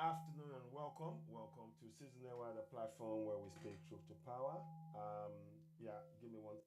afternoon and welcome. Welcome to Season Era, the platform where we speak truth to power. Yeah, give me one.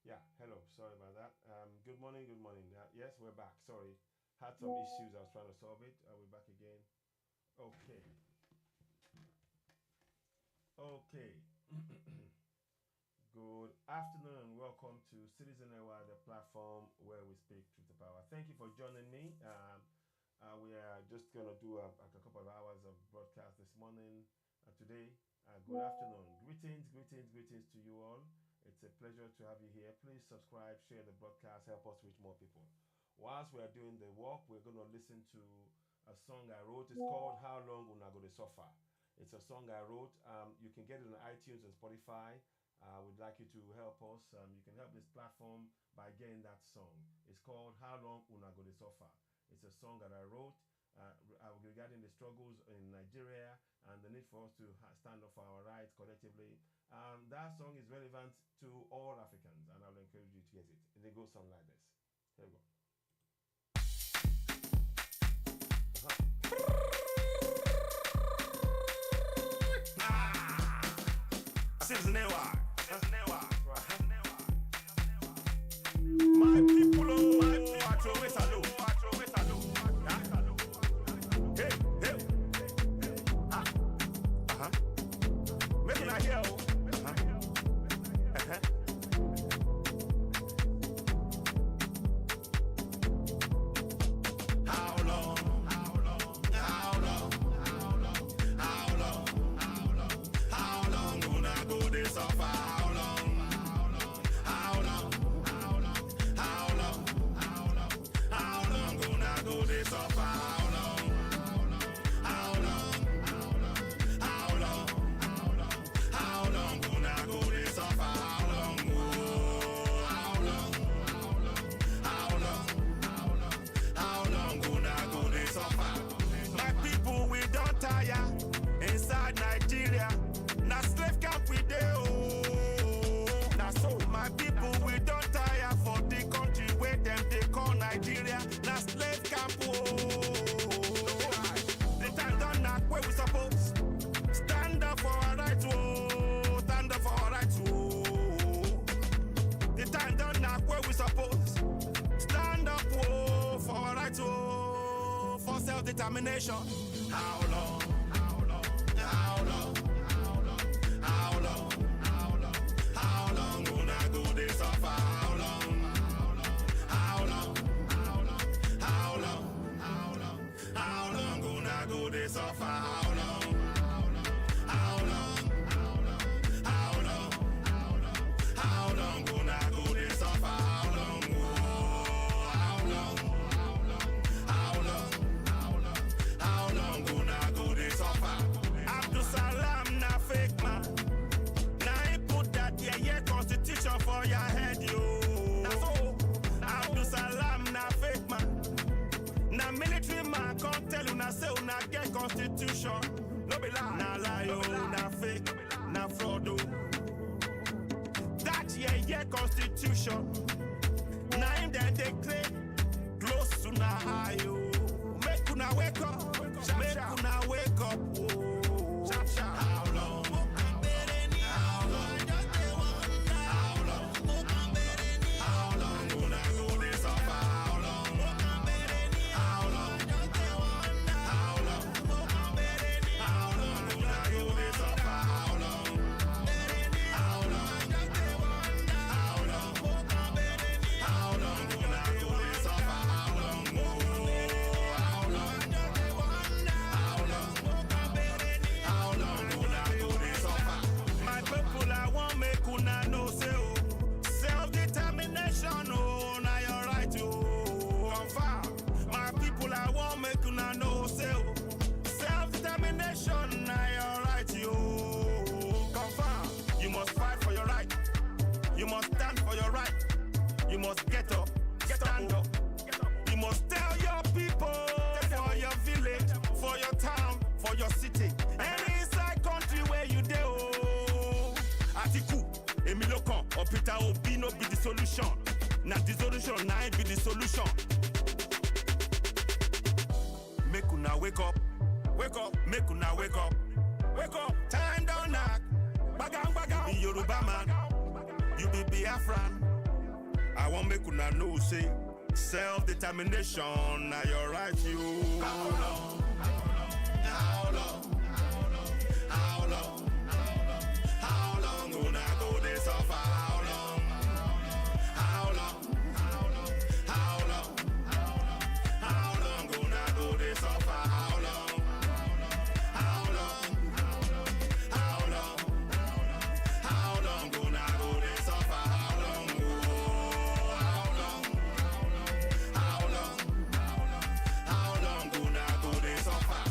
Yeah, hello. Sorry about that. Good morning. Good morning. Yes, we're back. Sorry, had some issues. I was trying to solve it. Are we back again? Okay. Okay. Good afternoon and welcome to Citizen Era, the platform where we speak truth to power. Thank you for joining me. We are just going to do a couple of hours of broadcast this morning, today. Good afternoon. Greetings, greetings, greetings to you all. It's a pleasure to have you here. Please subscribe, share the broadcast, help us reach more people. Whilst we are doing the work, we're going to listen to a song I wrote. It's called How Long Una Go to Suffer. It's a song I wrote. You can get it on iTunes and Spotify. We'd like you to help us. You can help this platform by getting that song. It's called How Long Una Go to Suffer. It's a song that I wrote regarding the struggles in Nigeria and the need for us to stand up for our rights collectively. That song is relevant to all Africans, and I will encourage you to get it. And it goes something like this. Here we go. Citizen Ewa. My people, watch your waist, hello. Hey, hey. Make it not hear. Determination. How long? How long? How long? How long? How long? How long? How long gonna go this suffer? How long? How long? How long? How long? How long? How long gonna go this suffer? How long? How long? How long? How long? How long? How long gonna go this suffer? How long? How long? How long? How long gonna go this suffer? Abdul Salam na fake man. Now he put that constitution for your head, yo. Abdul Salam na fake man. Now military man can't tell you na say una get constitution. No be lie, na lie, yo, na fake, na fraud, oh. That constitution. Now him they they claim close to now, yo. Make una wake up, make una wake up. Oh. How long? How long? How long gonna go this suffer? How long? How long? How long? How long gonna go this suffer? How long? How long? How long? How long gonna go this suffer? How long? How long? How long gonna go this suffer? My people, I want make una know say oh, self-determination oh, na your right oh, confirm. My people, I want make una know say oh, self-determination na your right yo, confirm. You must fight for your right. You must stand for your right. You must get up, stand up. You must tell your people, for your village, for your town, for your city, any inside country where you dey oh. Atiku, Emilokan, or Peter Obi no be the solution. Na the solution, na it be the solution. Make una wake up, make una wake up. Time down knock, bagang bagang. Be Yoruba man, you be Biafran. I want make una know say self-determination na your right you. How long? How long? How long? How long gonna go this suffer? How long? How long? How long? How long gonna go this suffer? How long? How long? How long? How long gonna go this suffer? How long? Oh, how long? How long? How long gonna go this suffer?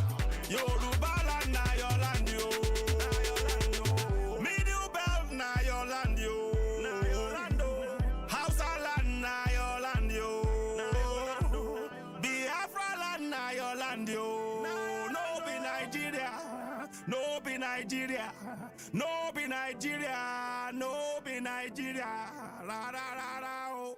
Yoruba land na your land yo. Middle belt na your land yo. Hausa land na your land yo. Biafra land na your land yo. No be Nigeria. No be Nigeria. No be Nigeria. No be Nigeria. La la la la oh.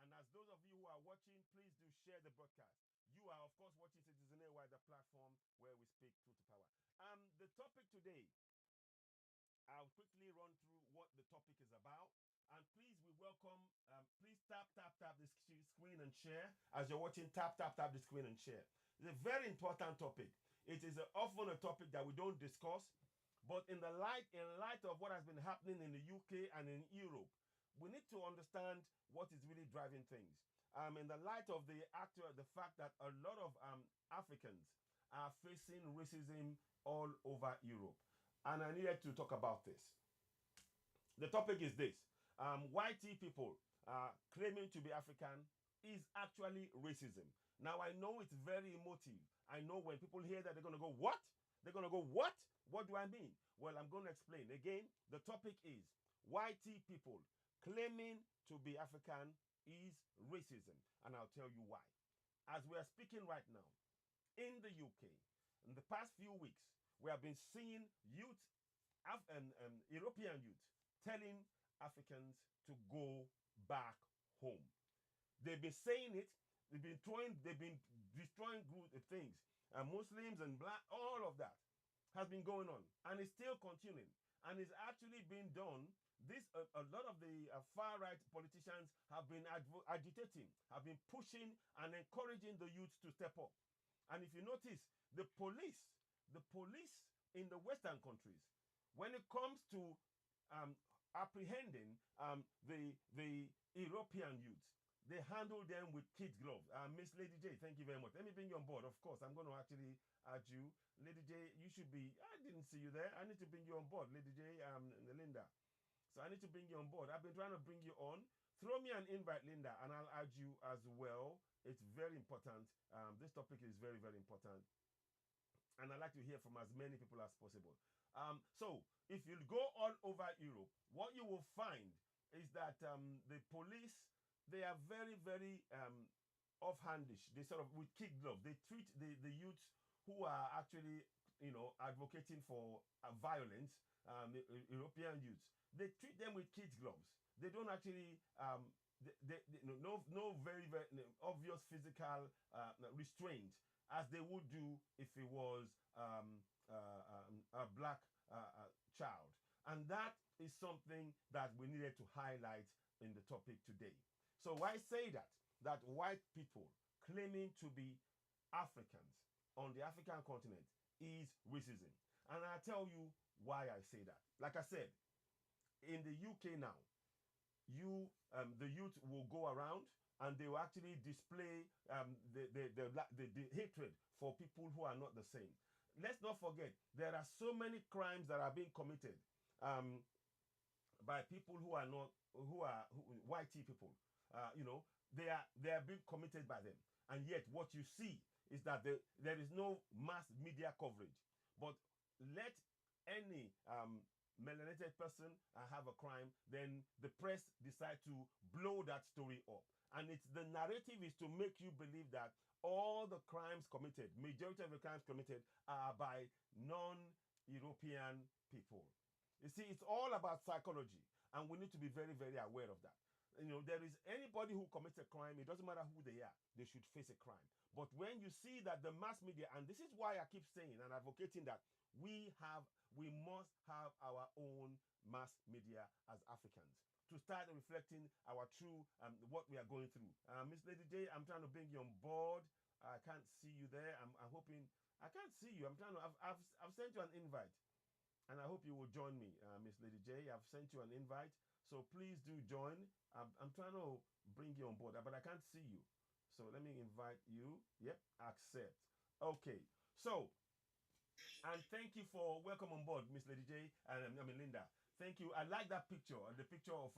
And as those of you who are watching, please do share the broadcast. You are, of course, watching Citizen A, the platform where we speak truth to power. The topic today, I'll quickly run through what the topic is about. And please, we welcome, please tap the screen and share. As you're watching, tap the screen and share. It's a very important topic. It is often a topic that we don't discuss. But in light of what has been happening in the UK and in Europe, we need to understand what is really driving things. In the light of the fact that a lot of Africans are facing racism all over Europe. And I needed to talk about this. The topic is this. White people claiming to be African is actually racism. Now, I know it's very emotive. I know when people hear that, they're going to go, what? They're going to go, what? What do I mean? Well, I'm going to explain. Again, the topic is white people claiming to be African is racism. And I'll tell you why. As we are speaking right now, in the UK, in the past few weeks, we have been seeing youth, European youth, telling Africans to go back home. They've been saying it. They've been destroying things. Muslims and black, all of that has been going on, and it's still continuing, and it's actually being done. A lot of the far-right politicians have been agitating, have been pushing and encouraging the youth to step up. And if you notice, the police in the Western countries, when it comes to apprehending the European youth, they handle them with kid gloves. Miss Lady J, thank you very much. Let me bring you on board. Of course, I'm going to actually add you. Lady J, you should be. I didn't see you there. I need to bring you on board, Lady J. Linda. So I need to bring you on board. I've been trying to bring you on. Throw me an invite, Linda, and I'll add you as well. It's very important. This topic is very, very important. And I'd like to hear from as many people as possible. So if you go all over Europe, what you will find is that the police, they are very, very offhandish. They sort of, with kid gloves, they treat the youths who are actually, advocating for violence, European youths. They treat them with kid gloves. They don't actually, no very, very obvious physical restraint as they would do if it was a black child. And that is something that we needed to highlight in the topic today. So why say that? That white people claiming to be Africans on the African continent is racism. And I'll tell you why I say that. Like I said, in the UK now, the youth will go around and they will actually display the hatred for people who are not the same. Let's not forget, there are so many crimes that are being committed by people who are not, white people. They are being committed by them. And yet what you see is that there is no mass media coverage. But let any melanated person have a crime, then the press decide to blow that story up. And the narrative is to make you believe that all the crimes committed, majority of the crimes committed, are by non-European people. You see, it's all about psychology, and we need to be very, very aware of that. There is anybody who commits a crime, it doesn't matter who they are, they should face a crime. But when you see that the mass media, and this is why I keep saying and advocating that we must have our own mass media as Africans to start reflecting our true what we are going through. Miss Lady J, I'm trying to bring you on board. I can't see you there. I'm hoping I can't see you. I'm trying to. I've sent you an invite, and I hope you will join me, Miss Lady J. I've sent you an invite, so please do join. I'm trying to bring you on board, but I can't see you. So let me invite you. Yep, accept. Okay, so. And thank you for welcome on board, Miss Lady J. And Linda. Thank you. I like that picture, the picture of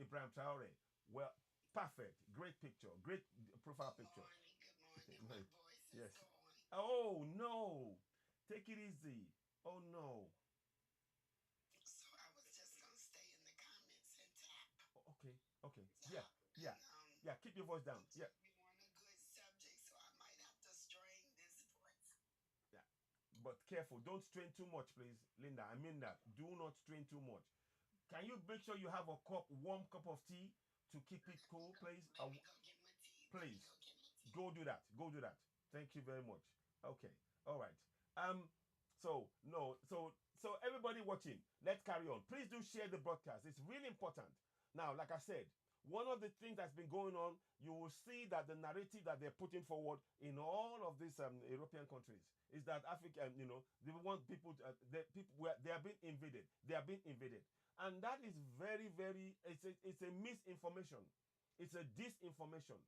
Ibrahim Traore. Well, perfect, great picture, great profile picture. Good morning. My voice is Yes. gone. Oh no, take it easy. Oh no. So I was just gonna stay in the comments and tap, Okay, okay. Yeah, tap, yeah, and yeah. Keep your voice down. looks Yeah, like we want a good subject, so I might have to strain this voice. yeah. But careful, don't strain too much, please, Linda. I mean that. Do not strain too much. Can you make sure you have a warm cup of tea to keep it cool, please? Let me go get my tea. Let me go Please, get my tea. go do that. Go do that. Thank you very much. Okay. All right. So no. So everybody watching, let's carry on. Please do share the broadcast. It's really important. Now, like I said, one of the things that's been going on, you will see that the narrative that they're putting forward in all of these European countries is that Africa, they want people, they are being invaded. They are being invaded, and that is very, very. It's a misinformation. It's a disinformation,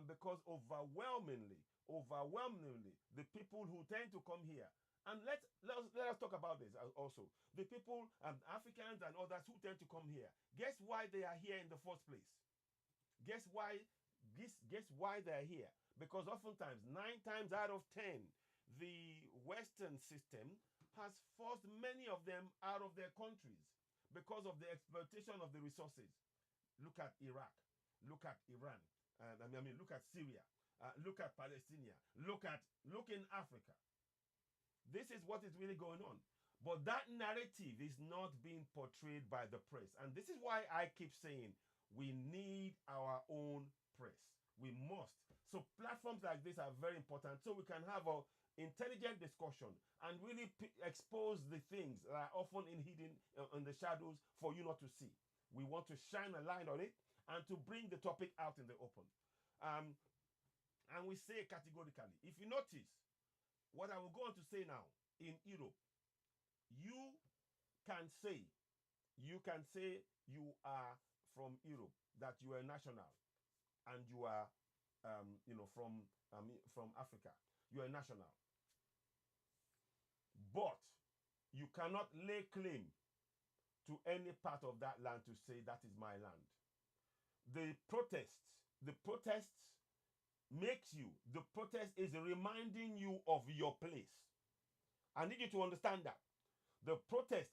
because overwhelmingly, the people who tend to come here, and let us talk about this also. The people, Africans and others who tend to come here. Guess why they are here in the first place? Guess why? Guess why they are here? Because oftentimes, 9 times out of 10, the Western system has forced many of them out of their countries because of the exploitation of the resources. Look at Iraq. Look at Iran. Look at Syria. Look at Palestine. Look in Africa. This is what is really going on. But that narrative is not being portrayed by the press. And this is why I keep saying we need our own press. We must. So platforms like this are very important so we can have a intelligent discussion and really expose the things that are often hidden in the shadows for you not to see. We want to shine a light on it and to bring the topic out in the open. And we say categorically, if you notice, what I will go on to say now, in Europe, you can say you are from Europe, that you are national. and you are, from Africa. You are a national, but you cannot lay claim to any part of that land to say that is my land. The protests makes you. The protest is reminding you of your place. I need you to understand that the protest,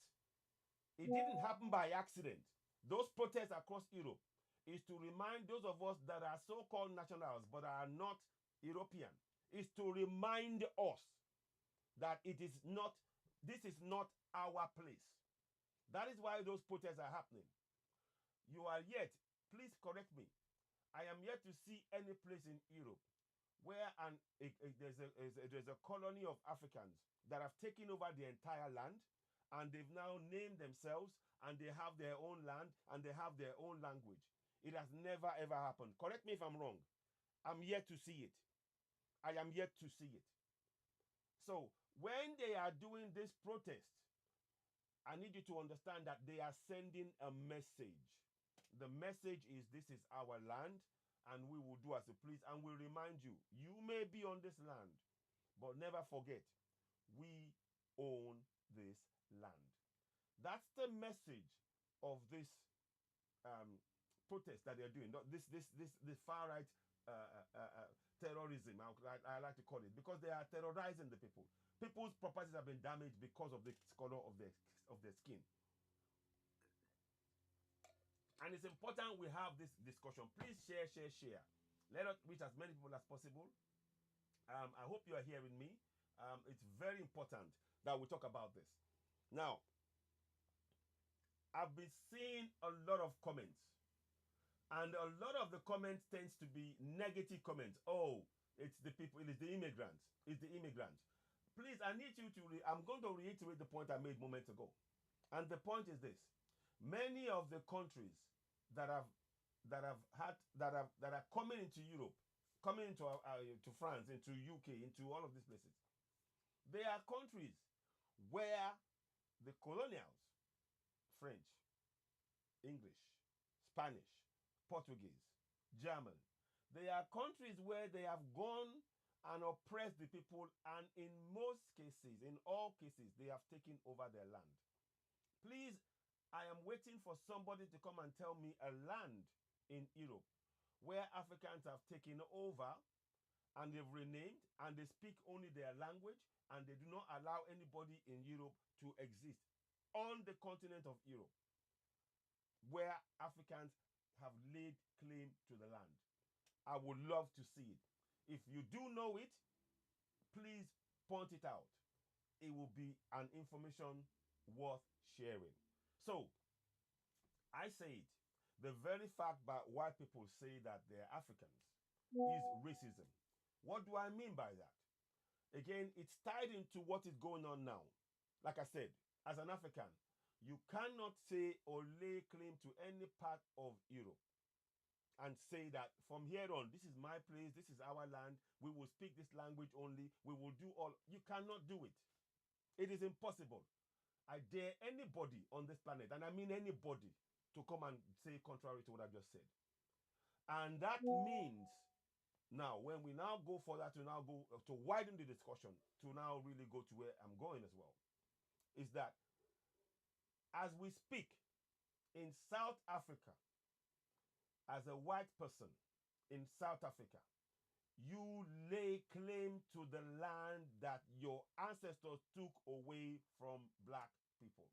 it didn't happen by accident. Those protests across Europe is to remind those of us that are so-called nationals but are not European, is to remind us that this is not our place. That is why those protests are happening. You are yet, please correct me, I am yet to see any place in Europe where there's a colony of Africans that have taken over the entire land, and they've now named themselves, and they have their own land, and they have their own language. It has never ever happened. Correct me if I'm wrong. I'm yet to see it. I am yet to see it. So when they are doing this protest, I need you to understand that they are sending a message. The message is, this is our land, and we will do as we please. And we'll remind you, you may be on this land, but never forget, we own this land. That's the message of this protest that they're doing. This far right terrorism, I like to call it, because they are terrorizing the people. People's properties have been damaged because of the color of their skin. And it's important we have this discussion. Please share. Let us reach as many people as possible. I hope you are hearing me. It's very important that we talk about this. Now, I've been seeing a lot of comments, and a lot of the comments tends to be negative comments. Oh, it's the people, it is the immigrants. It's the immigrants. Please, I need you to, I'm going to reiterate the point I made moments ago. And the point is this: many of the countries that are coming into Europe, coming into to France, into UK, into all of these places, they are countries where the colonials, French, English, Spanish, Portuguese, German, they are countries where they have gone and oppressed the people, and in most cases, in all cases, they have taken over their land. Please, I am waiting for somebody to come and tell me a land in Europe where Africans have taken over and they've renamed, and they speak only their language, and they do not allow anybody in Europe to exist on the continent of Europe where Africans have laid claim to the land. I would love to see it. If you do know it, please point it out. It will be an information worth sharing. So, I say it. The very fact that white people say that they're Africans is racism. What do I mean by that? Again, it's tied into what is going on now. Like I said, as an African, you cannot say or lay claim to any part of Europe and say that from here on, this is my place, this is our land, we will speak this language only, we will do all. You cannot do it. It is impossible. I dare anybody on this planet, and I mean anybody, to come and say contrary to what I just said. And that means, now, when we now go further to now go to widen the discussion, to now really go to where I'm going as well, is that as we speak in South Africa, as a white person in South Africa, you lay claim to the land that your ancestors took away from black people.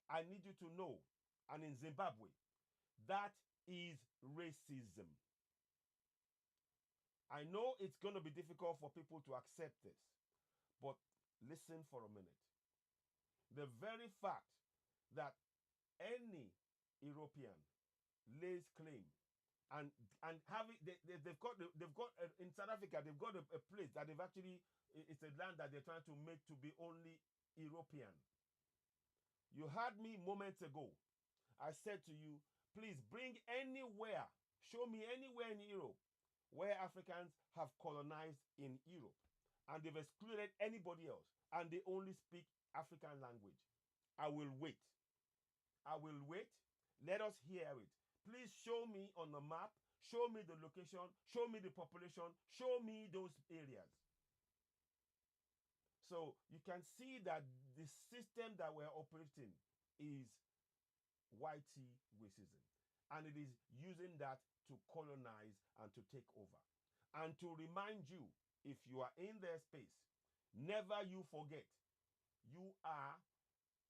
I need you to know, and in Zimbabwe, that is racism. I know it's going to be difficult for people to accept this, but listen for a minute. The very fact that any European lays claim and have it, they've got in South Africa, they've got a place that they've actually, it's a land that they're trying to make to be only European. You heard me moments ago. I said to you, please bring anywhere, show me anywhere in Europe where Africans have colonized in Europe and they've excluded anybody else and they only speak African language. I will wait. I will wait. Let us hear it. Please show me on the map, show me the location, show me the population, show me those areas. So you can see that the system that we're operating is whitey racism. And it is using that to colonize and to take over. And to remind you, if you are in their space, never you forget, you are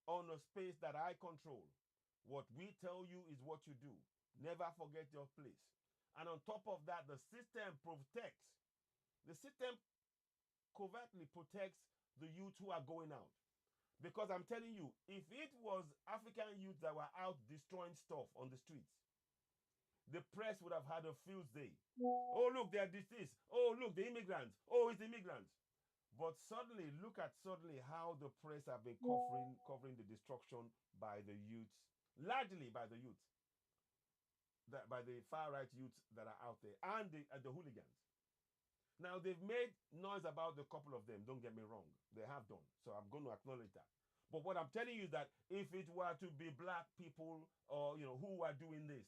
on a space that I control. What we tell you is what you do. Never forget your place. And on top of that, the system protects. The system covertly protects the youth who are going out. Because I'm telling you, if it was African youth that were out destroying stuff on the streets, the press would have had a field day. Oh, look, they're this. Oh, look, the immigrants. Oh, it's the immigrants. But suddenly, look at how the press have been covering the destruction by the youths, largely by the youth, by the far-right youths that are out there, and the hooligans. Now, they've made noise about a couple of them, don't get me wrong. They have done, so I'm going to acknowledge that. But what I'm telling you is that if it were to be black people or, who are doing this,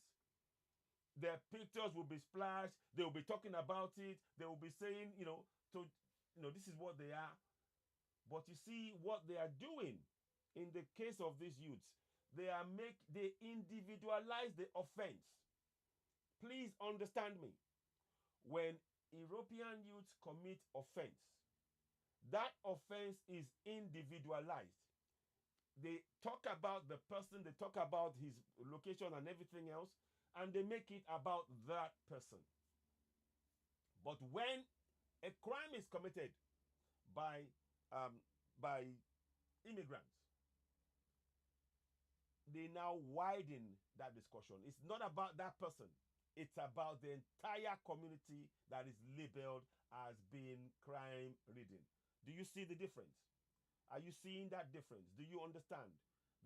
their pictures will be splashed. They will be talking about it. They will be saying, this is what they are. But you see what they are doing in the case of these youths. They individualize the offense. Please understand me. When European youths commit offense, that offense is individualized. They talk about the person, they talk about his location and everything else, and they make it about that person. But when a crime is committed by immigrants, they now widen that discussion. It's not about that person. It's about the entire community that is labeled as being crime-ridden. Do you see the difference? Are you seeing that difference? Do you understand?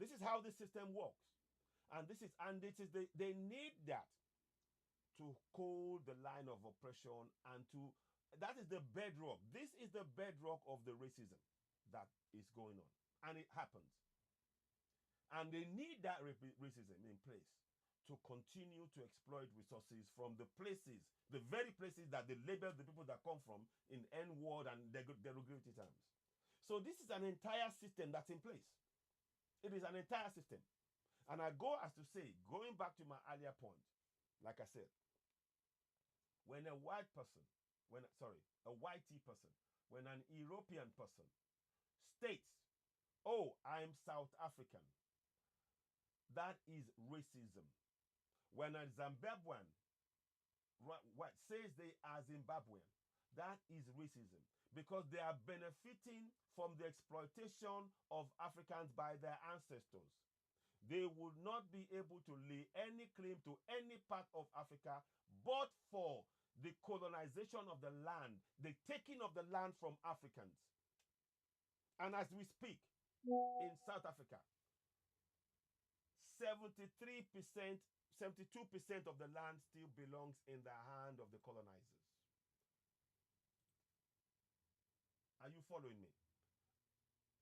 This is how the system works. And they need that to hold the line of oppression that is the bedrock. This is the bedrock of the racism that is going on. And it happens. And they need that racism in place to continue to exploit resources from the very places that they label the people that come from in N-word and derogatory terms. So this is an entire system that's in place. It is an entire system. And I go as to say, going back to my earlier point, like I said, when a whitey person, when an European person states, oh, I'm South African, that is racism. When a Zimbabwean says they are Zimbabwean, that is racism, because they are benefiting from the exploitation of Africans by their ancestors. They would not be able to lay any claim to any part of Africa but for the colonization of the land, the taking of the land from Africans. And as we speak, in South Africa, 73%, 72% of the land still belongs in the hand of the colonizers. Are you following me?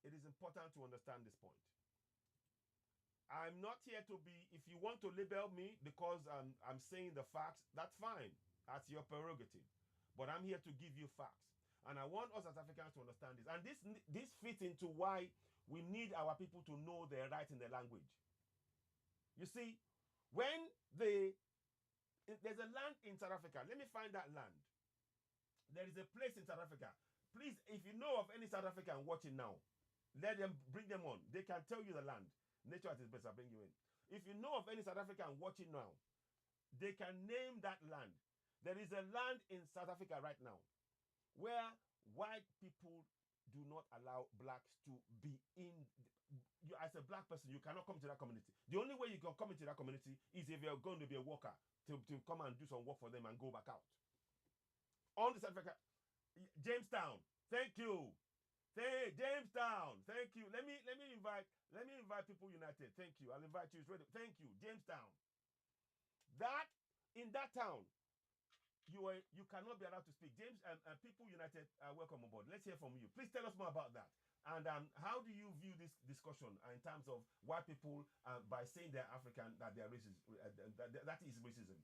It is important to understand this point. I'm not here to be, if you want to label me because I'm saying the facts, that's fine. That's your prerogative. But I'm here to give you facts. And I want us as Africans to understand this. And this fits into why we need our people to know their rights in their language. You see, when there's a land in South Africa, let me find that land. There is a place in South Africa. Please, if you know of any South African watching now, bring them on. They can tell you the land. Nature at its best, I'll bring you in. If you know of any South African watching now, they can name that land. There is a land in South Africa right now where white people do not allow blacks to be in. You, as a black person, you cannot come to that community. The only way you can come into that community is if you're going to be a worker to come and do some work for them and go back out. On the South Africa, Jamestown, thank you. Hey, Jamestown, thank you. Let me invite People United. Thank you. I'll invite you. It's ready. Thank you, Jamestown. That in that town, you cannot be allowed to speak. People United, welcome aboard. Let's hear from you. Please tell us more about that. And how do you view this discussion in terms of why people, by saying they're African, that they are racist? That is racism.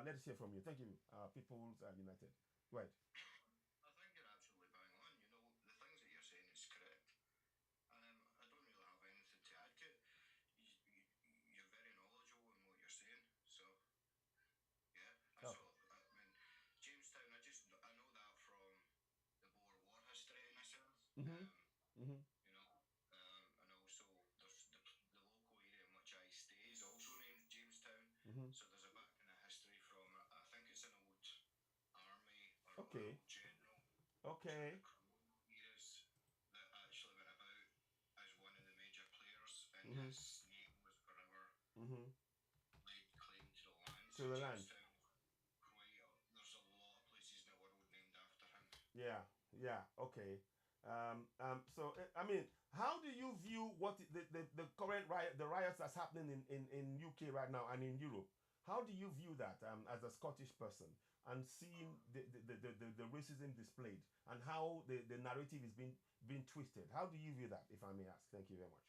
Let us hear from you. Thank you, People's United. Go ahead. I think you're absolutely bang on. You know, the things that you're saying is correct. I don't really have anything to add to it. You're very knowledgeable in what you're saying. So, yeah. Oh. So, I mean, Jamestown, I know that from the Boer War history in a sense. You know, and also the local area in which I stay is also named Jamestown. So there's a bit of kind of history from, I think it's an old army or Okay. royal general. Okay. Eras that actually went about as one of the major players, and his name was forever laid claim to the land. To the land. There's a lot of places in the world named after him. Yeah. Yeah. Okay. So I mean, how do you view what the current the riots that's happening in UK right now and in Europe? How do you view that as a Scottish person and seeing the racism displayed and how the narrative is being twisted? How do you view that, if I may ask? Thank you very much.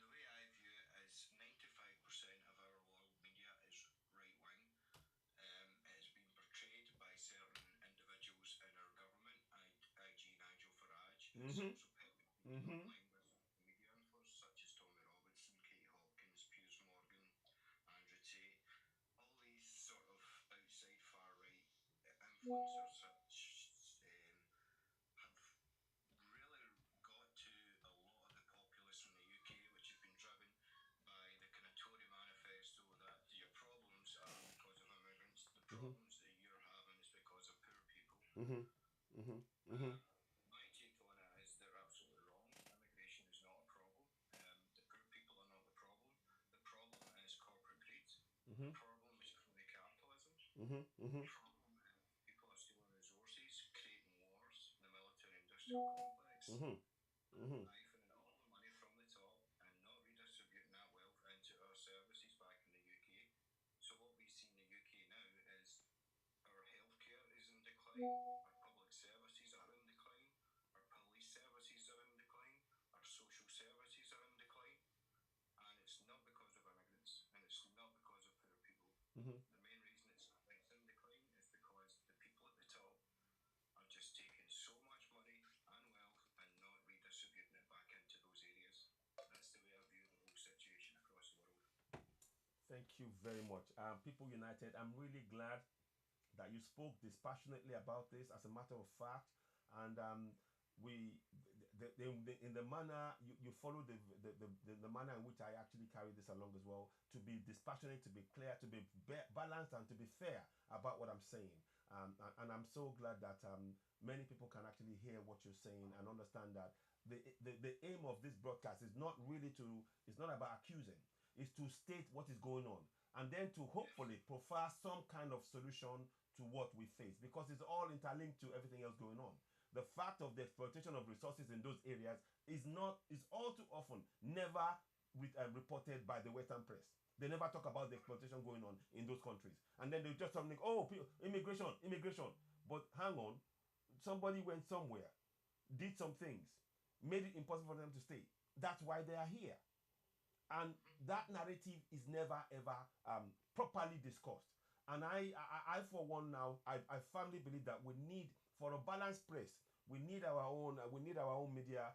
The way I view it is 95% of our world media is right wing. It's been portrayed by certain individuals in our government, IG Nigel Farage. It's also heavily online with media influencers such as Tommy Robinson, Katie Hopkins, Piers Morgan, Andrew Tate. All these sort of outside far right influencers have really got to a lot of the populace from the UK, which have been driven by the kind of Tory manifesto that your problems are because of immigrants, the problems that you're having is because of poor people. My take on it is they're absolutely wrong. Immigration is not a problem. The poor people are not the problem. The problem is corporate greed. The problem is crony capitalism. The problem is people are stealing resources, creating wars, the military-industrial complex, siphoning all the money from the top and not redistributing that wealth into our services back in the UK. So what we see in the UK now is our healthcare is in decline, our public services are in decline, our police services are in decline, our social services are in decline, and it's not because of immigrants, and it's not because of poor people. The main reason it's in decline is because the people at the top are just taking so much money and wealth and not redistributing it back into those areas. That's the way I view the whole situation across the world. Thank you very much. People United, I'm really glad that you spoke dispassionately about this as a matter of fact. And in the manner you follow the manner in which I actually carry this along as well, to be dispassionate, to be clear, to be balanced, and to be fair about what I'm saying. And I'm so glad that many people can actually hear what you're saying and understand that the aim of this broadcast is not really it's not about accusing, it's to state what is going on and then to hopefully profile some kind of solution to what we face, because it's all interlinked to everything else going on. The fact of the exploitation of resources in those areas is all too often never reported by the Western press. They never talk about the exploitation going on in those countries, and then they just think, oh, immigration. But hang on, somebody went somewhere, did some things, made it impossible for them to stay. That's why they are here, and that narrative is never ever properly discussed. And I for one now, I firmly believe that we need, for a balanced press, we need our own media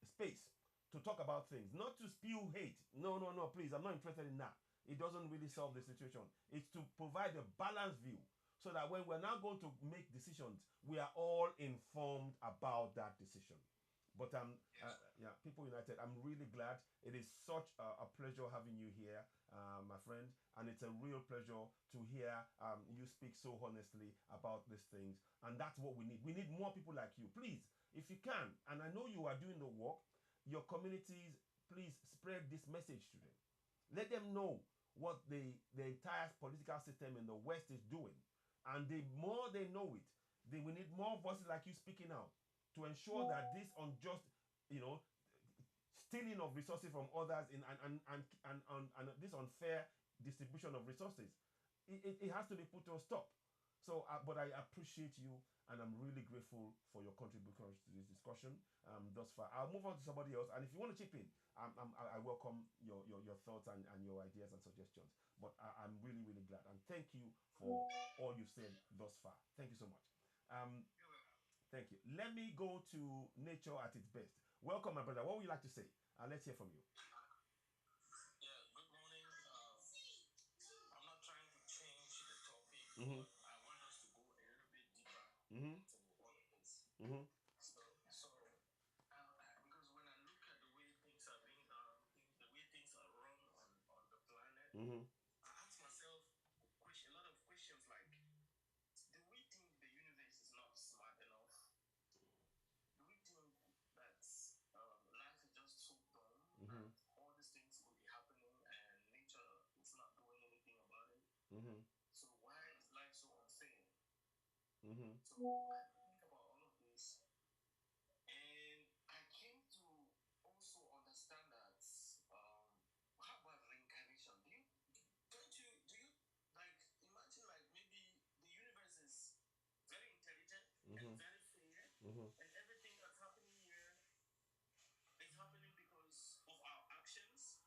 space to talk about things, not to spew hate. No, please, I'm not interested in that. It doesn't really solve the situation. It's to provide a balanced view so that when we're now going to make decisions, we are all informed about that decision. But yeah, People United, I'm really glad. It is such a pleasure having you here, my friend, and it's a real pleasure to hear you speak so honestly about these things. And that's what we need. We need more people like you. Please, if you can, and I know you are doing the work, your communities, please spread this message to them. Let them know what the entire political system in the West is doing. And the more they know it, we need more voices like you speaking out to ensure that this unjust, stealing of resources from others and this unfair distribution of resources, it has to be put to a stop, So, but I appreciate you, and I'm really grateful for your contribution to this discussion thus far. I'll move on to somebody else, and if you want to chip in, I welcome your thoughts and your ideas and suggestions. But I'm really, really glad, and thank you for all you've said thus far. Thank you so much. Um, Thank you. Let me go to nature at its best. Welcome, my brother. What would you like to say? Let's hear from you. Yeah, good morning. I'm not trying to change the topic, Mm-hmm. but I want us to go a little bit deeper Mm-hmm. into what it is. Mm-hmm. Because when I look at the way things are being done, the way things are run on the planet, Mm-hmm. I ask myself a lot of questions like, do we think the universe is not smart enough? Do we think that life is just so dumb Mm-hmm. that all these things will be happening and nature is not doing anything about it? Mm-hmm. So why is life so unfair? Mm-hmm. So I think about all of this, and I came to also understand that how about reincarnation? Do you like imagine like maybe the universe is very intelligent and Mm-hmm. very fair, Mm-hmm. and everything that's happening here is happening because of our actions?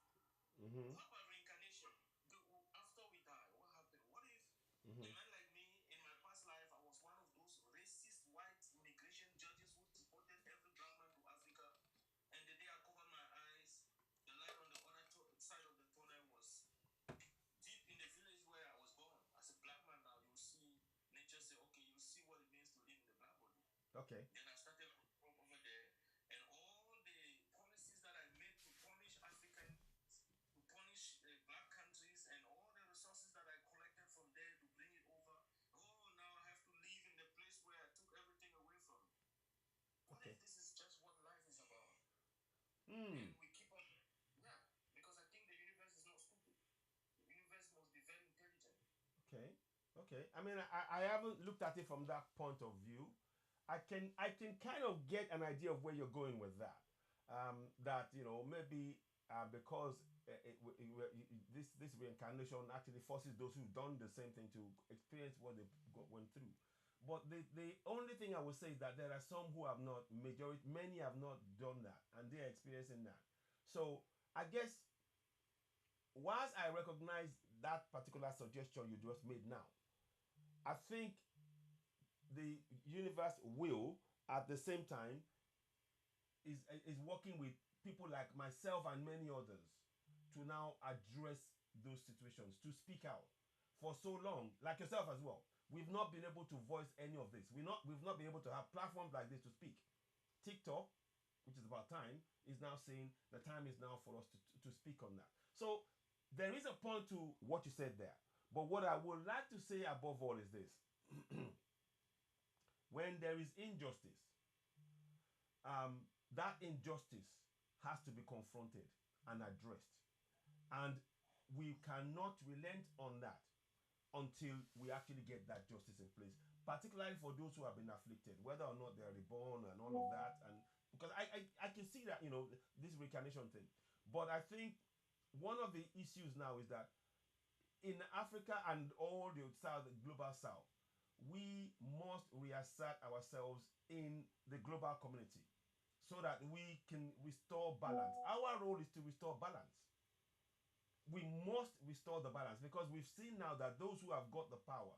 Mm-hmm. How about reincarnation? After we die, what happened? What if a Mm-hmm. man like me, in my past life, I was one of those racist white immigration judges who deported every black man to Africa, and the day I covered my eyes, the light on the other side of the tunnel was deep in the village where I was born. As a black man now, you see nature say, okay, you see what it means to live in the black body. Okay. Then I started from over there, and all the policies that I made to punish African, to punish black countries, and all the resources that I collected from there to bring it over. Oh, now I have to live in the place where I took everything away from. What Okay. if this is just what life is about? Hmm. And we keep on, yeah, because I think the universe is not stupid. The universe must be very intelligent. Okay. Okay. I mean, I haven't looked at it from that point of view. I can kind of get an idea of where you're going with that. That maybe because this reincarnation actually forces those who've done the same thing to experience what they went through. But the only thing I would say is that there are some who have not, many have not done that, and they're experiencing that. So I guess whilst I recognize that particular suggestion you just made now, I think the universe will at the same time is working with people like myself and many others to now address those situations, to speak out. For so long, like yourself as well, we've not been able to voice any of this. We've not been able to have platforms like this to speak. TikTok, which is about time, is now saying the time is now for us to speak on that. So there is a point to what you said there. But what I would like to say above all is this. When there is injustice, that injustice has to be confronted and addressed. And we cannot relent on that until we actually get that justice in place, particularly for those who have been afflicted, whether or not they are reborn and all of that. And because I can see that, this reincarnation thing. But I think one of the issues now is that in Africa and all the south, the global south, we must reassert ourselves in the global community so that we can restore balance. Our role is to restore balance. We must restore the balance because we've seen now that those who have got the power,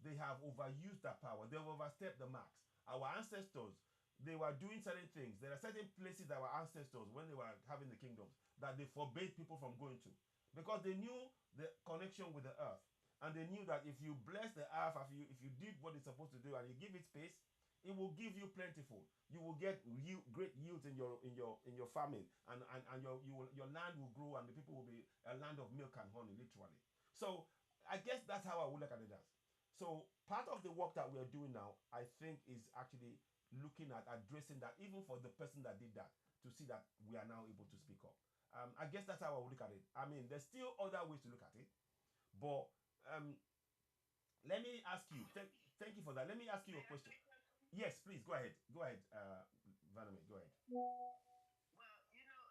they have overused that power. They've overstepped the marks. Our ancestors, they were doing certain things. There are certain places that our ancestors, when they were having the kingdoms, that they forbade people from going to because they knew the connection with the earth, and they knew that if you bless the earth, if you did what it's supposed to do, and you give it space, it will give you plentiful. You will get great yields in your farming, and your land will grow, and the people will be a land of milk and honey, literally. So I guess that's how I would look at it as. So part of the work that we are doing now, I think, is actually looking at addressing that, even for the person that did that, to see that we are now able to speak up. I guess that's how I would look at it. I mean, there's still other ways to look at it, but let me ask you. Thank you for that. Let me ask you a question. Yes, please go ahead. Go ahead, Vaname. Go ahead. Well,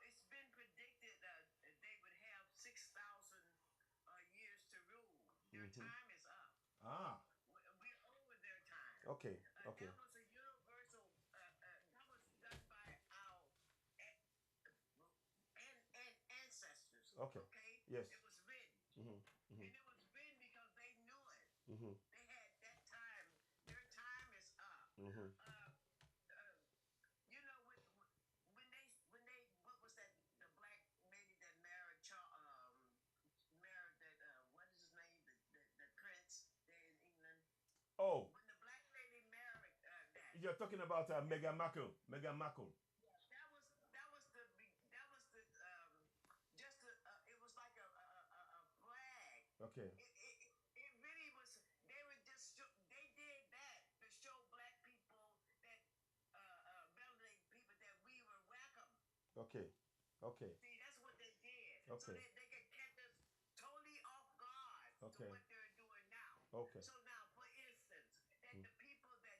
it's been predicted that they would have 6,000 years to rule. Their Mm-hmm. time is up. Ah. We're Okay. Okay. That was a universal. That was done by our ancestors. Okay. Okay, Yes. it was written, Mhm. and Mhm. it was written because they knew it. Mhm. They had that time. Their time is up. Mhm. Uh, you know when they what was that the black lady that married married that what is his name the prince there in England Oh, when the black lady married that you're talking about Meghan Markle. Meghan Markle. that was the just it was like a flag. Okay. It really was. They were just they did that to show black people that melanated people that we were welcome. Okay. Okay. See, that's what they did. So Okay. they could catch us totally off guard to Okay. what they're doing now. Okay. So now, for instance, that the people that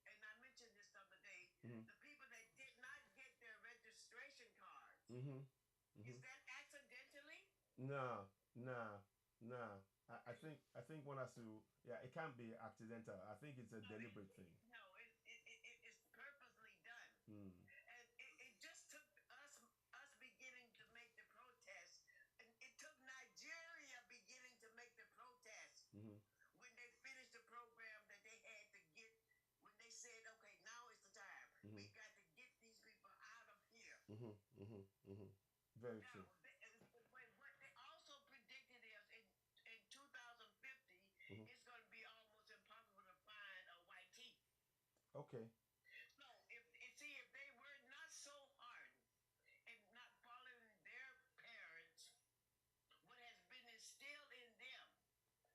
and I mentioned this the other day, Mhm. the people that did not get their registration cards. Mhm. Is Mhm. that accidentally? Nah. Nah. Nah. I think one has to. Yeah, it can't be accidental. I think it's a deliberate thing. No, it's purposely done. Mm. And it just took us beginning to make the protest. And it took Nigeria beginning to make the protest Mhm. when they finished the program that they had to get. When they said, "Okay, now is the time. Mhm. We got to get these people out of here." Mhm. Mhm. Mhm. Very Now, true. what they also predicted is in 2050, Mhm. it's going to be almost impossible to find a white teeth. Okay. So if they were not so hardened and not following their parents, what has been instilled in them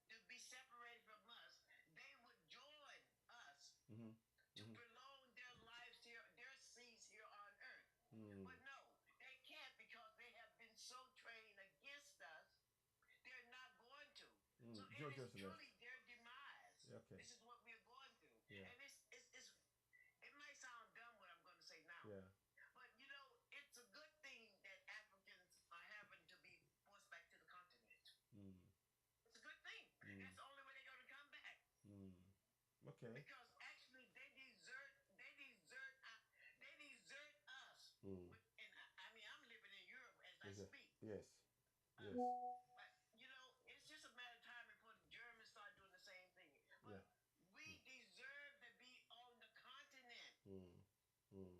to be separated from us, they would join us Mhm. to Mhm. prolong their lives here, their seeds here on earth. Mm. But no, they can't because they have been so trained against us. They're not going to. Mm. So it Jojo is Celeste. truly their demise. Okay. This is what we're going through, Yeah. and it might sound dumb what I'm going to say now, Yeah. but you know it's a good thing that Africans are having to be forced back to the continent. Mm. It's a good thing. Mm. That's the only way they're going to come back. Mm. Okay. Because actually they desert us. Mm. And I mean I'm living in Europe as I Is it? speak. Yes. Yes. But you know, it's just a matter of time before the Germans start doing the same thing. But Yeah. we deserve to be on the continent. Mm. Mm.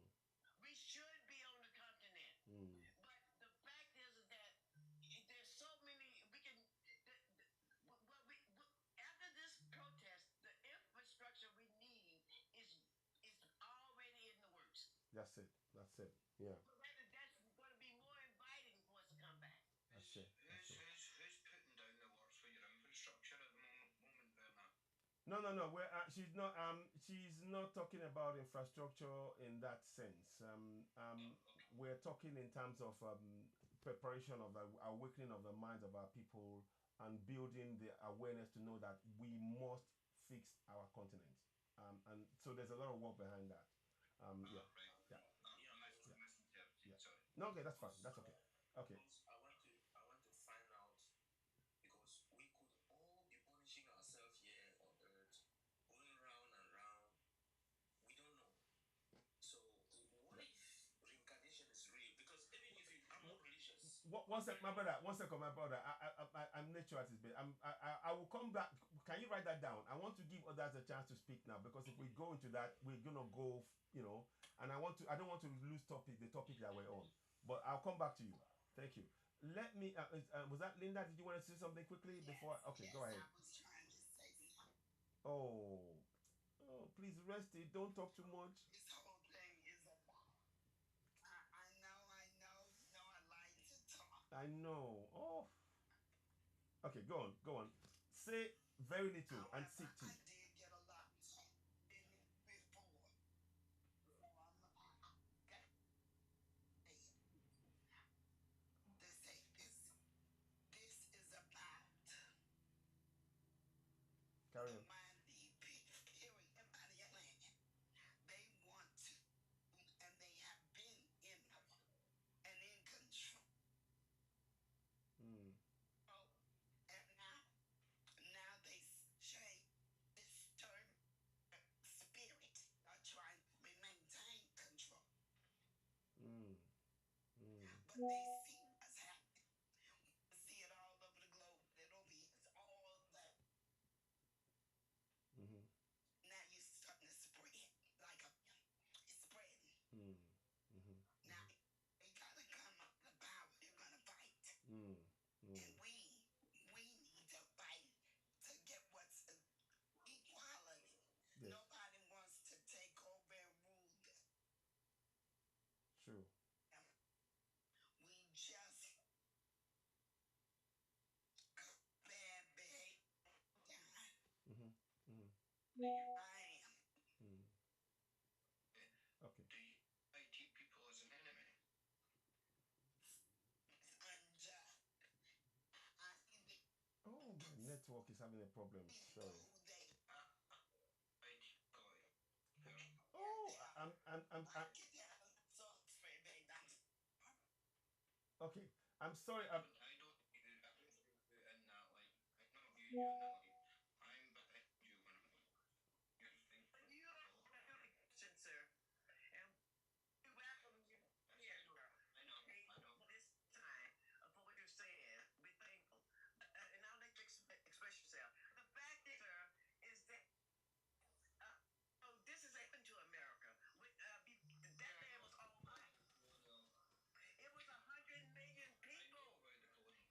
We should be on the continent. Mm. But the fact is that there's so many we can. After this protest, the infrastructure we need is already in the works. That's it. That's it. Yeah. So that's going to be more inviting for us to come back. That's it. That's it. Who's putting down the works for your infrastructure at the moment, Bernard? No, no, no. She's not. She's not talking about infrastructure in that sense. We're talking in terms of preparation of the awakening of the minds of our people and building the awareness to know that we must fix our continent. And so there's a lot of work behind that. Yeah. Right. Yeah. I misinterpreted. Yeah. Sorry. No, okay, that's fine. That's okay. Okay. I want to find out because we could all be punishing ourselves here on earth, going round and round. We don't know. So what if reincarnation is real? Because even if I'm not religious. One sec, my brother. One second, my brother. I'm nature artist, but I will come back. Can you write that down? I want to give others a chance to speak now because if we go into that, we're gonna go, and I don't want to lose the topic that we're on. But I'll come back to you. Thank you. Let me. Was that Linda? Did you want to say something quickly before? Okay, yes, go ahead. I was trying to say something. Oh, please rest it. Don't talk too much. This whole thing is about. I know. I like to talk. I know. Oh. Okay, go on. Go on. Say very little and However, sip tea. I did get a lot in it before. So okay. They say this is about Carry the on. mighty people, period, about the land. They want to, and they have been in power and in control. Mm. And now they change. but they see what's happening. See it all over the globe. That over here is all that. Mm-hmm. Now you're starting to spread like it's spreading. Mm. Mm-hmm. Now you gotta come up with the power. You're gonna fight, Mm. and Mm. we need to fight to get what's equality. Yes. Nobody wants to take over and rule them. True. We just bad behavior. Mm-hmm. Mm. I am. Mm. Okay. Do you IT people as an enemy? Unjust. I see the Oh, my network is having a problem. people Sorry. who they IT guy. Oh, I get that. So afraid they not. okay. I'm sorry. I don't view in that like I'm not viewing you in that way. I'm behind you when I'm you're thinking. You question, sir. And we welcome you here. I know. This time for what you're saying. We're thankful. And I'll let you express yourself. The fact is, sir, is that oh, this has happened to America. That man was all black. It was 100 million people.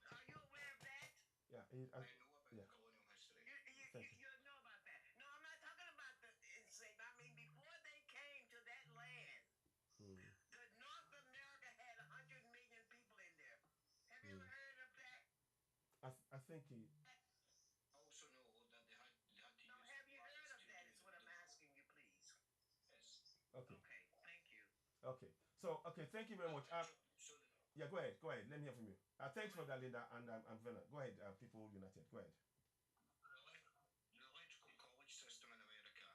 Are you aware of that? Yeah. I know about yeah. colonial history. Thank you. You know about that. No, I'm not talking about the enslaved. I mean, before they came to that land, Mm. the North America had 100 million people in there. Have you ever heard of that? I think he. I also know that they had to No, use have you heard of to that? do Is what I'm asking you, please. Yes. Okay. Okay, thank you. Okay. So, okay. Thank you very much. So Yeah. Go ahead. Go ahead. Let me hear from you. Thanks for that, Linda and Verna. Go ahead. People United. Go ahead. the electoral college system in America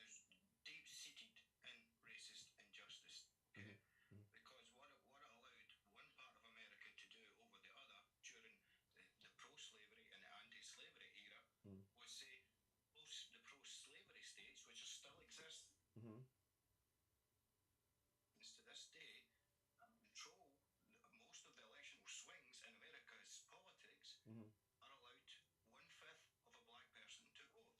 is deep-seated in racist injustice. Okay? Mhm. Because what it allowed one part of America to do over the other during the pro-slavery and the anti-slavery era Mm. was say the pro-slavery states, which still exist Mm-hmm. to this day, control most of the electoral swings in America's politics Mm-hmm. are allowed 1/5 of a black person to vote.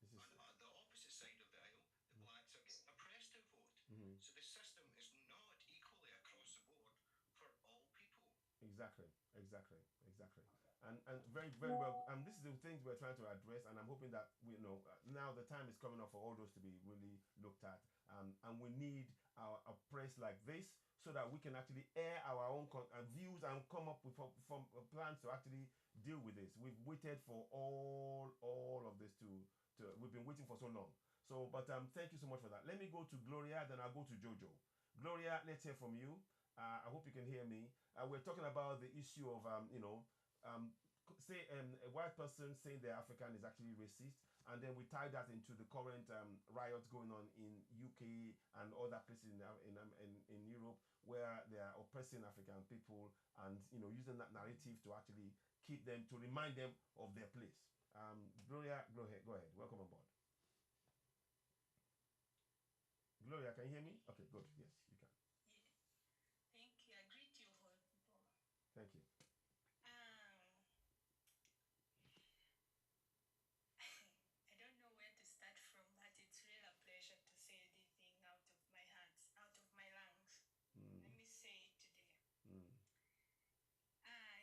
This is. On the opposite side of the aisle, the blacks are getting oppressed to vote. Mm-hmm. So the system is not equally across the board for all people. Exactly. Exactly. Exactly. And very very well. This is the things we're trying to address, and I'm hoping that we know now the time is coming up for all those to be really looked at. And we need a press like this so that we can actually air our own views and come up with from plans to actually deal with this. We've waited for all of this to we've been waiting for so long. So, but thank you so much for that. Let me go to Gloria, then I'll go to Jojo. Gloria, let's hear from you. I hope you can hear me. We're talking about the issue of say a white person saying they're African is actually racist, and then we tie that into the current riots going on in UK and other places in Europe where they are oppressing African people and using that narrative to actually keep them to remind them of their place. Gloria, go ahead. Welcome on board. Gloria, can you hear me? Okay, good. Yes, you can. Thank you. I greet you all people. Thank you. I don't know where to start from, but it's really a pleasure to say anything out of my hands, out of my lungs. Mm. Let me say it today. Mm.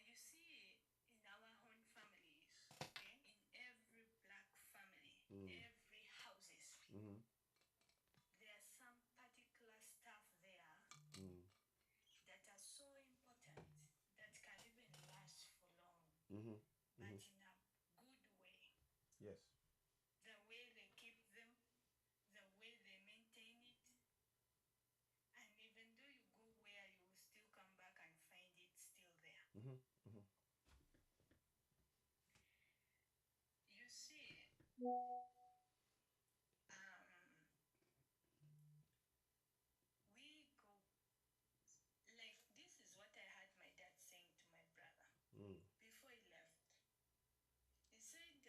You see, in our own families, okay, in every black family, every houses, Mm-hmm. there are some particular stuff there Mm. that are so important that can even last for long, Mm-hmm. but in a good way. Yes. The way they keep them, the way they maintain it, and even though you go where, you will still come back and find it still there. Mm-hmm. Mm-hmm. You see, we go, like, this is what I had my dad saying to my brother Mm. before he left. He said,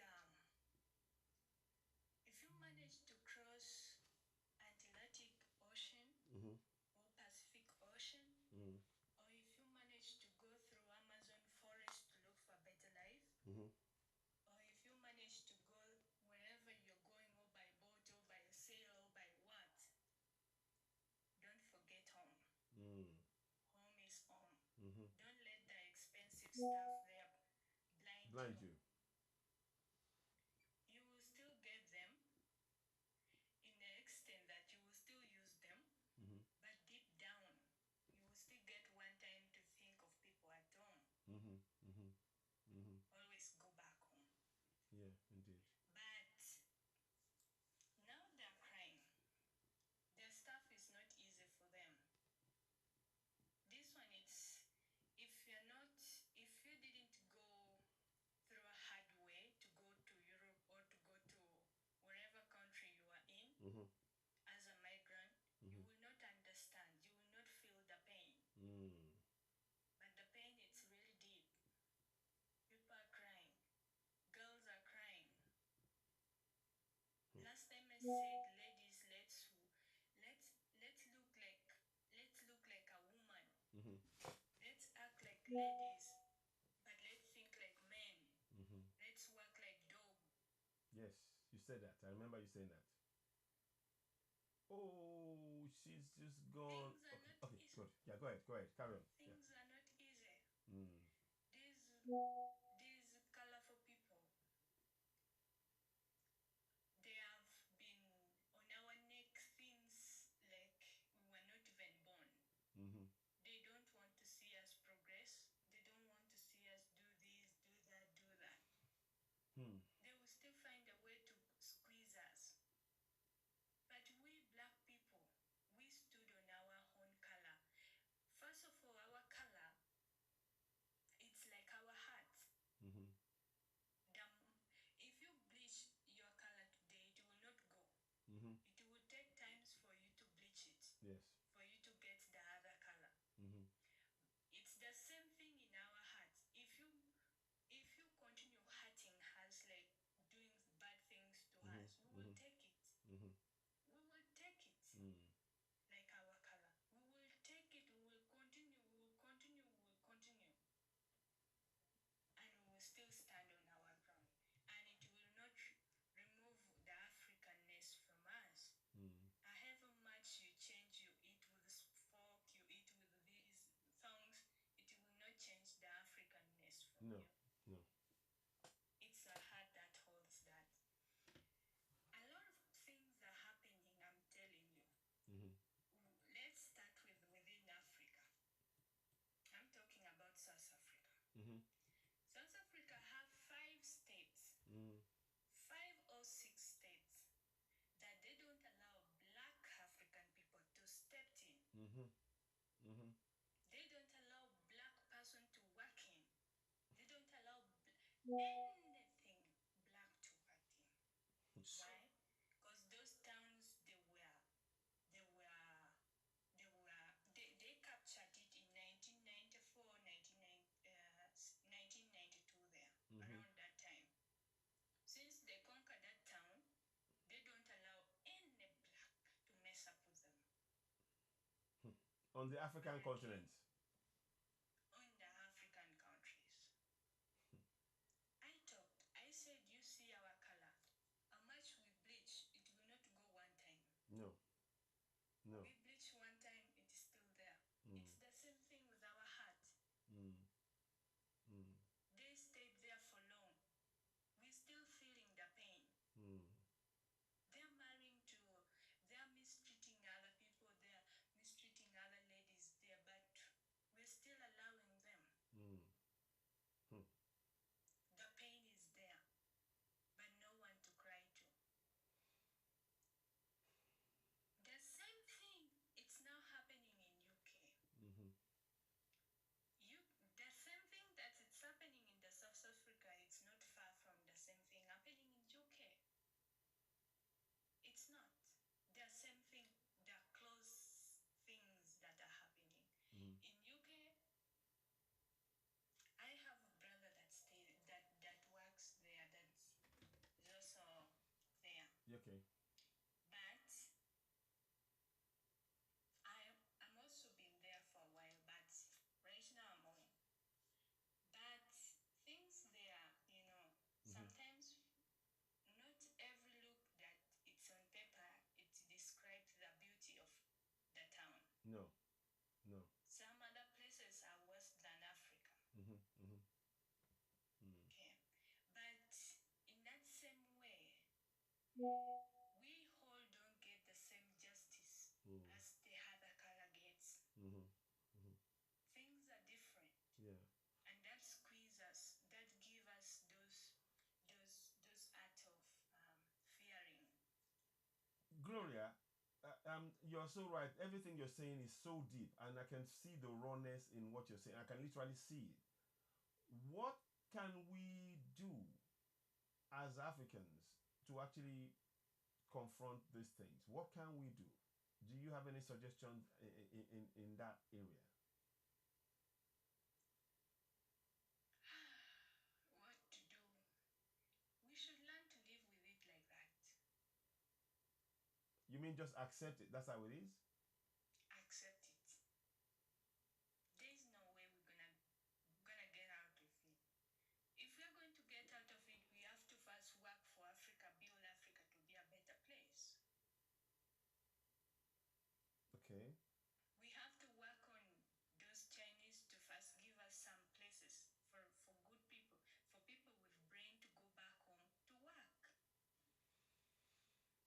if you manage to cross Atlantic Ocean Mm-hmm. or Pacific Ocean, Mm. or if you manage stuff there Blind you. You will still get them in the extent that you will still use them, Mm-hmm. but deep down, you will still get one time to think of people at home. Mm-hmm. Mm-hmm. Mm-hmm. Always go back home. Yeah, indeed. But now they're crying. Their stuff is not easy for them. This one, it's if you're not, if you didn't go through a hard way to go to Europe or to go to wherever country you are in Mm-hmm. as a migrant, you will not understand. You will not feel the pain. Mm. But the pain, it's really deep. People are crying. Girls are crying. Last time I said, ladies, let's look like a woman. Mm-hmm. Let's act like ladies, but let's think like men. Mm-hmm. Let's work like dog. Yes, you said that. I remember you saying that. Oh, she's just gone. Things are Okay, not okay, easy. good. Yeah, go ahead. Carry on. Yeah. Things are not easy. Mm. These colorful people, they have been on our neck since like we were not even born. Mm-hmm. They don't want to see us progress. They don't want to see us do this, do that, do that. Hmm. They will still find a way to squeeze us. But we black people, we stood on our own color. First of all, our color, it's like our heart. Mm-hmm. If you bleach your color today, it will not go. Mm-hmm. It will take times for you to bleach it, Yes. for you to get the other color. Mm-hmm. It's the same thing in our hearts. If you continue hurting us, like doing bad things to us, we will take it. Mm-hmm. We will take it. Mm. Like our color. We will take it, we will continue, we will continue, we will continue. And we will still stand on our ground. And it will not remove the Africanness from us. Mm. However much you change, you eat with fork, you eat with these thongs, it will not change the Africanness from No. you. No. It's a heart that holds that. A lot of things are happening, I'm telling you. Mm-hmm. Let's start with within Africa. I'm talking about South Africa. Mm-hmm. South Africa have 5 states, Mm. 5 or 6 states that they don't allow black African people to step in. Mm-hmm. Mm-hmm. They don't allow black person to work in. They don't allow anything black to work in. Why? Because those towns they captured it in 1994, 1992 there, around that time. Since they conquered that town, they don't allow any black to mess up with them. On the African continent. On the African countries. I said, you see our color. How much we bleach, it will not go one time. No. No. We bleach one time, it is still there. Mm. It's the same thing with our heart. Mm. Mm. They stayed there for long. We're still feeling the pain. Mm. They're mistreating other people, they're mistreating other ladies there, but we're still allowing them. Mm. Hmm. The pain is there, but no one to cry to. The same thing, it's now happening in UK. Mm-hmm. The same thing that it's happening in the South Africa, it's not far from the same thing happening in UK. It's not. The same thing, the close things that are happening. Mm. In UK, I have a brother that works there, that's also there. Okay. But I'm also been there for a while, but right now I'm home. But things there, sometimes not every look that it's on paper, it describes the beauty of the town. No. No. Some other places are worse than Africa. Mm-hmm. Mm-hmm. we all don't get the same justice Mm. as the other color gets. Mm-hmm. Things are different, Yeah. and that squeeze us, that give us those art of fearing. Gloria, you're so right. Everything you're saying is so deep, and I can see the rawness in what you're saying. I can literally see it. What can we do as Africans to actually confront these things? What can we do? Do you have any suggestions in that area? What to do? We should learn to live with it like that. You mean just accept it? That's how it is? Accept it. There's no way we're gonna get out of it. If we're going to get out of it, we have to first work for Africa, build Africa to be a better place. Okay. We have to work on those Chinese to first give us some places for good people, for people with brain to go back home to work.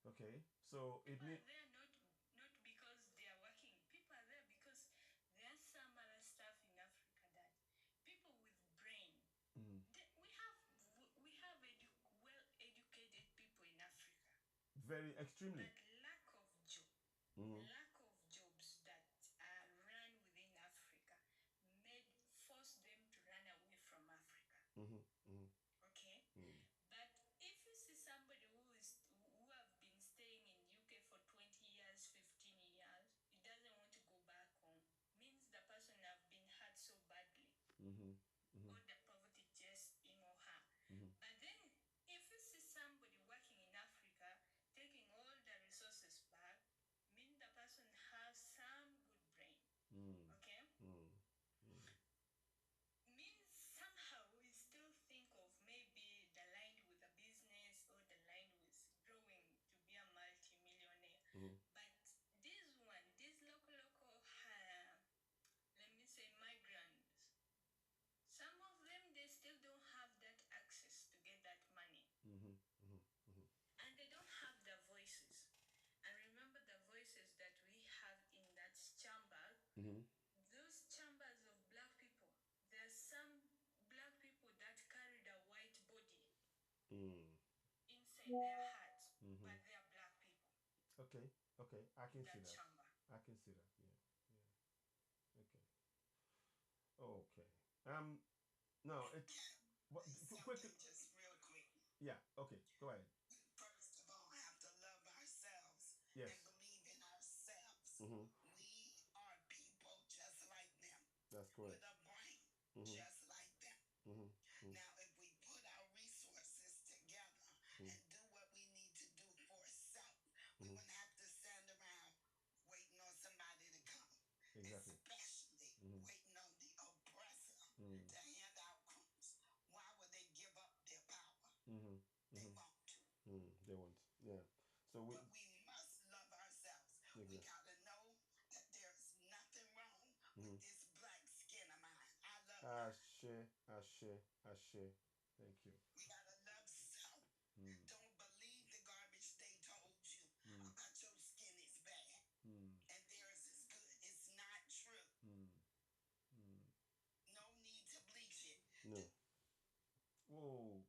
Okay. So it People means are there not because they are working. People are there because there's some other stuff in Africa that people with brain. We have well educated people in Africa. very extremely. But lack of Mhm. lack of jobs that are run within Africa force them to run away from Africa. Mhm. Mhm. Okay? Mm. But if you see somebody who have been staying in UK for 20 years, 15 years, he doesn't want to go back home, means the person have been hurt so badly, Mhm. or the poverty just him or her. Mhm. But then if you see somebody working in Africa, taking all the resources back, means the person has some good brain. Mm. Okay? Mm. Means somehow we still think of maybe the line with a business or the line with growing to be a multi-millionaire. Mhm. But these local, let me say migrants, some of them, they still don't have that access to get that money. Mhm. Mhm. Mhm. And they don't have the voices. And remember the voices that we have in that chamber, Mhm. those chambers of black people, there are some black people that carried a white body Mm. inside their hearts, Mhm. but they are black people Okay. Okay. I can in see that that. chamber. I can see that. Yeah. Yeah. Okay. Okay. No, it. What? Quickly. Something just real quick. Yeah. Okay. Go ahead. First of all, have to love ourselves Yes. and believe in ourselves. Mhm. We are people just like them, That's with correct. a brain Mhm. just like them. Mhm. Mhm. Now, if we put our resources together and do what we need to do for self, we wouldn't have to stand around waiting on somebody to come. Exactly. Especially waiting on the oppressor Mm. to hand out crumbs. Why would they give up their power? Mhm. They Mhm. won't. They won't. Yeah. So we. But we must love ourselves. We Exactly. gotta know that there's nothing wrong with this black skin of mine. I love mine. Ashe. Ashe. Ashe. Thank you. We gotta love self. Mm. Don't believe the garbage they told you about your skin is bad Mm. and theirs is good. It's not true. Mm. Mm. No need to bleach it. No. Whoa.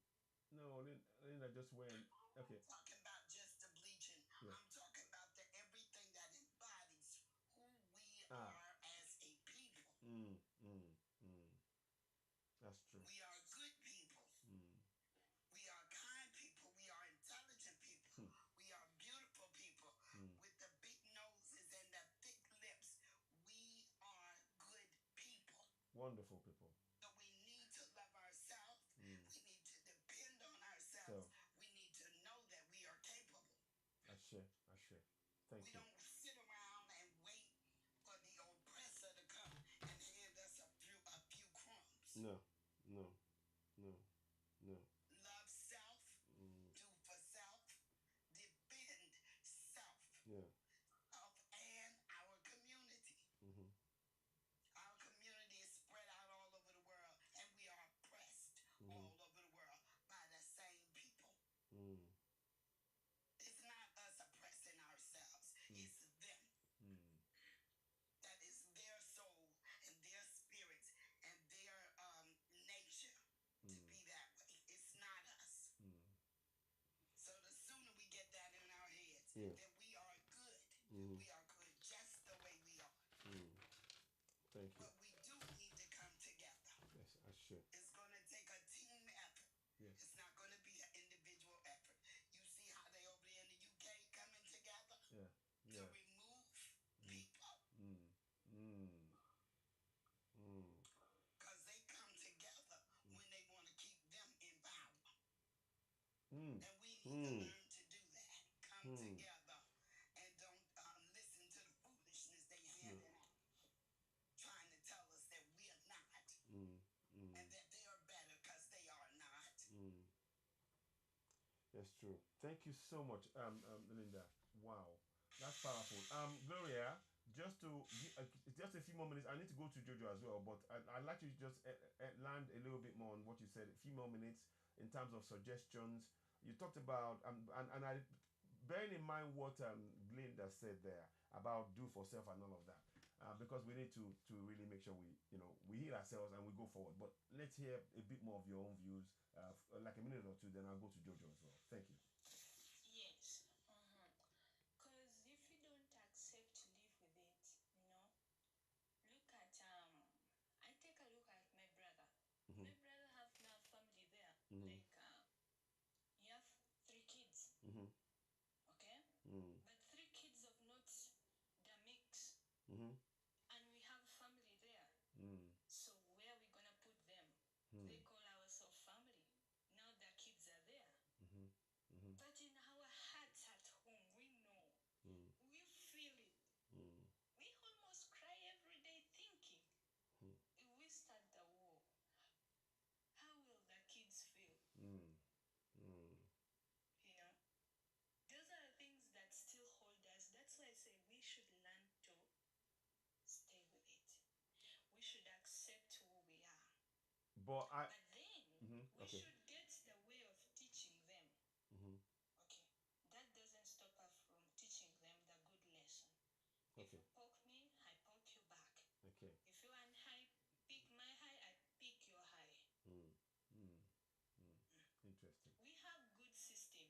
No, Linda just went. Okay. I'm talking about just the bleaching. Yeah. I'm talking about the everything that embodies who we Ah. are as a people. Mm. Mm. Mm. That's true. We are good people. Mm. We are kind people. We are intelligent people. We are beautiful people with the big noses and the thick lips. We are good people. Wonderful people. So we need to love ourselves. We need to depend on So. ourselves. We need to know that we are capable. Ashe. Ashe. Thank We you. don't sit around and wait for the oppressor to come and hand us a few crumbs. No. No. No. No. Love self, do for self, defend self. Yeah. And our community. Mhm. Our community is spread out all over the world, and we are oppressed all over the world by the same people. Mm. Mhm. We are good just the way we are. Thank you. But we do need to come together. Yes, I should. It's going to take a team effort. Yes. It's not going to be an individual effort. You see how they over there in the UK coming together Yeah. to Yeah. remove people? Mm. Mm. Mm. Because they come together when they want to keep them in power. Mm. And we need to Mm. learn to do that. Come together and don't listen to the foolishness they handing out. Trying to tell us that we are not. And that they are better because they are not. That's true. Thank you so much, Linda. Wow, that's powerful. Gloria, just a few more minutes. I need to go to Jojo as well, but I'd like you to just land a little bit more on what you said. A few more minutes in terms of suggestions. You talked about and I bearing in mind what Linda said there about do for self and all of that. Because we need to really make sure we heal ourselves and we go forward. But let's hear a bit more of your own views, like a minute or two. Then I'll go to Jojo as well. Thank you. Yes. Because if you don't accept to live with it, look at I take a look at my brother. My brother have now family there. Like you have 3 kids. Okay? But 3 kids of not the mix. And we have family there. So where are we gonna put them? They call ourselves family. Now the kids are there. But in our hearts at home, we know. We feel it. We almost cry every day thinking, if we start the war, how will the kids feel? Those are the things that still hold us. That's why I say we should learn to stay with it. We should accept who we are. But then we okay. should get the way of teaching them. Okay. That doesn't stop us from teaching them the good lesson. If Okay. you poke me, I poke you back. Okay. If you want high, pick my high, I pick your high. Interesting. We have good system.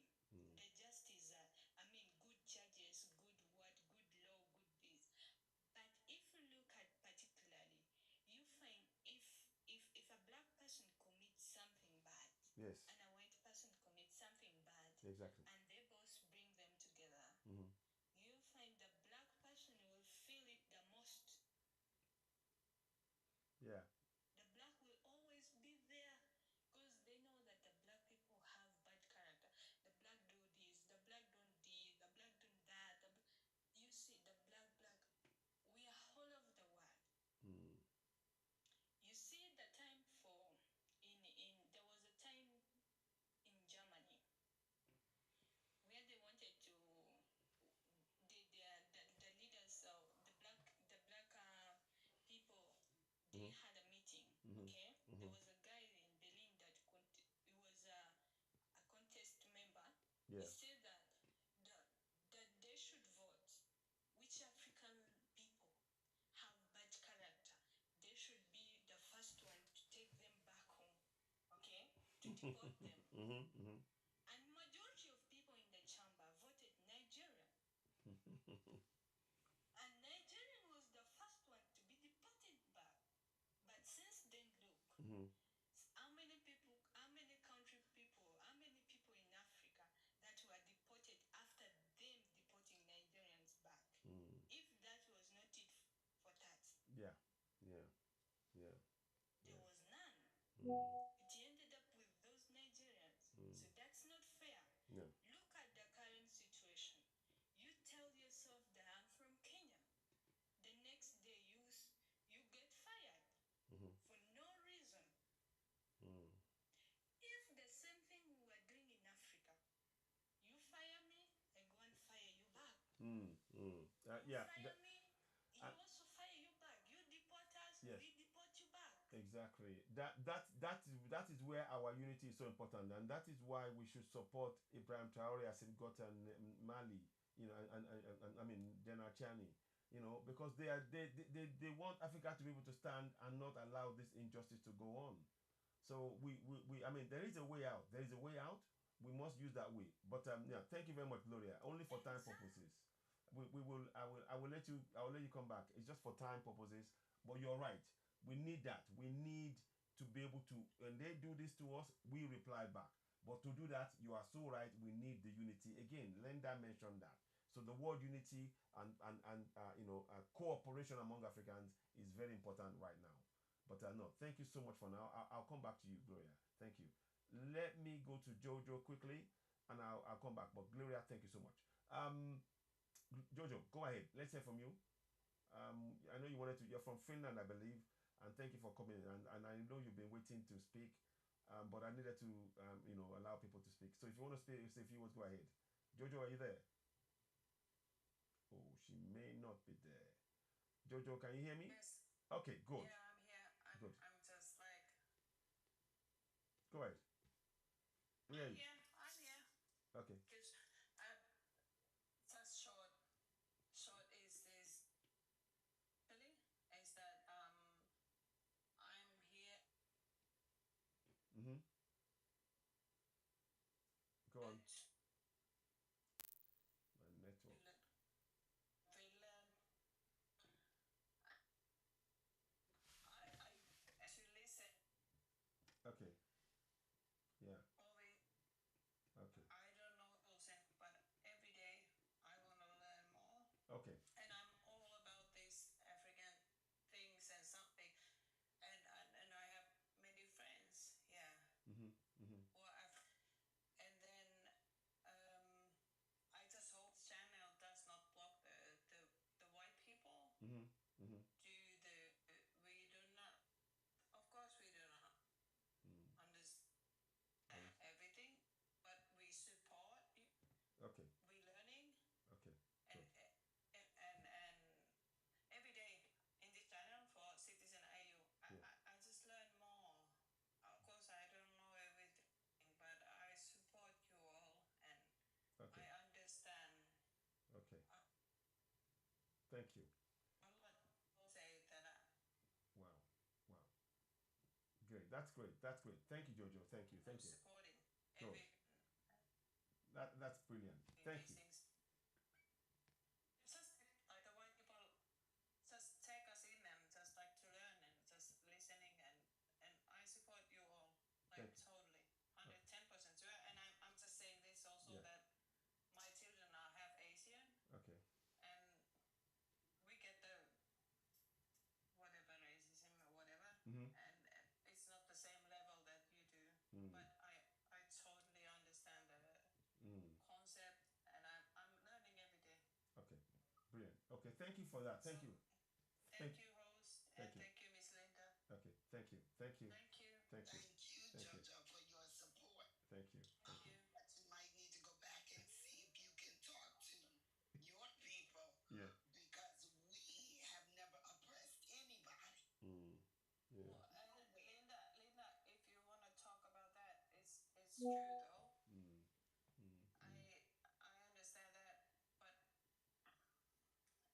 The justice, good judges, good what, good law, good this. But if you look at particularly, you find if a black person commits something bad, Yes. and a white person commits something bad, Exactly. and they both bring them together, you find the black person will feel it the most. Yeah. The black will always be there because they know that the black people have bad character. The black do this, the black don't this, the black do that. You see, the black, we are all over the world. You see the time there was a time in Germany where they wanted to the leaders of the black people, they had a meeting. Okay, there was a guy in Berlin that he was a contest member. Yeah. He said that they should vote which African people have bad character. They should be the first one to take them back home. Okay, to deport them. And majority of people in the chamber voted Nigeria. And Nigeria was the first one to be deported back. But since then, look, how many country people, how many people in Africa that were deported after them deporting Nigerians back? If that was not it for that, Yeah. Yeah. Yeah. there was none. It ended up with those Nigerians. So that's not fair. Yeah. Look at the current situation. You tell yourself that I'm from Kenya. The next day you get fired for no reason. If the same thing we were doing in Africa, you fire me, I go and fire you back. Yeah. Fire me, you also fire you back. You deport us, Yes. we deport you back. Exactly. That is where our unity is so important, and that is why we should support Ibrahim Traore as he got Mali, and I mean General Chani, because they want Africa to be able to stand and not allow this injustice to go on. So I mean there is a way out. There is a way out. We must use that way. But yeah, thank you very much, Gloria. Only for time purposes. we will. I will let you. I will let you come back. It's just for time purposes. But you're right. We need that. We need to be able to. When they do this to us, we reply back. But to do that, you are so right. We need the unity again. Linda mentioned that. So the word unity and cooperation among Africans is very important right now. But no, thank you so much for now. I'll come back to you, Gloria. Thank you. Let me go to Jojo quickly, and I'll come back. But Gloria, thank you so much. Jojo, go ahead. Let's hear from you. I know you wanted to. You're from Finland, I believe, and thank you for coming. And I know you've been waiting to speak, but I needed to allow people to speak. So if you want to speak, say a few words, go ahead. Jojo, are you there? Oh, she may not be there. Jojo, can you hear me? Yes. Okay, good. Yeah, I'm here. Good. I'm just like. Go ahead. Yeah. I'm here. Okay. Because just short is this. Really, is that I'm here. Mm-hmm. Go on. My network. Finland. I to listen. Okay. Yeah. Always. Okay. I don't know Olsen, but every day I want to learn more. Okay. And I'm all about these African things and something. And I have many friends. Yeah. Mm-hmm. Mm-hmm. And then I just hope channel does not block the white people. Mm-hmm. Mm-hmm. We do not, of course we do not understand everything, but we support. Okay. We learning. Okay. And, Good. and every day in this channel for Citizen AU, Yeah. I just learn more. Of course, I don't know everything, but I support you all and Okay. I understand. Okay. Thank you. A lot will say that. Wow. Wow. Great. That's great. That's great. Thank you, Jojo. Thank you. Thank I'm you. supporting Good. That's brilliant. Thank you. things. Just like the white people, just take us in and just like to learn and just listening and I support you all like Thank you. totally 110% sure. And I'm just saying this also Yeah. that my children are half Asian Okay. and we get the whatever racism or whatever Mm-hmm. and it's not the same level that you do, but I totally understand the concept and I'm learning every day. Okay. Brilliant. Okay. Thank you for that. Thank So, you. Thank you, host, and Thank you. thank you, Miss Linda. Okay. Thank you. Thank you. Thank you. Thank you. Thank you, Thank you. Jojo, for your support. Thank you. Thank you. But you might need to go back and see if you can talk to your people Yeah. because we have never oppressed anybody. Yeah. Well, Linda, if you want to talk about that, it's true though. I understand that, but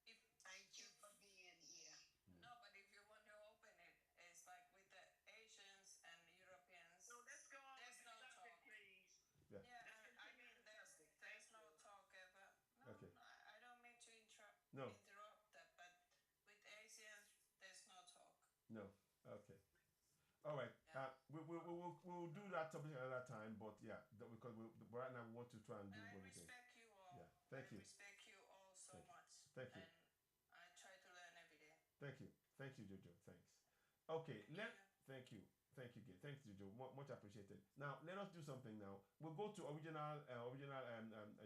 if Thank you for being here. no, but if you want to open it, it's like with the Asians and Europeans. So let's go on There's with no the subject, talk. please. Yeah. Yeah, Let's I continue mean the subject. there's Thank no you. talk ever. No, Okay. I don't mean to interrupt No. that, but with Asians there's no talk. No. Okay. All right. Yeah. We'll do that topic another time, but yeah, because right now we want to try and do I what we can. respect you all. Yeah. Thank you. I respect you all so Thank you. much. Thank you. And I try to learn every day. Thank you. Thank you, Jojo. Thanks. Okay. Thank Thank you. Thank you, Gay. Thanks, Jojo. Much appreciated. Now let us do something. Now we'll go to original.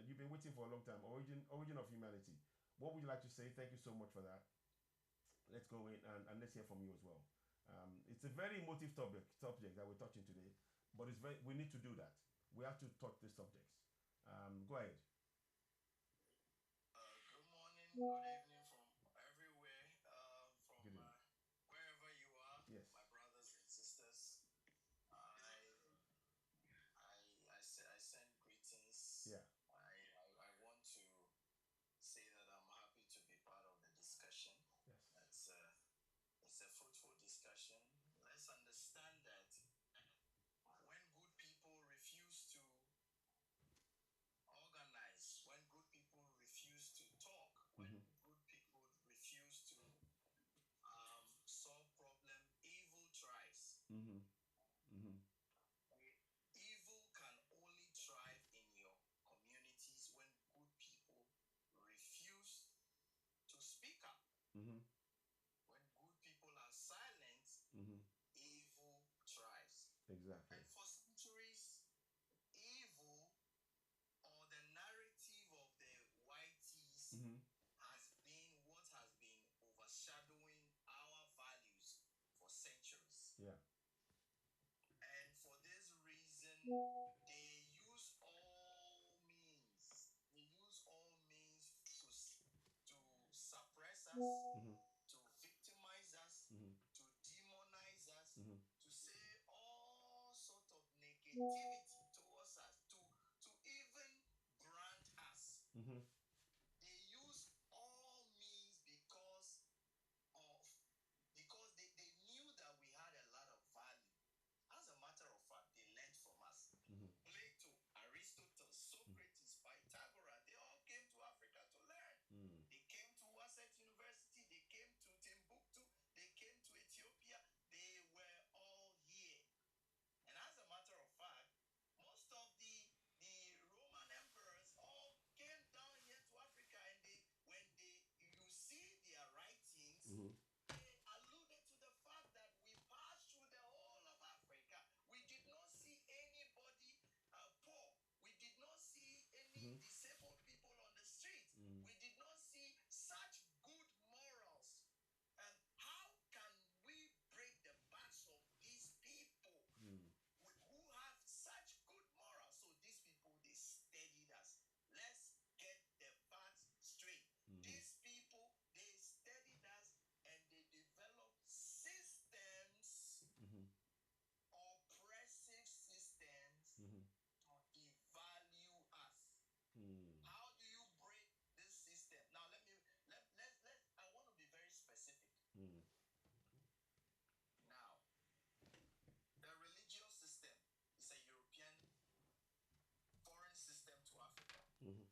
You've been waiting for a long time. Origin of humanity. What would you like to say? Thank you so much for that. Let's go in and let's hear from you as well. It's a very emotive subject that we're touching today, but we need to do that. We have to touch the subjects. Go ahead. Good morning, good evening from everywhere, from Good evening. wherever you are, Yes. my brothers and sisters. I send greetings. Yeah. I want to say that I'm happy to be part of the discussion. Yes. It's a fruitful discussion. Let's understand that when good people refuse to organize, when good people refuse to talk, Mm-hmm. When good people are silent, Mm-hmm. evil thrives. Exactly. And for centuries, evil or the narrative of the whiteys Mm-hmm. has been what has been overshadowing our values for centuries. Yeah. And for this reason, they use all means. They use all means to suppress us, Mm-hmm. to victimize us, Mm-hmm. to demonize us, Mm-hmm. to say all sort of negativity towards us, to even brand us. Mm-hmm. They use all means because they knew that we had a lot of value. As a matter of fact, they learned from us. Mm-hmm. Plato, Aristotle, Socrates, Pythagoras, they all came to Africa to learn. Mm. They came to Wasset University, they came to Timbuktu, they came to Ethiopia, they were all here. And as a matter of fact, most of the Roman emperors all came down here to Africa, and you see their writings, Mm-hmm. they alluded to the fact that we passed through the whole of Africa. We did not see anybody poor. We did not see any disabled people on the street. Mm. We did not see such good morals. How can we break the backs of these people Mm. who have such good morals? So these people, they steadied us. Let's get the facts straight. Mm-hmm. These people, they steadied us, and they developed systems, Mm-hmm. oppressive systems, Mm-hmm. to devalue us. Mm. How do you break this system? Now I want to be very specific. Mm. Now, the religious system is a European foreign system to Africa. Mm-hmm.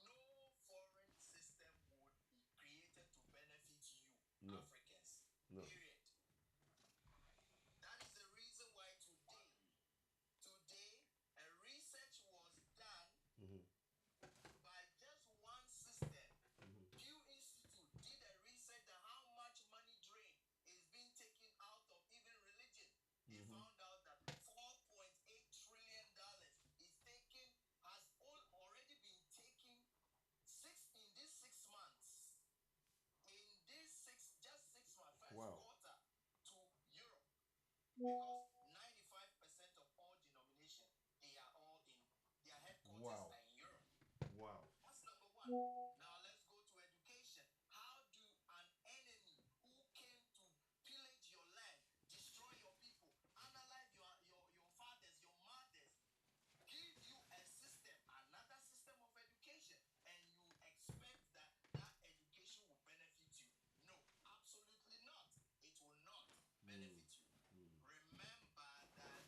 No foreign system would be created to benefit you, No. Africans. No. Period. That is the reason why today, a research was done Mm-hmm. by just one system. Mm-hmm. Pew Institute did a research that how much money drain is being taken out of even religion. They Mm-hmm. found out that $4.8 trillion has already been taken in these 6 months. In these just 6 months, first Wow. quarter, to Europe. Because 95% of all denominations, their headquarters Wow. are in Europe. Wow. That's number one. Now let's go to education. How do an enemy who came to pillage your land, destroy your people, analyze your fathers, your mothers, give you a system, another system of education, and you expect that education will benefit you? No, absolutely not. It will not benefit you. Remember that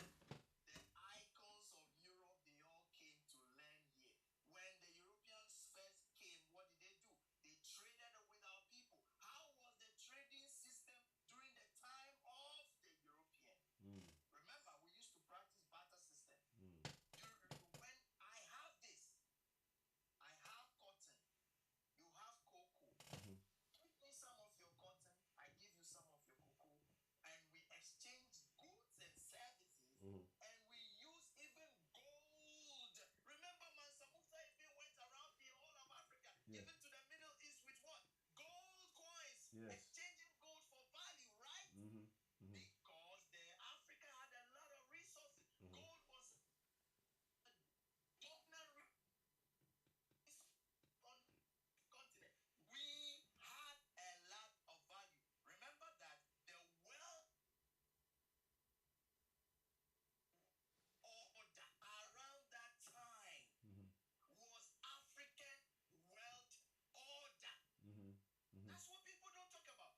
the icons of Europe, they all came to learn here. When the Europeans first came, what did they do? They traded with our people. How was the trading system during the time of the European? Mm. Remember, we used to practice barter system. Mm. When I have this, I have cotton, you have cocoa. Mm-hmm. Give me some of your cotton, I give you some of your cocoa, and we exchange goods and services, Mm-hmm. and we use even gold. Remember, Mansa Musa even went around the whole of Africa, Yeah. even to the Middle East, with what? Gold coins. Yes. Exchanging gold for value, right? Mm-hmm. Mm-hmm. Because Africa had a lot of resources. Mhm. Gold was a dominant resource on the continent. We had a lot of value. Remember that the wealth order around that time Mm-hmm. was African wealth order. Mm-hmm. Mm-hmm. That's what people don't talk about.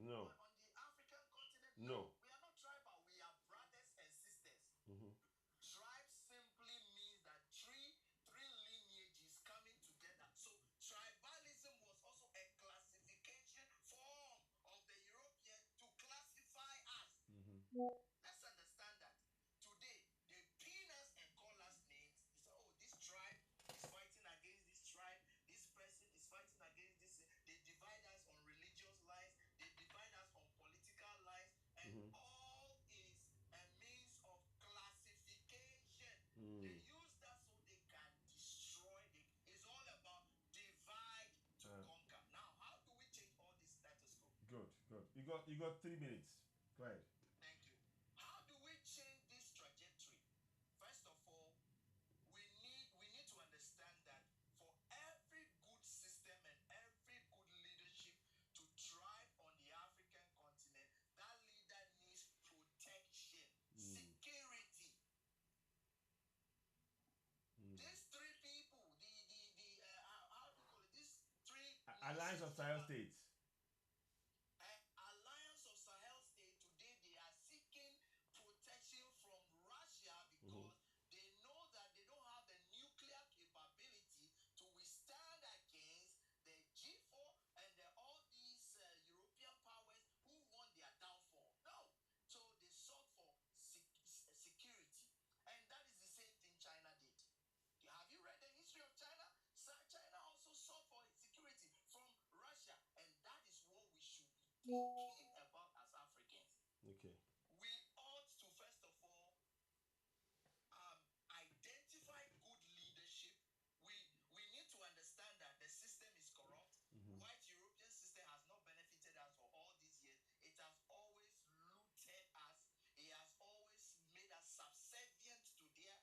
No. But on the African continent, No. we are not tribal. We are brothers and sisters. Mm-hmm. Tribe simply means that three lineages coming together. So tribalism was also a classification form of the European to classify us. Let's understand that. Today, they pin us and call us names. They say, oh, this tribe is fighting against this tribe. This person is fighting against this. They divide us on religious lines. They divide us on political lines. And all is a means of classification. They use that so they can destroy. It's all about divide to conquer. Now, how do we change all this status quo? Good, good. You got 3 minutes. Go ahead. Thank you. How do we change this trajectory? First of all, we need to understand that for every good system and every good leadership to thrive on the African continent, that leader needs protection, security. These three people, how do you call it? These three Alliance of Sahel States. Alliance of Sahel State today, they are seeking protection from Russia because they know that they don't have the nuclear capability to withstand against the G4 and all these European powers who want their downfall. No. So they sought for security. And that is the same thing China did. Have you read the history of China? China also sought for security from Russia. And that is what we should be thinking about as Africans. Okay. We ought to, first of all, identify good leadership. We need to understand that the system is corrupt. White European system has not benefited us for all these years. It has always looted us. It has always made us subservient to their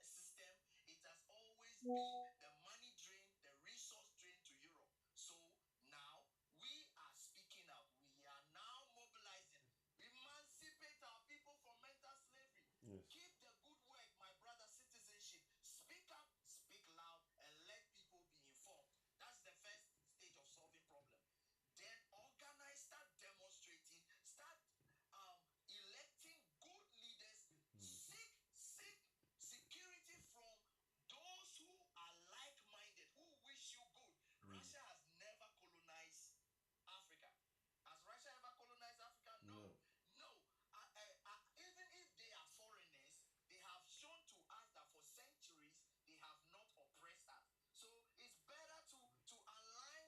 system. It has always been the money drain, the resource drain to Europe. So now we are speaking out. We are now mobilizing. Emancipate our people from mental slavery. Yes. Keep the good work, my brother, citizenship. Speak up, speak loud, and let people be informed. That's the first stage of solving problem. Then organize, start demonstrating, start electing good leaders. Seek security from those who are like-minded, who wish you good. Russia has never colonized Africa. Has Russia ever colonized Africa? No. Even if they are foreigners, they have shown to us that for centuries they have not oppressed us. So it's better to align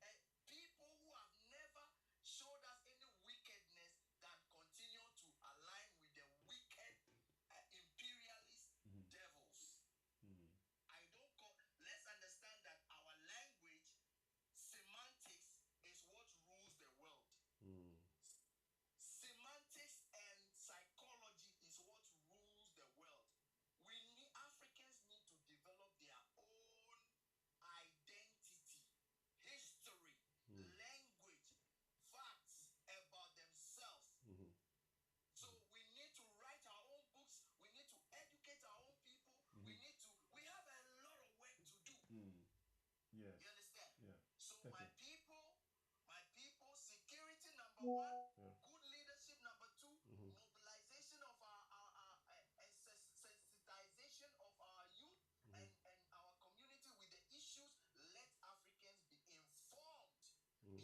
with people who have never showed us any wickedness than continue to align with the wicked imperialist devils. Let's understand that our language, semantics, is what rules the world. Semantics and psychology is what rules the world. Africans need to develop their own identity, history, language, facts about themselves. So we need to write our own books. We need to educate our own people. We have a lot of work to do. Yes. You understand? Yeah. So Okay. my people, security number one, good leadership number two, mobilization of our sensitization of our youth and our community with the issues. Let Africans be informed, be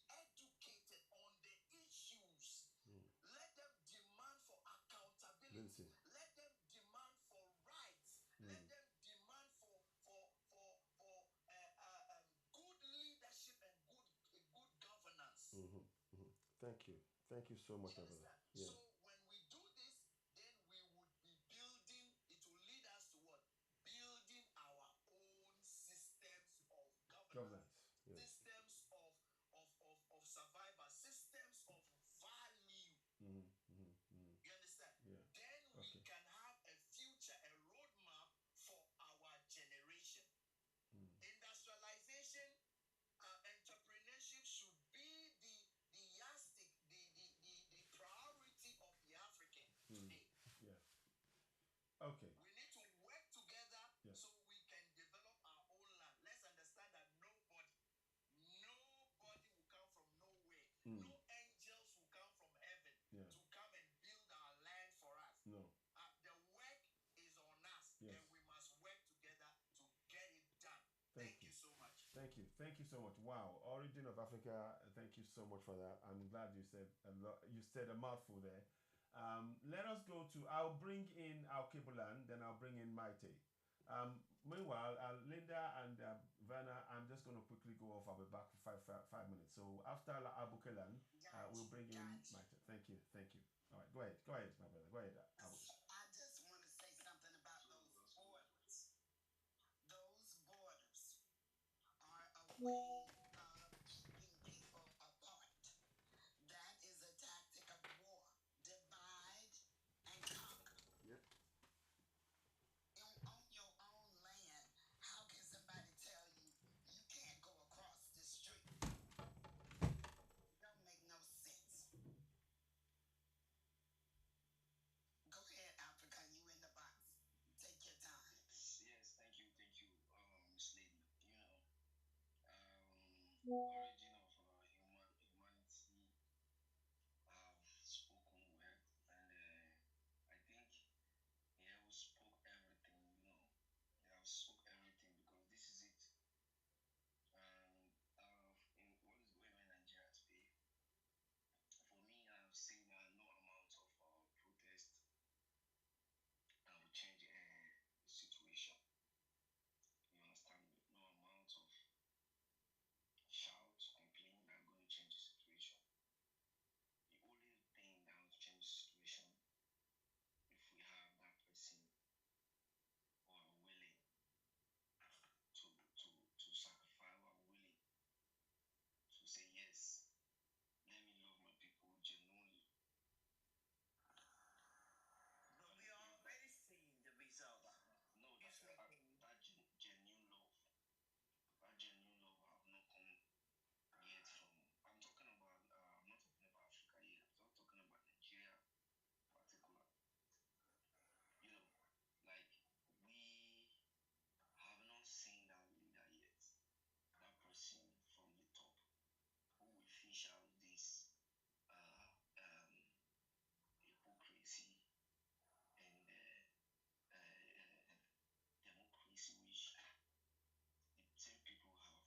educated on the issues. Let them demand for accountability. Let them demand for rights. Let them demand for good leadership and good governance. Thank you so much, You brother. understand? Yeah. So when we do this, then we would be building. It will lead us to what? Building our own systems of governance. Yes. Systems of survival, systems of value. You understand? Yeah. Then we Okay. can have a future, a roadmap for our generation. Industrialization, entrepreneurship should be the yardstick, the priority of the African today. Yes. Okay. We need to work together Yes. so we can develop our own land. Let's understand that nobody will come from nowhere Thank you so much. Wow, origin of Africa. Thank you so much for that. I'm glad you said a lot. You said a mouthful there. Let us go to. I'll bring in Al Kibulan, then I'll bring in Maite. Meanwhile, Linda and Vanna, I'm just going to quickly go off. I'll be back for 5 minutes. So after Abukelan, we'll bring in Maite. Thank you. Thank you. All right, go ahead. Go ahead, my brother. Go ahead. I just want to say something about those borders. Those borders are a way of keeping people apart. That is a tactic of war. Divide and conquer. Yep. On your own land, how can somebody tell you you can't go across the street? It don't make no sense. Go ahead, Africa. You in the box. Take your time. Yes, thank you, Miss Lady. Origin of humanity have spoken well, and I think he have spoke everything. He have spoke everything because this is it. And in what is going on in Nigeria today, for me, I've seen no amount of protest will change the situation. You understand me? No amount of shout, complain that are going to change the situation. The only thing that will change the situation if we have that person who are willing to sacrifice, who are willing to say yes. Let me love my people genuinely. But we already seen the results. No, that's that genuine love. That genuine love have not come yet from. I'm talking about. I'm not talking about Africa yet. I'm not talking about Nigeria, in particular. Like we have not seen that leader yet. That person from the top who will fish out this hypocrisy and democracy which the same people have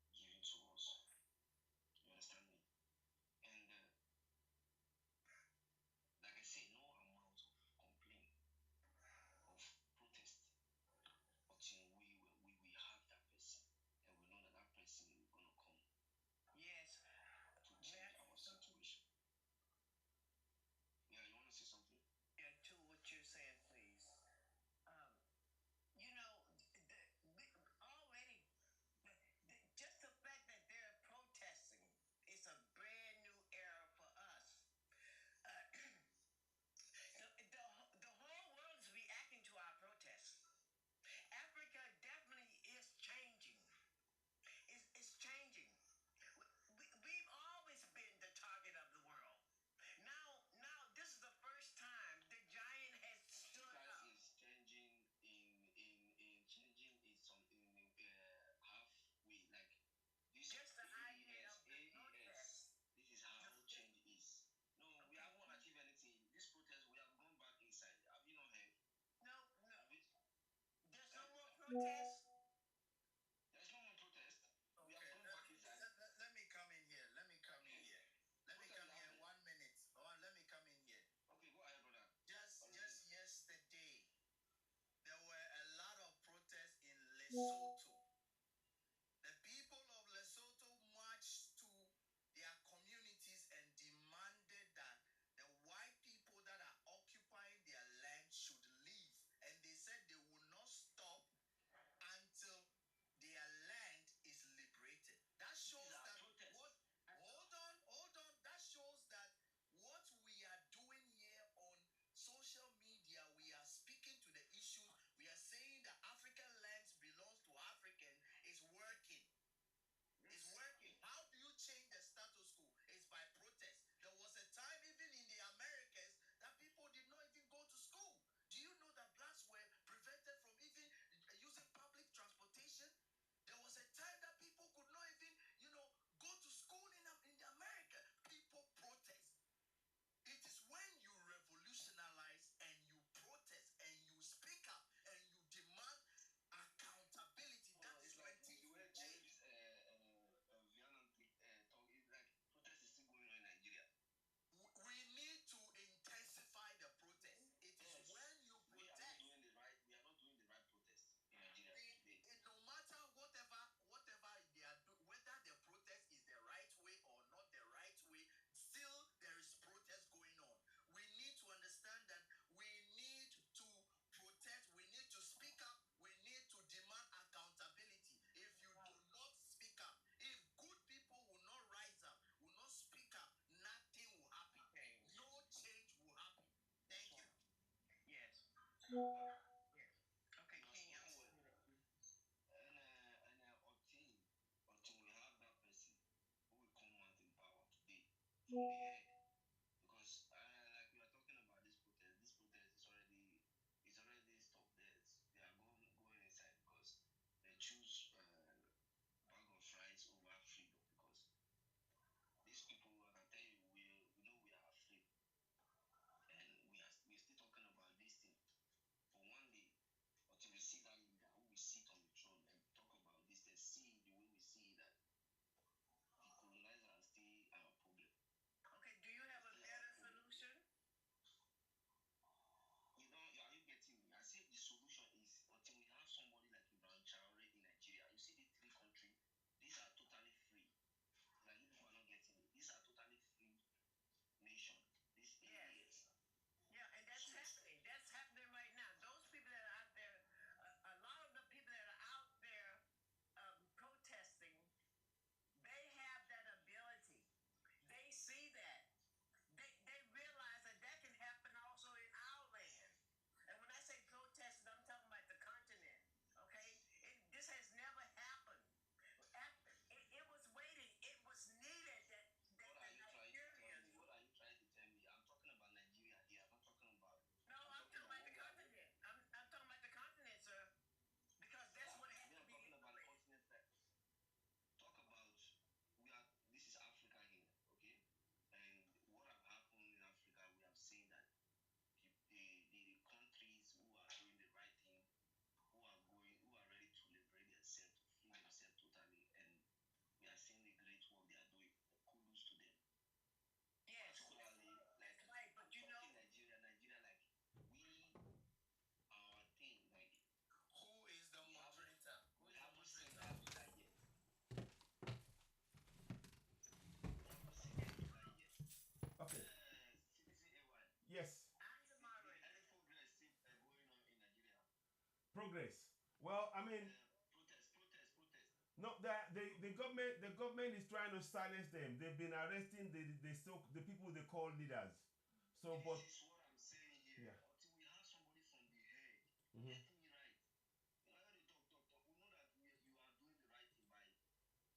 given to us. You understand me? And like I say, no amount of complaint of protest until we have that person and we know that that person is going to come Yes. to change our situation. Yeah, you want to say something? Yeah, to what you're saying, please. Already, just the fact that they're protesting is a brand new era for us. The whole world is reacting to our protests. Africa definitely is changing. It's changing. We've always been the target of the world. Now, this is the first time the giant has stood up. Is changing in changing is something halfway like this. Just the idea of the protest. This is how change is. No, we haven't achieved anything. This protest, we have gone back inside. Have you not heard? No. There's no more protest. There's no more protest. We Okay, have gone back inside. let me come in here. Let me come in here. Let me come here 1 minute. Let me come in here. Okay, go ahead, brother. Just yesterday, there were a lot of protests in Lesotho. The people of Lesotho marched to their communities and demanded that the white people that are occupying their land should leave. And they said they will not stop until their land is liberated. That shows that hold on. That shows that what we are doing here on social media, we are speaking to the issues. We are saying that African lands belongs to Africa. Okay, King, I'm Until we have that person who will come out in power today from the head. Because like we are talking about this protest is already stopped there. They are going inside because they choose bag of rice over freedom. Because these people, I can tell you, we know we are afraid, and we're still talking about this thing. But one day, until we see that leader who will sit on the throne and talk about this, and see the way we see that the colonizer are still our problem. okay. Do you have a better solution? Are you getting me? I say the solution is until we have somebody like Ibrahim Traore in Nigeria. You see the three countries, these are totally free. Like you people are not getting it. These are totally free nation. These areas. Yeah, and that's happening. That's happening right now. Those people that are out there, a lot of the people that are out there protesting, they have that ability. They see that. They realize that that can happen also in our land. And when I say protesting, I'm talking about the continent. Okay, this has never happened. It was waiting. It was needed that What are you trying to tell Nigerians. me? What are you trying to tell me? I'm talking about Nigeria here. I'm not talking about. No, I'm talking about the continent. I'm talking about the continent, sir. Because that's what has We to are be talking in about place. continent. Talk about this is Africa here, okay? And what have happened in Africa, we have seen that the countries who are doing the right thing, who are ready to liberate themselves, to free themselves totally, and we are seeing the great work they are doing. Kudos to them. Yes, Particularly like right. But you know, Nigeria, like our thing, like Who is the moderator? we haven't seen moderator? that leader yet. We haven't seen that leader yet. Okay. Citizen AY. Yes. I'm the moderator. Any progress still going on in Nigeria? Progress. Well, I mean, Protest. no, the government is trying to silence them. They've been arresting the people they call leaders. So, but This is what I'm saying here. Yeah. Until we have somebody from the head Mhm. getting it right. You know, when you talk. We know that you are doing the right thing by say Africa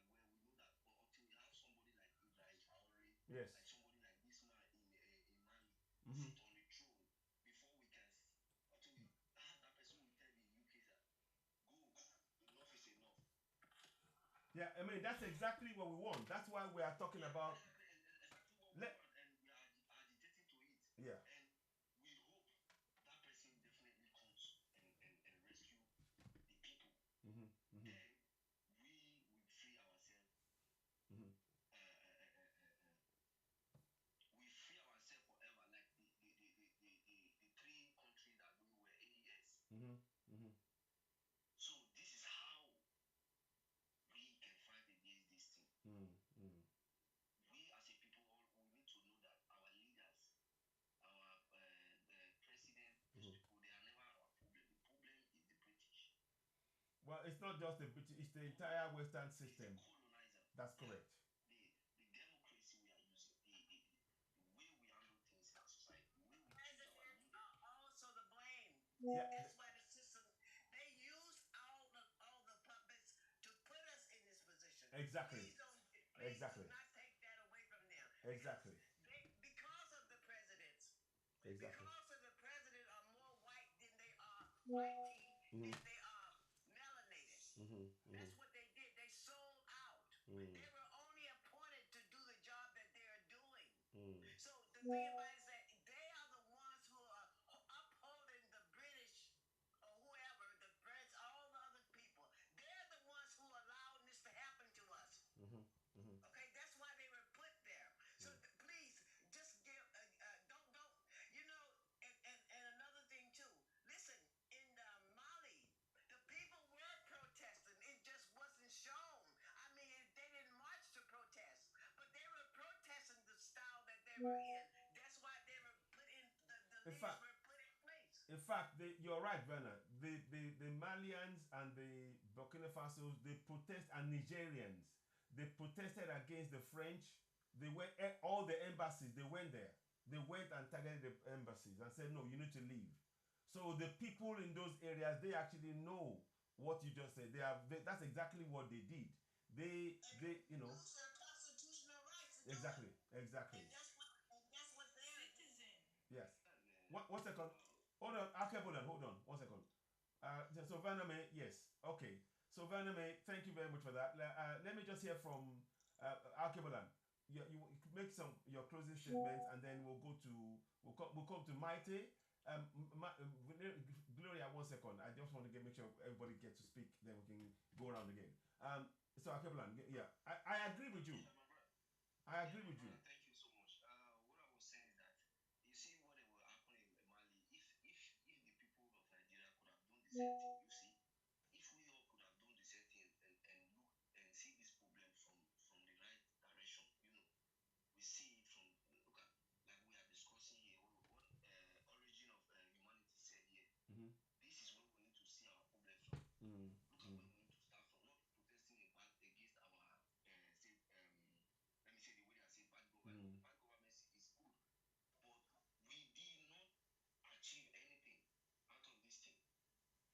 where we know that. But until we have somebody like Ibrahim Traore, yes. like somebody like this man in Mali, Mhm. sit on the throne before we can. Until we have that person who will tell the UK that go, enough is enough. Yeah, I mean that's exactly what we want. That's why we are talking about. Exactly what we Let- want, and we are agitating to it. Yeah. And we hope that person definitely comes and rescue the people. Mhm. Mhm. Then we will free ourselves. Mhm. We free ourselves forever, like the three countries that we were AES. Mhm. Mhm. So this is how we can fight against this thing. Mhm. Mhm. We as a people, we need to know that our leaders, our the president, these people, they are never our problem. The problem is the British. Well, it's not just the British; it's the entire Western It's the system. colonizer. That's correct. The democracy we are using, the way we handle things in our society, the way we choose our Presidents leader. are also the blame. Yeah. That's why the system they use all the puppets to put us in this position. Exactly. Please Exactly. do not take that away from them. Exactly. Because of the presidents. Exactly. Because of the president are more white than they are white Mhm. than they are melanated. Mhm. That's what they did. They sold out. Mhm. They were only appointed to do the job that they're doing. Mhm. So the thing about it is that they are the ones who are upholding the British or whoever, the French, all the other people. They're the ones who allowed this to happen to us. Mhm. Mhm. Okay, that's why they were put there. So please, just give. Don't. You know, and another thing too. Listen, in Mali, the people were protesting. It just wasn't shown. I mean, they didn't march to protest, but they were protesting the style that they were in. That's why they were put in. The In leaders fact- were put in place. In fact, you're right, Werner. The Malians and the Burkina Faso, they protest, and Nigerians, they protested against the French. They went all the embassies. They went there. They went and targeted the embassies and said, "No, you need to leave." So the people in those areas, they actually know what you just said. That's exactly what they did. They you know Use their constitutional rights to do it. exactly exactly. And that's what they're Citizen. Yes. One second. Hold on. Okay, hold on. 1 second. So Vaname, yes. Okay. So Vaname, thank you very much for that. Let me just hear from Alkebulan. You make some your closing statements, and then we'll come to Mighty. Gloria, 1 second. I just want to make sure everybody gets to speak. Then we can go around again. So Alkebulan, yeah, I agree with you. I agree with you. Thank you so much. What I was saying is that you see what will happen in Mali if the people of Nigeria could have done the same thing. You see, if we all could have done the same thing and look and see this problem from the right direction, we see it from look at like we are discussing here. What origin of humanity said here. Mhm. This is where we need to see our problem from. Mm. Look at where we need to start from, not protesting against our say let me say the way I say bad government. Bad government is good, but we did not achieve anything out of this thing.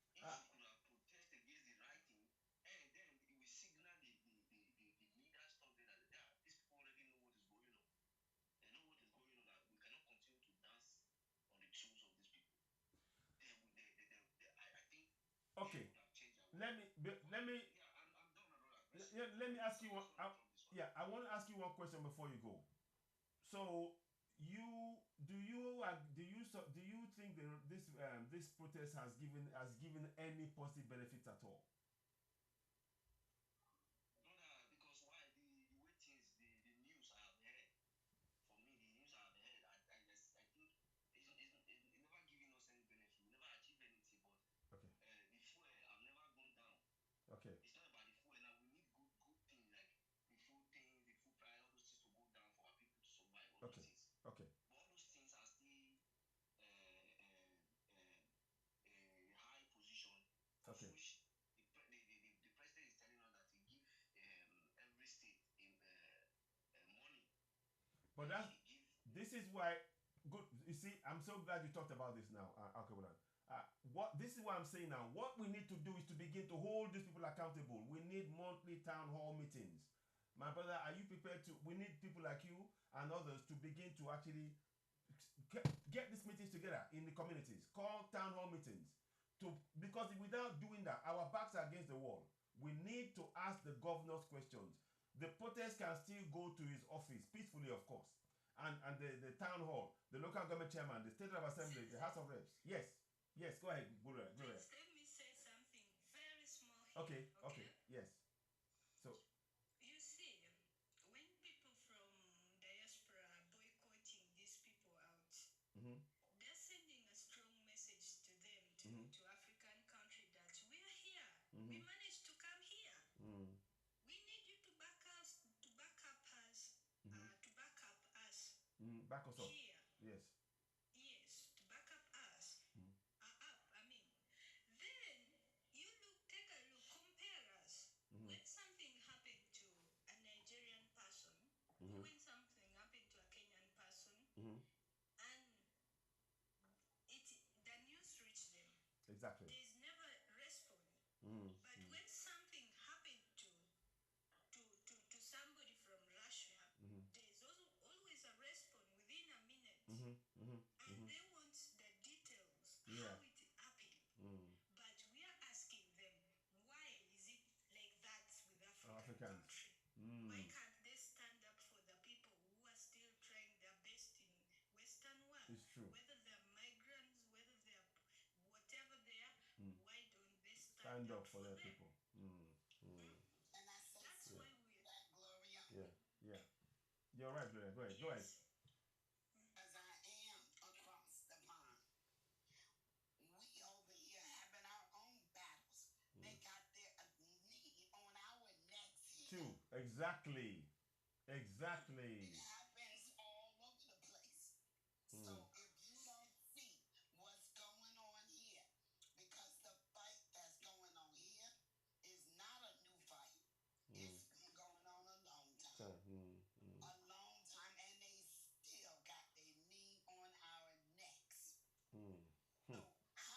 If Ah. we could have protested against the right thing, and then it will signal the leaders talk there that these people already know what is going on. They know what is going on, that we cannot continue to dance on the shoes of these people. I think Okay. they would have changed our Let me yeah, I'm done, my brother. let me ask you one. From this one. Yeah, I want to ask you one question before you go. So do you think this protest has given any positive benefits at all? Brother, because why the way things the news I have heard, for me the news I have heard, I think it's never giving us any benefit. We never achieve anything, but Okay. the fuel have never gone down. Okay. It's not about the fuel now. We need good things like the food things, the food price, all those things to go down for our people to survive. All Okay. those things. Okay. But all those things are still a high position, of Okay. which the president is telling us that he give every state money. But this is why good. You see, I'm so glad you talked about this now, Alkebulan. This is what I'm saying now. What we need to do is to begin to hold these people accountable. We need monthly town hall meetings. My brother, are you prepared to? We need people like you and others to begin to actually get these meetings together in the communities. Call town hall meetings. Because without doing that, our backs are against the wall. We need to ask the governor's questions. The protest can still go to his office peacefully, of course, and the town hall, the local government chairman, the state of assembly, the House of Reps. Yes, go ahead, Gloria. Please let me say something very small here. Okay, yes. So you see, when people from diaspora are boycotting these people out, mhm, they're sending a strong message to them, Mhm. to African country, that we are here. Mhm. We managed to come here. mm, We need you to back us, to back up us, Mhm. to back up us back us up. here. Yes. Yes, to back up us. Mm. Up, I mean. Then you take a look, compare us. Mhm. When something happened to a Nigerian person, Mhm. when something happened to a Kenyan person, Mhm. and the news reached them, Exactly. there is never a response. Mm. But when something happened to somebody from Russia, Mhm. there's also always a response within a minute. Mhm. Mhm. And Mhm. they want the details, Yeah. how it happened. Mm. But we are asking them, why is it like that with African Africans. country? Mm. Why can't they stand up for the people who are still trying their best in Western world? It's true. Whether they're migrants, whether they're whatever they are, Mm. why don't they Stand up for their them? people. Mm. Mm. And I say That's something why to we. that, Gloria, Yeah. You're right, Gloria. Go ahead. Go ahead. Yes. as I am across the pond. We over here having our own battles. They got their knee on our necks here. Two. Exactly. Exactly. It happens all over the place. Mm. So if you don't see what's going on here, because the fight that's going on here is not a new fight. It's been going on a long time. A long time, and they still got their knee on our necks. Mm. So how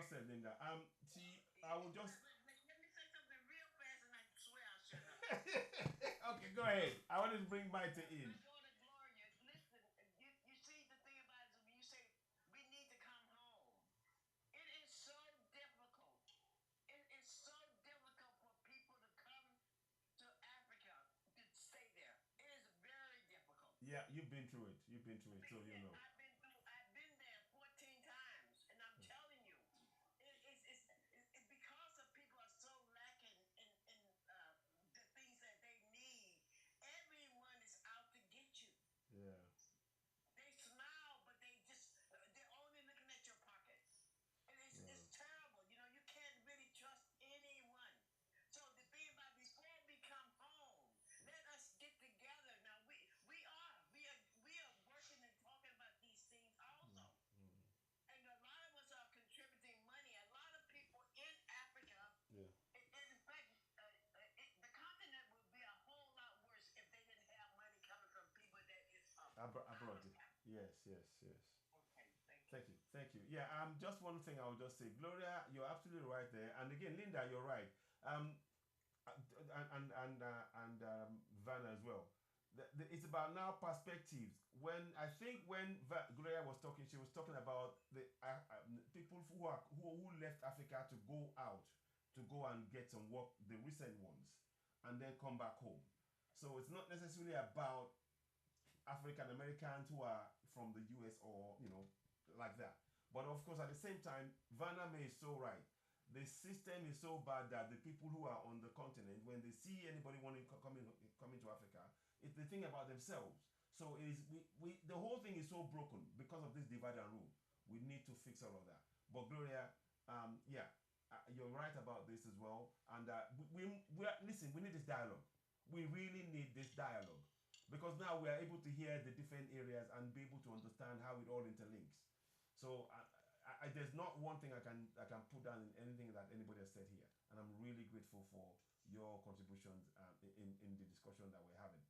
well said, Linda. See, I will just. Let me say something real fast, and I swear I'll shut up. Okay, go ahead. I want to bring Maite in. My daughter Gloria, listen. You see the thing about it, when you say we need to come home, it is so difficult. It is so difficult for people to come to Africa to stay there. It is very difficult. Yeah, you've been through it. You've been through it, so you know. I've been there 14 times, and I'm telling you, it's because of people are so lacking in the things that they need. Everyone is out to get you. Yeah. They smile, but they're only looking at your pockets. And it's terrible. You know, you can't really trust anyone. So the thing about before we come home, let us get together. Now we are working and talking about these things also. And a lot of us are contributing money. A lot of people in Africa, Yeah. in fact, the continent would be a whole lot worse if they didn't have money coming from people that is Abroad. Yes. Okay, Thank you. Yeah. Just one thing I will just say, Gloria, you're absolutely right there, and again, Linda, you're right. And Vanna as well. It's about now perspectives. When I think when Gloria was talking, she was talking about the people who left Africa to go out to go and get some work, the recent ones, and then come back home. So it's not necessarily about African Americans who are from the US or like that. But of course, at the same time, Vanna May is so right. The system is so bad that the people who are on the continent, when they see anybody wanting coming to Africa, they think about themselves. So it is the whole thing is so broken because of this divide and rule. We need to fix all of that. But Gloria, you're right about this as well. And listen, we need this dialogue. We really need this dialogue because now we are able to hear the different areas and be able to understand how it all interlinks. So there's not one thing I can put down in anything that anybody has said here, and I'm really grateful for your contributions in the discussion that we're having.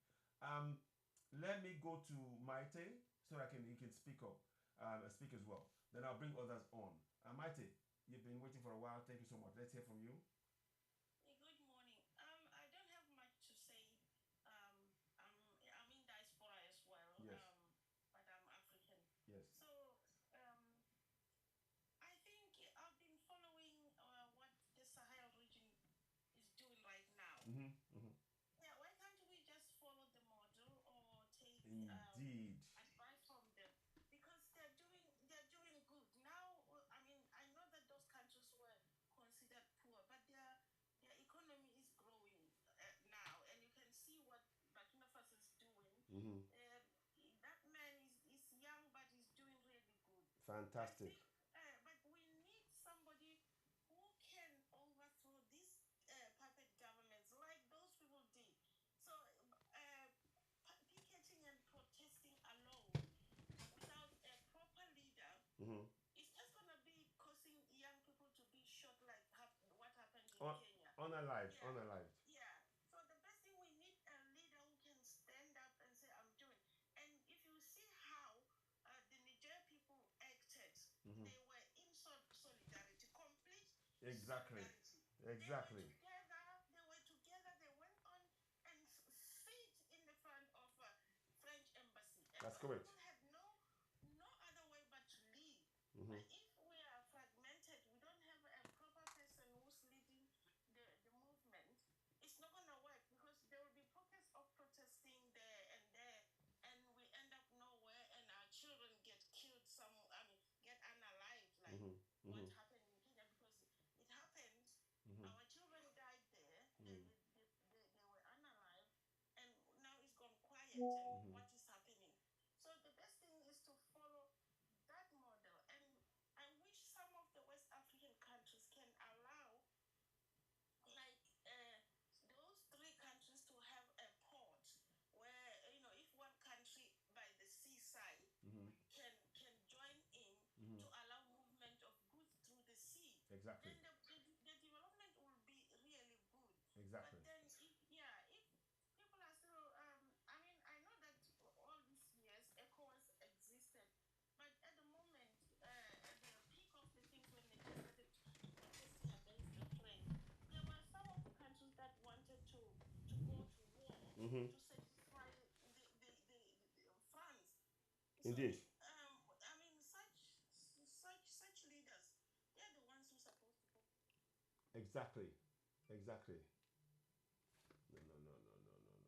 Let me go to Maite so he can speak as well. Then I'll bring others on. Maite, you've been waiting for a while. Thank you so much. Let's hear from you. Good morning. I don't have much to say. I'm in diaspora as well. Yes. But I'm African. Yes. So I think I've been following what the Sahel region is doing right now. Yeah, why can't we just follow the model or take Indeed. advice from them? Because they're doing good now. I mean, I know that those countries were considered poor, but their economy is growing now, and you can see what Burkina Faso is doing. That man is young, but he's doing really good. Fantastic. But we need somebody who can overthrow these puppet governments like those people did. So picketing and protesting alone without a proper leader is just going to be causing young people to be shot like what happened in Kenya. Unalived. Yeah. So the best thing, we need a leader who can stand up and say, I'm doing. And if you see how the Niger people acted, they were in solidarity, complete Exactly. solidarity. They were together. They went on and sit in the front of French embassy. And That's correct. people had no other way but to leave. But if we are fragmented, we don't have a proper person who's leading the movement, it's not going to work because there will be pockets of protesting there, and we end up nowhere, and our children get killed, get unalived, like what happened in Kenya, because it happened. Our children died there, they were unalived, and now it's gone quiet, and what is happening? So the best thing is to follow that model, and I wish some of the West African countries can allow like those three countries to have a port where if one country by the seaside can join in to allow movement of goods through the sea. Exactly. Then the development will be really good. Exactly. But then if people are still I mean, I know that all these years ECOWAS existed, but at the moment at the peak of the things when they started Mhm. to satisfy France. So, Indeed. I mean, such leaders, they're the ones who are supposed to go. Exactly. Exactly. No, no, no, no, no, no, no.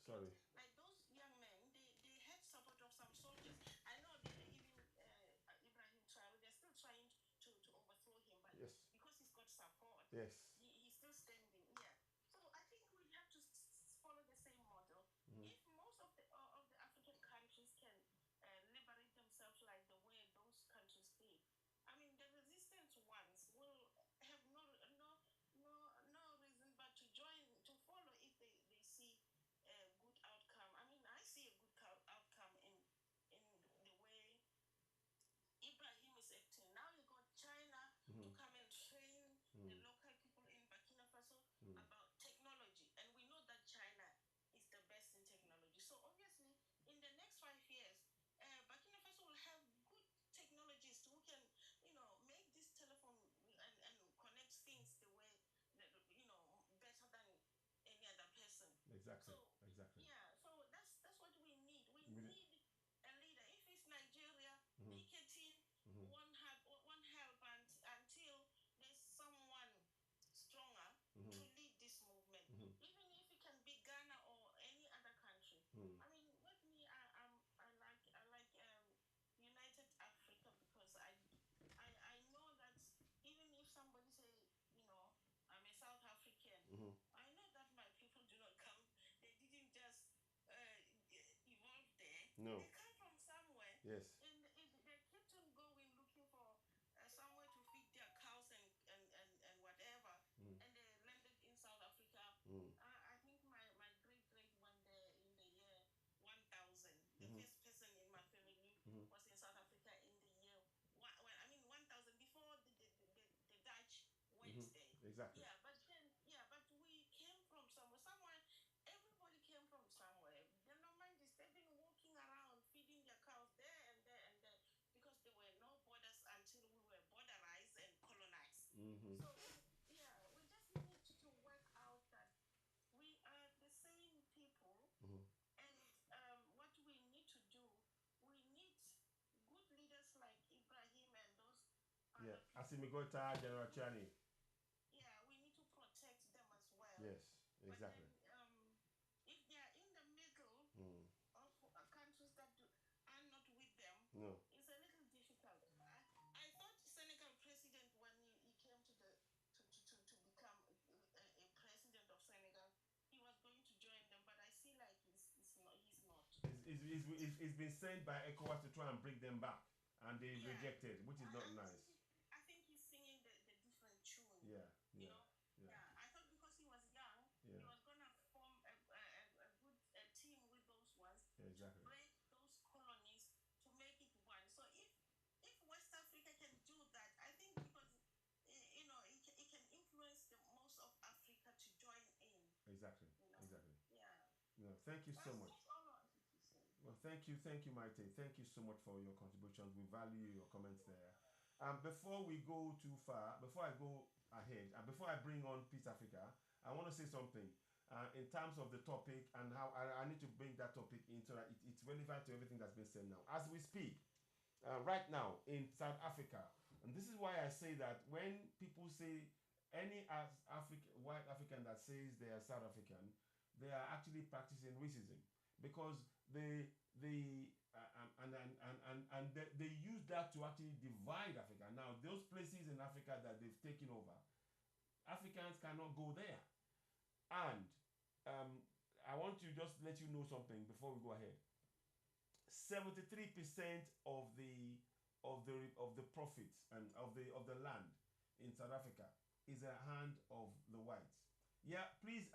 Sorry. Like those young men, they had support of some soldiers. I know they even Ibrahim Traore, they're still trying to overthrow him, but Yes. because he's got support, Yes. he's still standing. Yeah. So I think we have to follow the same model. Mhm. If most of the African countries can liberate themselves like the way those countries did, I mean the resistant ones will have no reason but to join to follow if they see a good outcome. I mean, I see a good outcome in the way Ibrahim is acting. Now you got China to come and train the local people in Burkina Faso about technology, and we know that China is the best in technology. So obviously, in the next 5 years, Burkina Faso will have good technologists who can, make this telephone and connect things the way, better than any other person. Exactly. So Exactly. yeah, so that's what we need. We We- need a leader. If it's Nigeria, Mhm. picketing Mhm. one help until there's someone stronger Mhm. to lead this movement. Mhm. Even if it can be Ghana or any other country. Mhm. I mean, with me, I like United Africa because I know that even if somebody say, I'm a South African, Mhm. I know that my people do not come. They didn't just evolve there. No. They come from somewhere, Yes. and they kept on going looking for somewhere to feed their cows and whatever, and they landed in South Africa. I think my great great went there in the year 1000. The first person in my family was in South Africa in the year 1000 before the Dutch went there. Exactly. But we came from somewhere. Everybody came from somewhere. The Normandies, they've been walking around feeding their cows there and there and there because there were no borders until we were borderized and colonized. Mhm. So we just need to work out that we are the same people, Mhm. and what we need to do, we need good leaders like Ibrahim and those other Yeah. people. Asimigota, General Chani. Yeah, we need to protect them as well. Yes. But Exactly. then, if they are in the middle Mm. of countries that are not with them, No. it's a little difficult. I thought Senegal president when he came to become a president of Senegal, he was going to join them, but I see like he's not. It's been sent by ECOWAS to try and bring them back, and they Yeah. rejected, which is not I nice. think he's singing the different tune. Yeah. You Yeah. know? Yeah. Yeah. I thought because he was young, Yeah. he was gonna form a good team with those ones Exactly. to break those colonies to make it one. So if West Africa can do that, I think because it can influence the most of Africa to join in. Exactly. You know? Exactly. Yeah. No, thank you so much. That's all I wanted to say. Well, thank you, Maite. Thank you so much for your contributions. We value your comments there. Before we go too far, before I go ahead, and before I bring on Peace Africa, I want to say something in terms of the topic and how I need to bring that topic in so that it's relevant to everything that's been said now. As we speak, right now in South Africa, and this is why I say that when people say any white African that says they are South African, they are actually practicing racism because they use that to actually divide Africa. Now, those places in Africa that they've taken over, Africans cannot go there. And I want to just let you know something before we go ahead. 73% of the profits and of the land in South Africa is a hand of the whites. Yeah, please,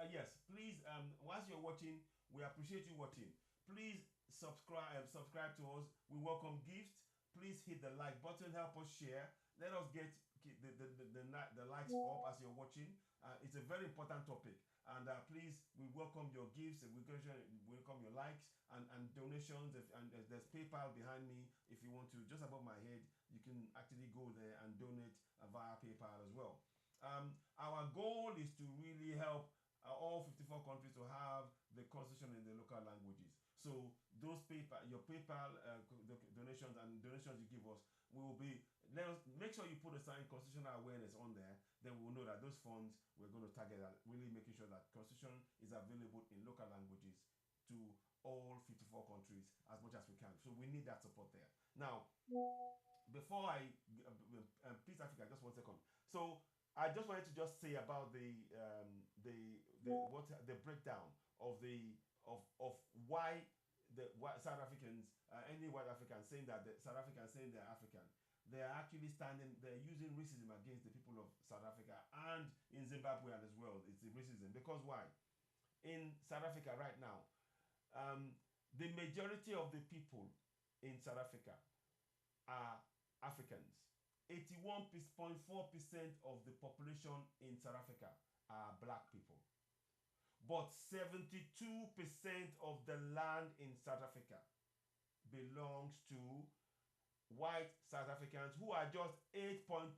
please. Whilst you're watching, we appreciate you watching. Please subscribe to us. We welcome gifts. Please hit the like button. Help us share. Let us get the likes up as you're watching. It's a very important topic. And please, we welcome your gifts. We welcome your likes and donations. And there's PayPal behind me. If you want to, just above my head, you can actually go there and donate via PayPal as well. Our goal is to really help all 54 countries to have the constitution in the local languages. So those your PayPal donations and donations you give us will be, let us make sure you put aside constitutional awareness on there. Then we'll know that those funds we're going to target at really making sure that constitution is available in local languages to all 54 countries as much as we can. So we need that support there. Now, before please Africa, just 1 second. So I just wanted to just say about the breakdown of of why why South Africans, any white Africans saying that the South Africans saying they're African, they're actually they're using racism against the people of South Africa and in Zimbabwe as well. It's the racism because why? In South Africa right now, the majority of the people in South Africa are Africans. 81.4% of the population in South Africa are black people. But 72% of the land in South Africa belongs to white South Africans who are just 8.2%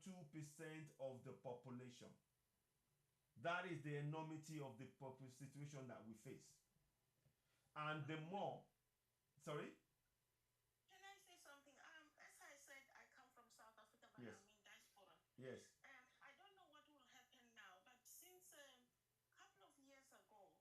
of the population. That is the enormity of the situation that we face. And the more, sorry? Can I say something? As I said, I come from South Africa, but Yes. I'm in diaspora. Yes. I don't know what will happen now, but since a couple of years ago,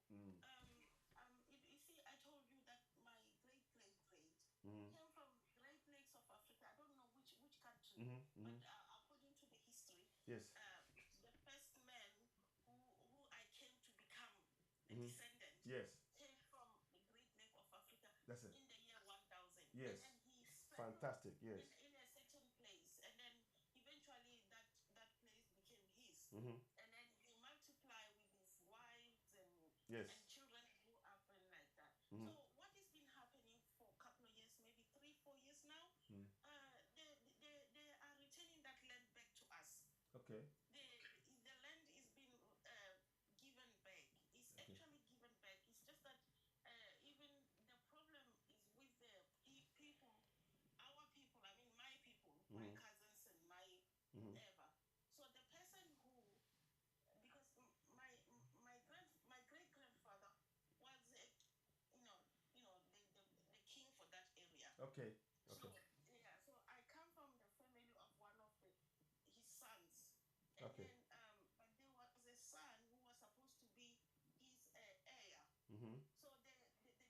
you see, I told you that my great-great-great came from Great Lakes of Africa. I don't know which country, but according to the history, Yes. the first man who I came to become a descendant Yes. came from the Great Lake of Africa That's it. in the year 1000. Yes. And then he settled Fantastic. Yes. in a certain place, and then eventually that place became his. Mm-hmm. And then he multiplied with his wives Yes. and children grew up and like that. Mhm. So what has been happening for a couple of years, maybe 3-4 years now, they are returning that land back to us. Okay. The land is being given back. It's Okay. actually given back. It's just that even the problem is with the people, our people. I mean, my people, my cousins and my whatever. So the person who, because my great grandfather was the king for that area. Okay. So Okay. yeah, so I come from the family of one of his sons. And Okay. then but there was a son who was supposed to be his heir. Mm-hmm. So the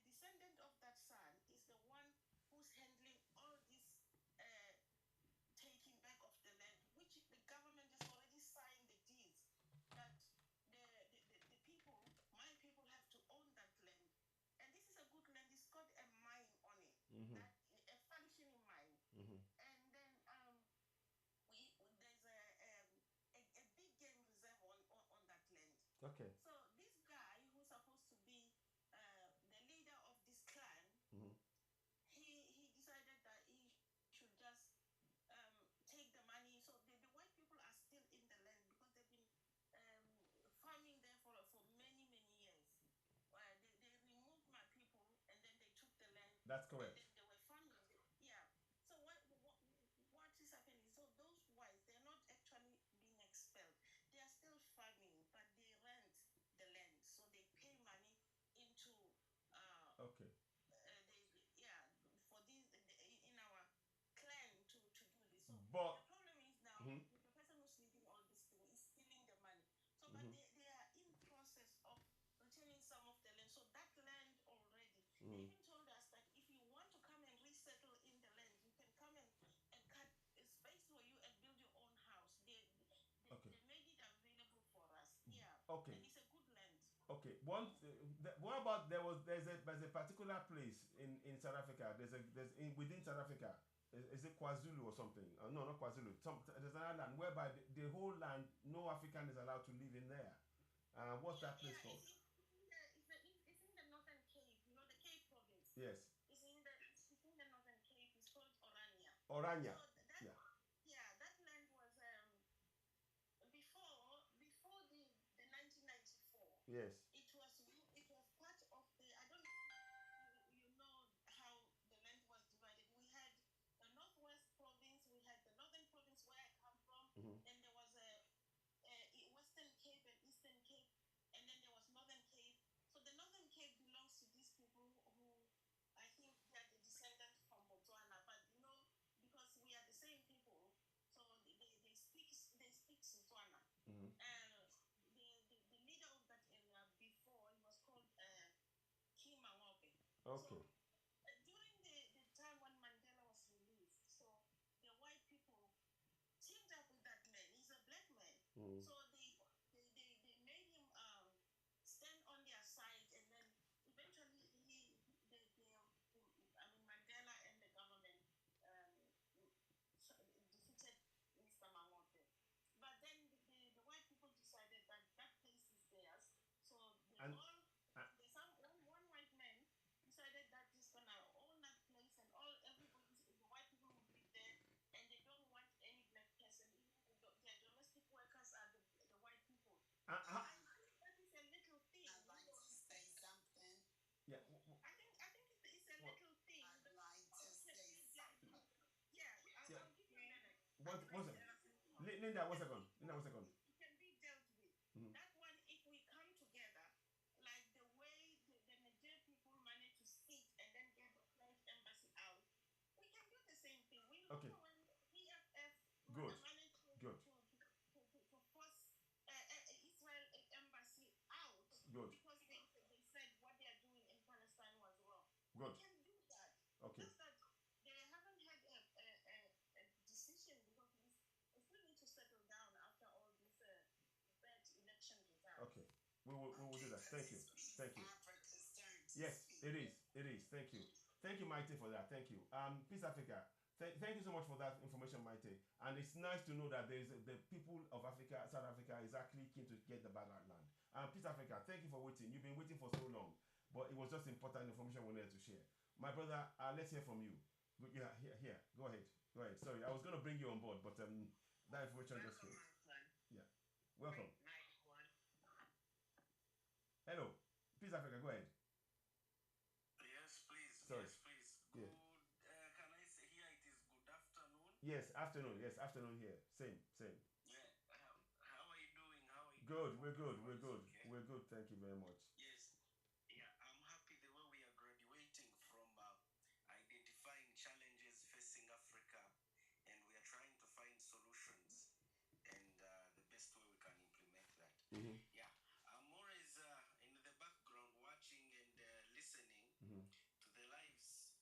descendant of that son is the one who's handling all this taking back of the land, which the government has already signed the deeds that the people, my people, have to own that land. And this is a good land. It's got a mine on it, that a functioning mine. And then there's a big game reserve on that land. Okay. So this guy who's supposed to be the leader of this clan, he decided that he should just take the money. So the white people are still in the land because they've been farming there for many years. They removed my people and then they took the land. That's correct. And then they were farming. Yeah. So what is happening? So those whites, they're not actually being expelled. They are still farming, but they rent the land. So they pay money into Okay. for this in our clan to do this. So But the problem is now the person who's leading all this thing is stealing the money. So but they are in process of returning some of the land. So that land already, they even told us that if you want to come and resettle in the land, you can come and cut a space for you and build your own house. They made it available for us. Yeah. Okay. And it's a good land. Okay. What about there's a particular place in South Africa. Within South Africa. Is it KwaZulu or something? No, not KwaZulu. There's another land whereby the whole land, no African is allowed to live in there. What's that place called? It's in the Northern Cape. You know the Cape province. Yes. It's in the Northern Cape. It's called Orania. Orania. So that land was before the 1994. Yes. It was part of the, I don't know, you know how the land was divided. We had the Northwest province, we had the Northern province where I come from, and there was Okay. So during the time when Mandela was released, so the white people teamed up with that man. He's a black man. Mm. So they made him stand on their side, and then eventually I mean Mandela and the government defeated Mr. Mangote. But then the white people decided that that place is theirs. So they And- all there's one white man decided that he's gonna own that place, and the white people will live there, and they don't want any black person. Even their domestic workers are the white people. How, I think that is a little thing. I'd like to say something. yeah. I think it's a little thing. I'd like to say something. Yeah, Yeah. I'll give you a minute. One second. Linda, 1 second. Linda, 1 second. It can be dealt with. Mhm. That one, if we come together, like the way the Niger people managed to sit and then get the French embassy out, we can do the same thing. We Okay. remember when EFF Good. managed to Good. force Israel embassy out Good. because they said what they are doing in Palestine was wrong. Good. We can do that. Okay. Just that they haven't had a decision because we still need to settle down after all these bad election results. Okay. We will do that. Thank you. Thank you. Africa's turn to Yes, speak. it is. It is. Thank you. Thank you, Maite, for that. Thank you. Peace Africa. Thank you so much for that information, Maite. And it's nice to know that the people of Africa, South Africa, is actually keen to get the Bagat land. Peace Africa, thank you for waiting. You've been waiting for so long, but it was just important information we needed to share. My brother, let's hear from you. Yeah, here. Go ahead. Sorry, I was going to bring you on board, but that information just came. Yeah. Welcome. Nice one. Hello. Peace Africa, go ahead. Yes, please. Sorry. Yes, please. Yeah. Good. Can I say here it is good afternoon? Yes, afternoon. Yes, afternoon here. Same. Yeah. How are you doing? How are you Good, doing? we're good. Okay. We're good, thank you very much. Yes. Yeah, I'm happy the way we are graduating from identifying challenges facing Africa, and we are trying to find solutions and the best way we can implement that. Mm-hmm. Yeah, I'm always in the background watching and listening Mm-hmm. to the lives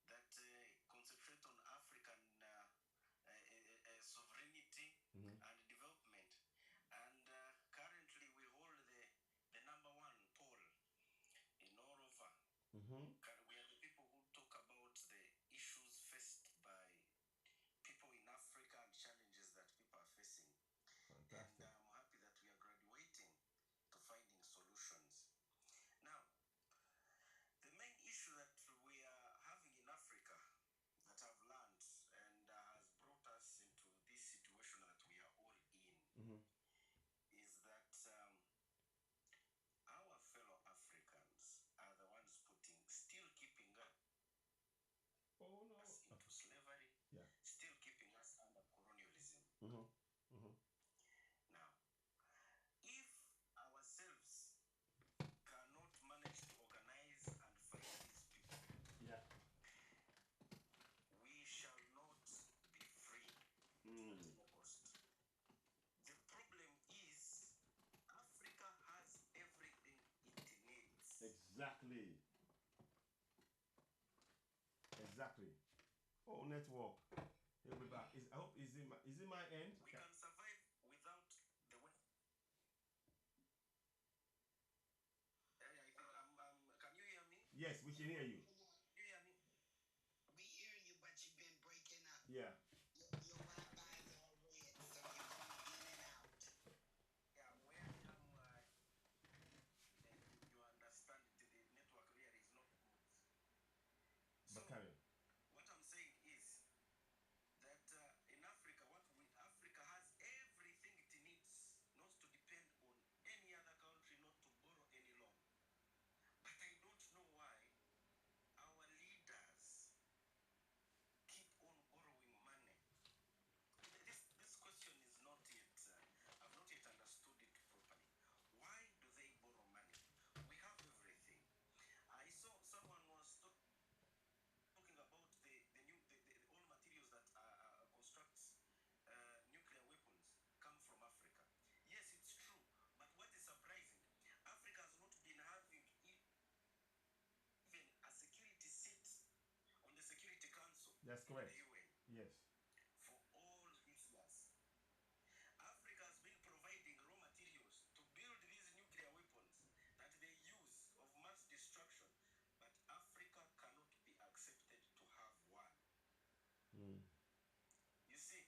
that concentrate on African sovereignty Mhm. and development. And currently we hold the number one poll in all over. Mm-hmm. We are the people who talk about the issues faced by people in Africa and challenges that people are facing. Fantastic. And I'm happy that we are graduating to finding solutions. Now, the main issue that we are having in Africa that I've learned and has brought us into this situation that we are all in Mm-hmm. is that our fellow Africans are the ones still keeping Oh no. us into slavery, Yeah. still keeping us under colonialism. Mm-hmm. Mm-hmm. Now, if ourselves cannot manage to organize and fight these people, Yeah. we shall not be free Mm. at no cost. The problem is Africa has everything it needs. Exactly. Oh, network. He'll be back. I hope is it my end? We can survive without the West. I think can you hear me? Yes, we can hear you. You hear me? We hear you, but you've been breaking up. Yeah. Your Wi-Fi is all red, so you're going in and out. Yeah, where I am, you understand the network here is not good. So, But carry on. what I'm saying is that in Africa, Africa has everything it needs, not to depend on any other country, not to borrow any loan. But I don't know why That's in correct. the UN Yes. for all these years. Africa has been providing raw materials to build these nuclear weapons that they use of mass destruction, but Africa cannot be accepted to have one. Mm. You see,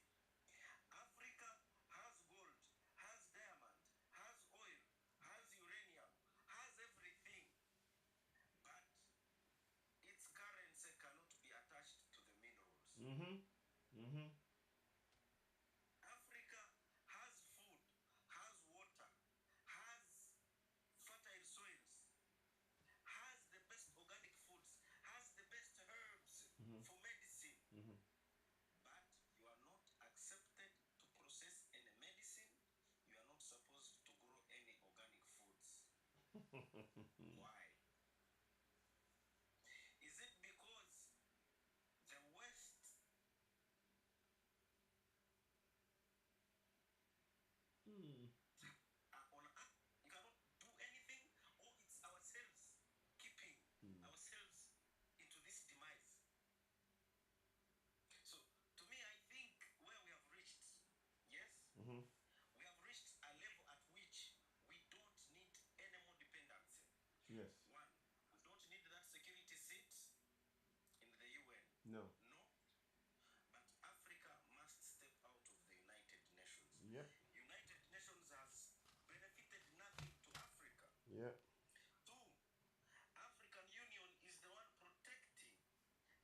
Africa has gold, has diamond, has oil, has uranium, has everything, but its currency cannot be attached to the minerals. Mm-hmm. Mm-hmm. Africa has food, has water, has fertile soils, has the best organic foods, has the best herbs for medicine, Mm-hmm. but you are not accepted to process any medicine. You are not supposed to grow any organic foods. Why? Is it because the West Mm. on earth cannot do anything, or it's ourselves keeping ourselves into this demise? So, to me, I think where we have reached, yes, Mm-hmm. we have reached a level at which we don't need any more dependency. Yes. One, we don't need that security seat in the UN. No. No. But Africa must step out of the United Nations. Yep. United Nations has benefited nothing to Africa. Yep. Two, African Union is the one protecting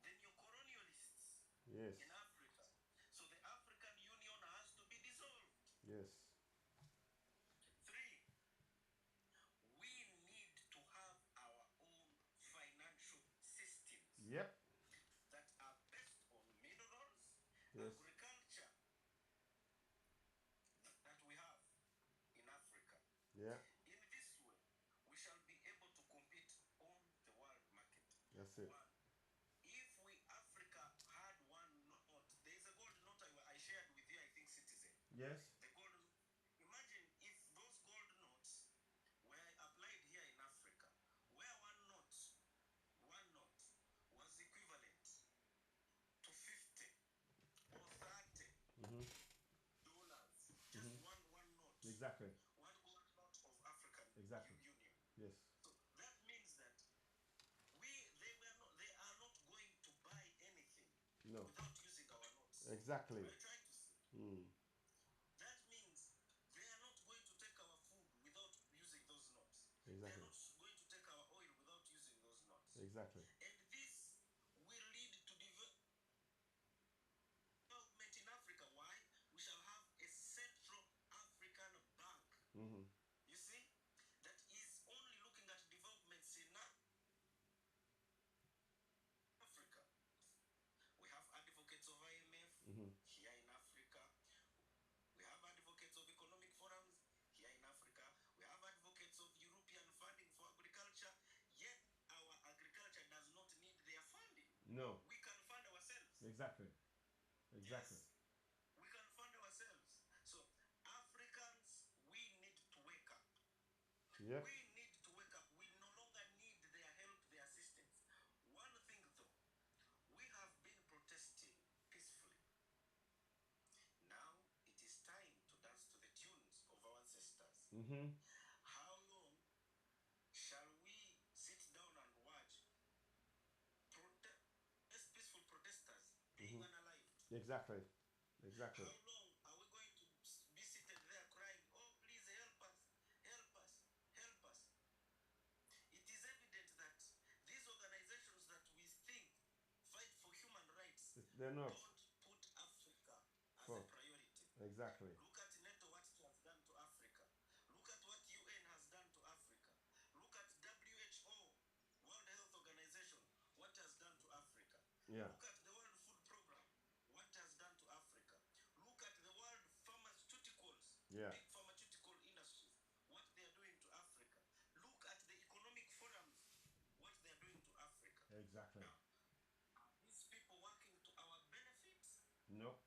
the neo-colonialists Yes. in Africa. So the African Union has to be dissolved. Yes. Three, we need to have our own financial systems Yep. that are based on minerals, Yes. agriculture that we have in Africa. Yeah. In this way, we shall be able to compete on the world market. That's it. One, if we Africa had one note, there is a gold note I shared with you, I think, Citizen. Yes. The gold. Imagine if those gold notes were applied here in Africa, where one note was equivalent to 50 or 30 Mm-hmm. dollars, just one note, Exactly. one gold note of African Exactly. Union. Yes. So that means that they are not going to buy anything No. without using our notes. Exactly. Are you trying to see? Mm. That means they are not going to take our food without using those notes. Exactly. They are not going to take our oil without using those notes. Exactly. And this will lead to development in Africa. Why? We shall have a Central African Bank. Mm-hmm. You see? That is only looking at developments in Africa. We have advocates of IMF Mm-hmm. here in Africa. We have advocates of economic forums here in Africa. We have advocates of European funding for agriculture. Yet our agriculture does not need their funding. No. We can fund ourselves. Exactly. Exactly. Yes, we can fund ourselves. So Africans, we need to wake up. Yep. We need to wake up. We no longer need their help, their assistance. One thing though, we have been protesting peacefully. Now it is time to dance to the tunes of our ancestors. Mm-hmm. How long shall we sit down and watch peaceful protesters being unalived? Exactly. Exactly. How long are we going to be seated there crying, oh, please help us, help us, help us? It is evident that these organizations that we think fight for human rights They're not. don't put Africa as For- a priority. Exactly. Look at NATO, what it has done to Africa. Look at what UN has done to Africa. Look at WHO, World Health Organization, what it has done to Africa. Yeah. Look at the World Food Program, what it has done to Africa. Look at the world pharmaceuticals, Yeah. big pharmaceutical industries, what they are doing to Africa. Look at the economic forums, what they are doing to Africa. Exactly. Now, are these people working to our benefits? No.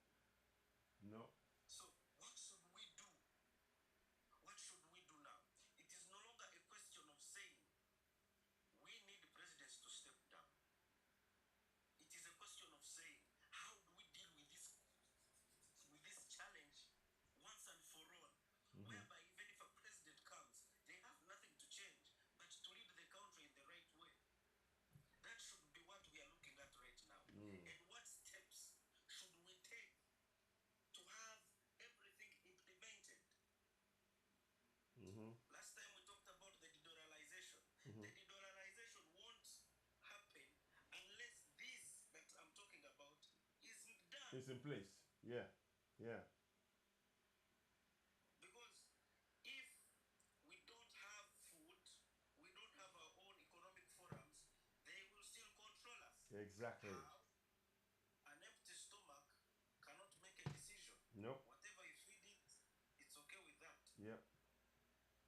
No. So what should we do? What should we do now? It is no longer a question of saying we need presidents to step down. It is a question of saying It's in place. Yeah. Yeah. Because if we don't have food, we don't have our own economic forums, they will still control us. Exactly. How? An empty stomach cannot make a decision. Nope. Whatever you feed it, it's okay with that. Yep.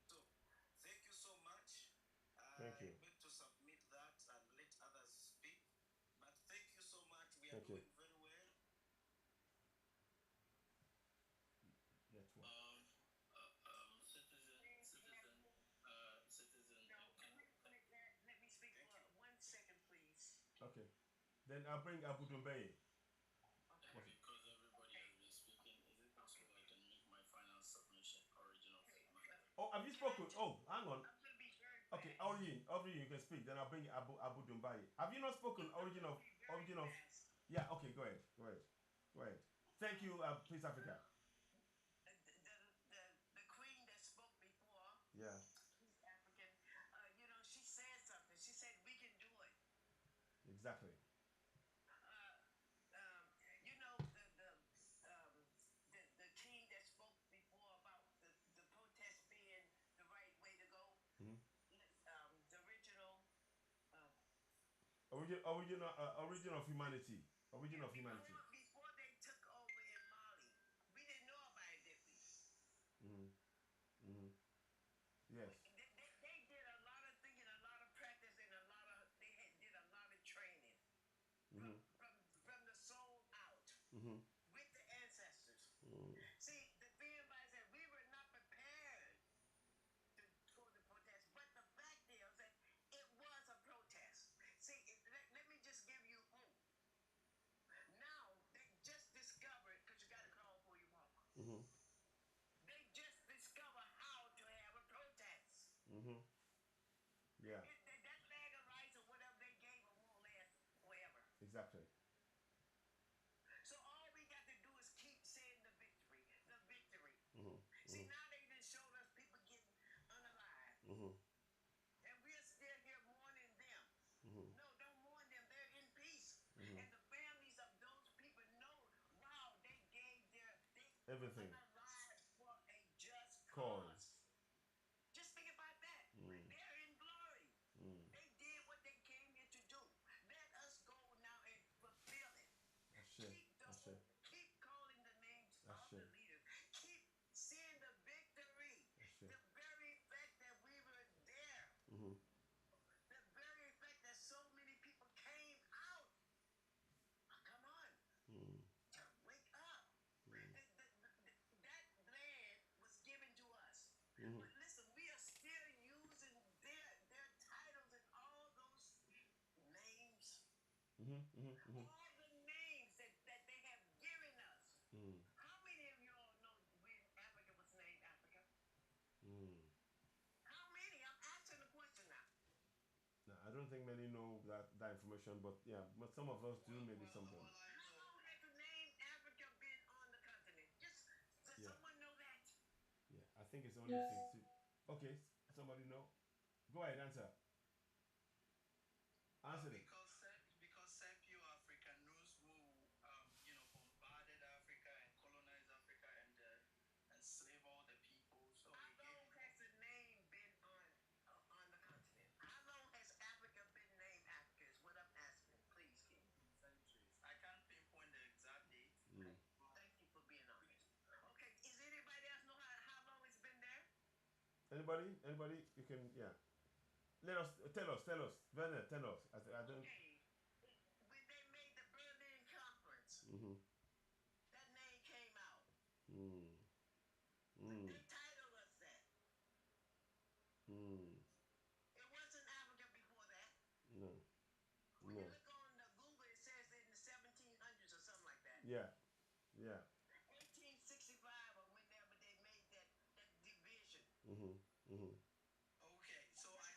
So, thank you so much. Thank you. I beg to submit that and let others speak. But thank you so much. We are Thank you. doing very well. Network. Citizen, No, let me speak Thank for you. 1 second, please. Okay. Then I'll bring Abu Dumbeye. Because everybody has been speaking, is it possible I can make my final submission, origin of matter? Oh, have you spoken? Oh, hang on. I'm going to be very Okay, fast. Origin, you can speak. Then I'll bring Abu Dumbeye. Have you not spoken? Origin of. Fast. Yeah. Okay. Go ahead. Thank you, Peace Africa. The queen that spoke before, Yeah. she's African. She said something. She said we can do it. Exactly. You know the king that spoke before about the protest being the right way to go. Mhm. The original. Origin of humanity. Origin of humanity. Before they took over in Mali, we didn't know about it, did we? Yes. They did a lot of thinking, a lot of practice, and did a lot of training from the soul out with the ancestors. See, the thing about it is that we were not prepared for the protest, but the fact is that it was a protest. See, let me just give you hope. Now they just discovered, because you got to call before you walk. They just discovered how to have a protest. Yeah. That bag of rice or whatever they gave them won't last forever. Exactly. So all we got to do is keep saying the victory, the victory. See, now they done showed us people getting unalive. And we're still here mourning them. No, don't mourn them. They're in peace. And the families of those people know, wow, they Everything. alive for a just Cause. cause. Just think about that. They're in glory. They did what they came here to do. Let us go now and fulfill it. Keep calling the names of the leaders. Keep seeing the victory. The very fact that we were there. The very fact that so many people came out. Come on. Wake up. That land was given to us. But listen, we are still using their titles and all those names. All the names that they have given us. How many of you all know Africa was named Africa? How many? I'm asking the question now. No, I don't think many know that information, but yeah, but some of us do, maybe some don't. How long has the name Africa been on the continent? Does someone know that? Yeah, I think it's only since. Okay, somebody know? Go ahead, answer. Answer it. Because Sapio Africa knows who bombarded Africa and colonized Africa and enslaved all the people. So How long has the name been on the continent? How long has Africa been named Africa is what I'm asking. Please, King. centuries. I can't pinpoint the exact date. Thank you for being honest. Okay, is anybody else know how long it's been there? Anybody? You can, yeah. Tell us. Werner, tell us. I don't. Okay, when they made the Berlin Conference, that name came out. They titled us that. It wasn't Africa before that. No. When you look on the Google, it says in the 1700s or something like that. Yeah. 1865 or whenever they made that division. Okay, so I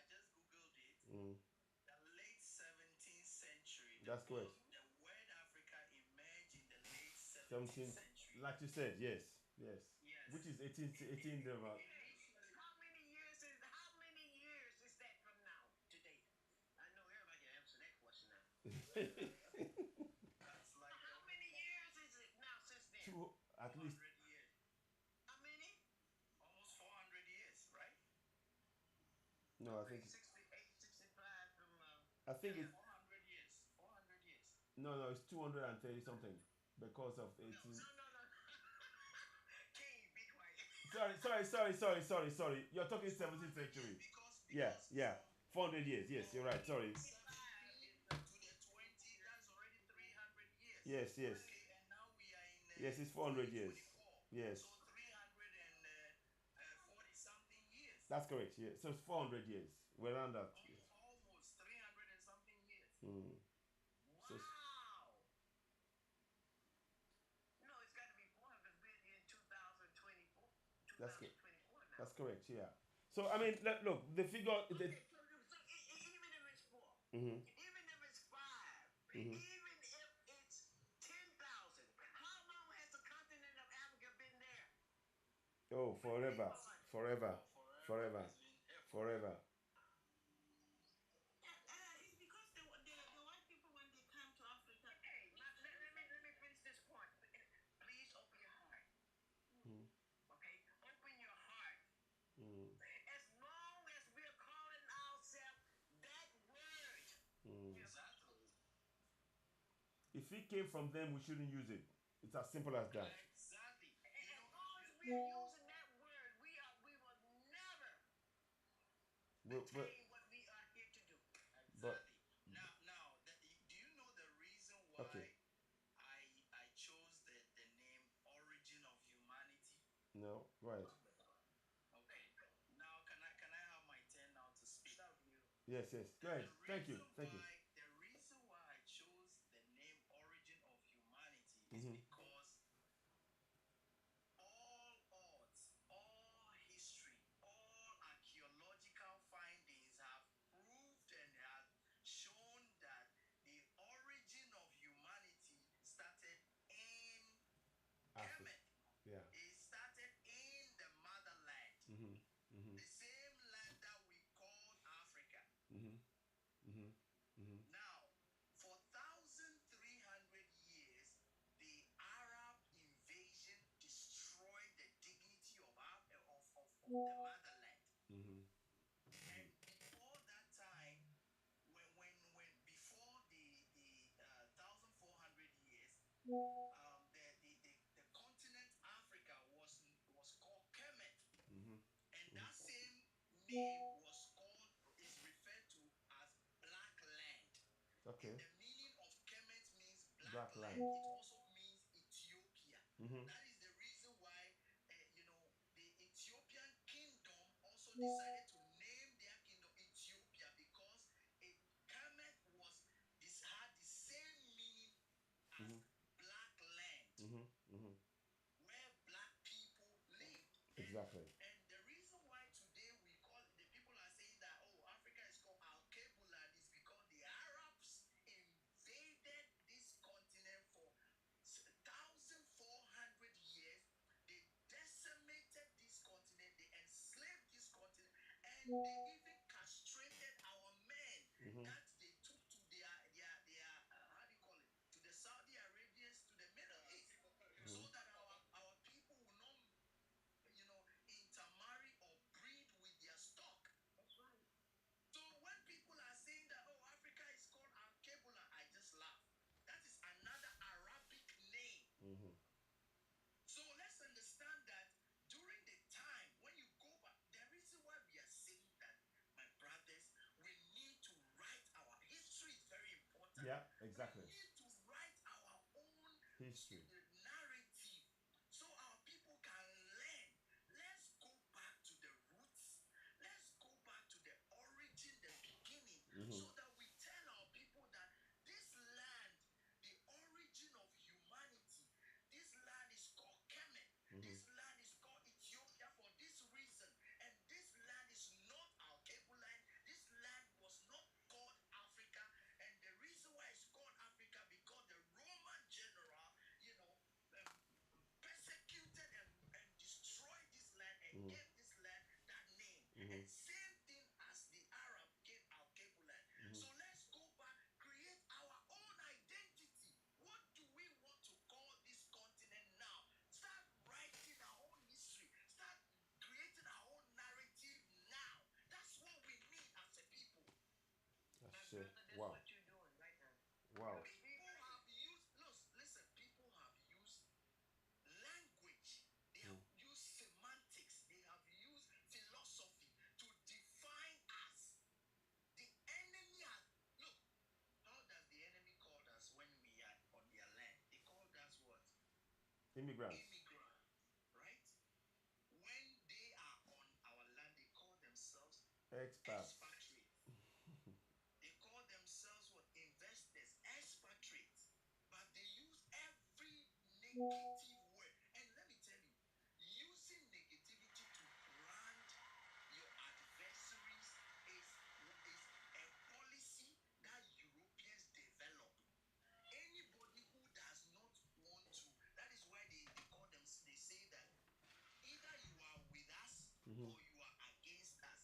just googled it. The late 17th century. That's correct. The word Africa emerged in the late 17th, 17th century. like you said, yes. Yes. Which is 18 about. How many years is that from now to date? I know everybody can answer that question now. No, I think 68, 65 from I think it's 400 years. 400 years. no, it's 230 something because of 18. no. King, be quiet. Sorry. You're talking 17th century. Yeah. 400 years. Yes, you're right. Sorry. 17 to the 20, that's already 300 years. Yes. Okay, and now we are in Yes, it's 400 years. 2024. Yes. So 340 something years. That's correct. Yeah. So it's 400 years. We're around that. Yes. Almost 300 and something years. Mm. So Wow. No, it's got to be 400 because we're in 2024. That's good. 2024 now. That's correct. Yeah. So I mean, look, the figure. Okay, so even if it's 4, Mhm. even if it's 5, Mhm. even if it's 10,000, how long has the continent of Africa been there? Oh, forever. Forever. Forever. It's been here Forever. It's because the white people, when they come to Africa, Hey, let me finish this point. Please open your heart. Mm. Okay? Open your heart. Mm. As long as we're calling ourselves that word. Mm. Exactly. If it came from them, we shouldn't use it. It's as simple as that. Exactly. As long as we're using that word, we will never But attain what we are here to do. But- Exactly. Now, do you know the reason why Okay. I chose the name Origin of Humanity? no, right. Okay. Now, can I have my turn now to speak? Start with you. Yes. Go ahead. Thank you. The reason why I chose the name Origin of Humanity is Mhm. because all odds, all history, all archaeological findings have proved and have shown that the origin of humanity started in Africa. Kemet. Yeah. It started in the motherland, Mhm. Mhm. the same land that we call Africa. Mhm. Mhm. Mhm. Now, for 1,300 years, the Arab invasion destroyed the dignity of the motherland. Mhm. And before that time, when before the 1,400 years, the continent Africa was called Kemet, Mhm. and that same name is referred to as Black Land. Okay. The meaning of Kemet means Black black land. land. It also means Ethiopia. Mhm. That is the reason why, the Ethiopian kingdom also decided to name their kingdom Ethiopia because Kemet had the same meaning as Mhm. black land, Mhm. Mhm. where black people lived. Exactly. And the reason why today the people are saying that, oh, Africa is called Alkebulan is because the Arabs invaded this continent for 1,400 years. They decimated this continent, they enslaved this continent, and they even castrated our men Mhm. that they took to their how do you call it? To the Saudi Arabians, to the Middle East, so that our people will not intermarry or breed with their stock. That's right. So when people are saying that, oh, Africa is called Alkebula, I just laugh. That is another Arabic name. Mhm. So let's understand that during the time when you go back, the reason why we are saying that, my brothers, we need to write our history is very important. Yeah. Exactly. We need to write our own History. narrative so our people can learn. Let's go back to the roots. Let's go back to the origin, the beginning, Mhm. so that we tell our people that this land, the origin of humanity, this land is called Kemet. Mhm. This land is called Ethiopia for this reason. And this land is not Alkebulan. This land was not called Africa. And the reason why it's called Africa, because the Roman general, is Wow. what you're doing right now. Wow. People have used, listen, people have used language, they have used semantics, they have used philosophy to define us. The enemy has, look, how does the enemy call us when we are on their land? They called us what? Immigrants. Immigrant, right? When they are on our land, they call themselves Expats. expatriates. They call themselves what? Investors, expatriates. But they use every negative word. And let me tell you, using negativity to brand your adversaries is a policy that Europeans develop. Anybody who does not want to, that is why they call them, they say that either you are with us or you are against us.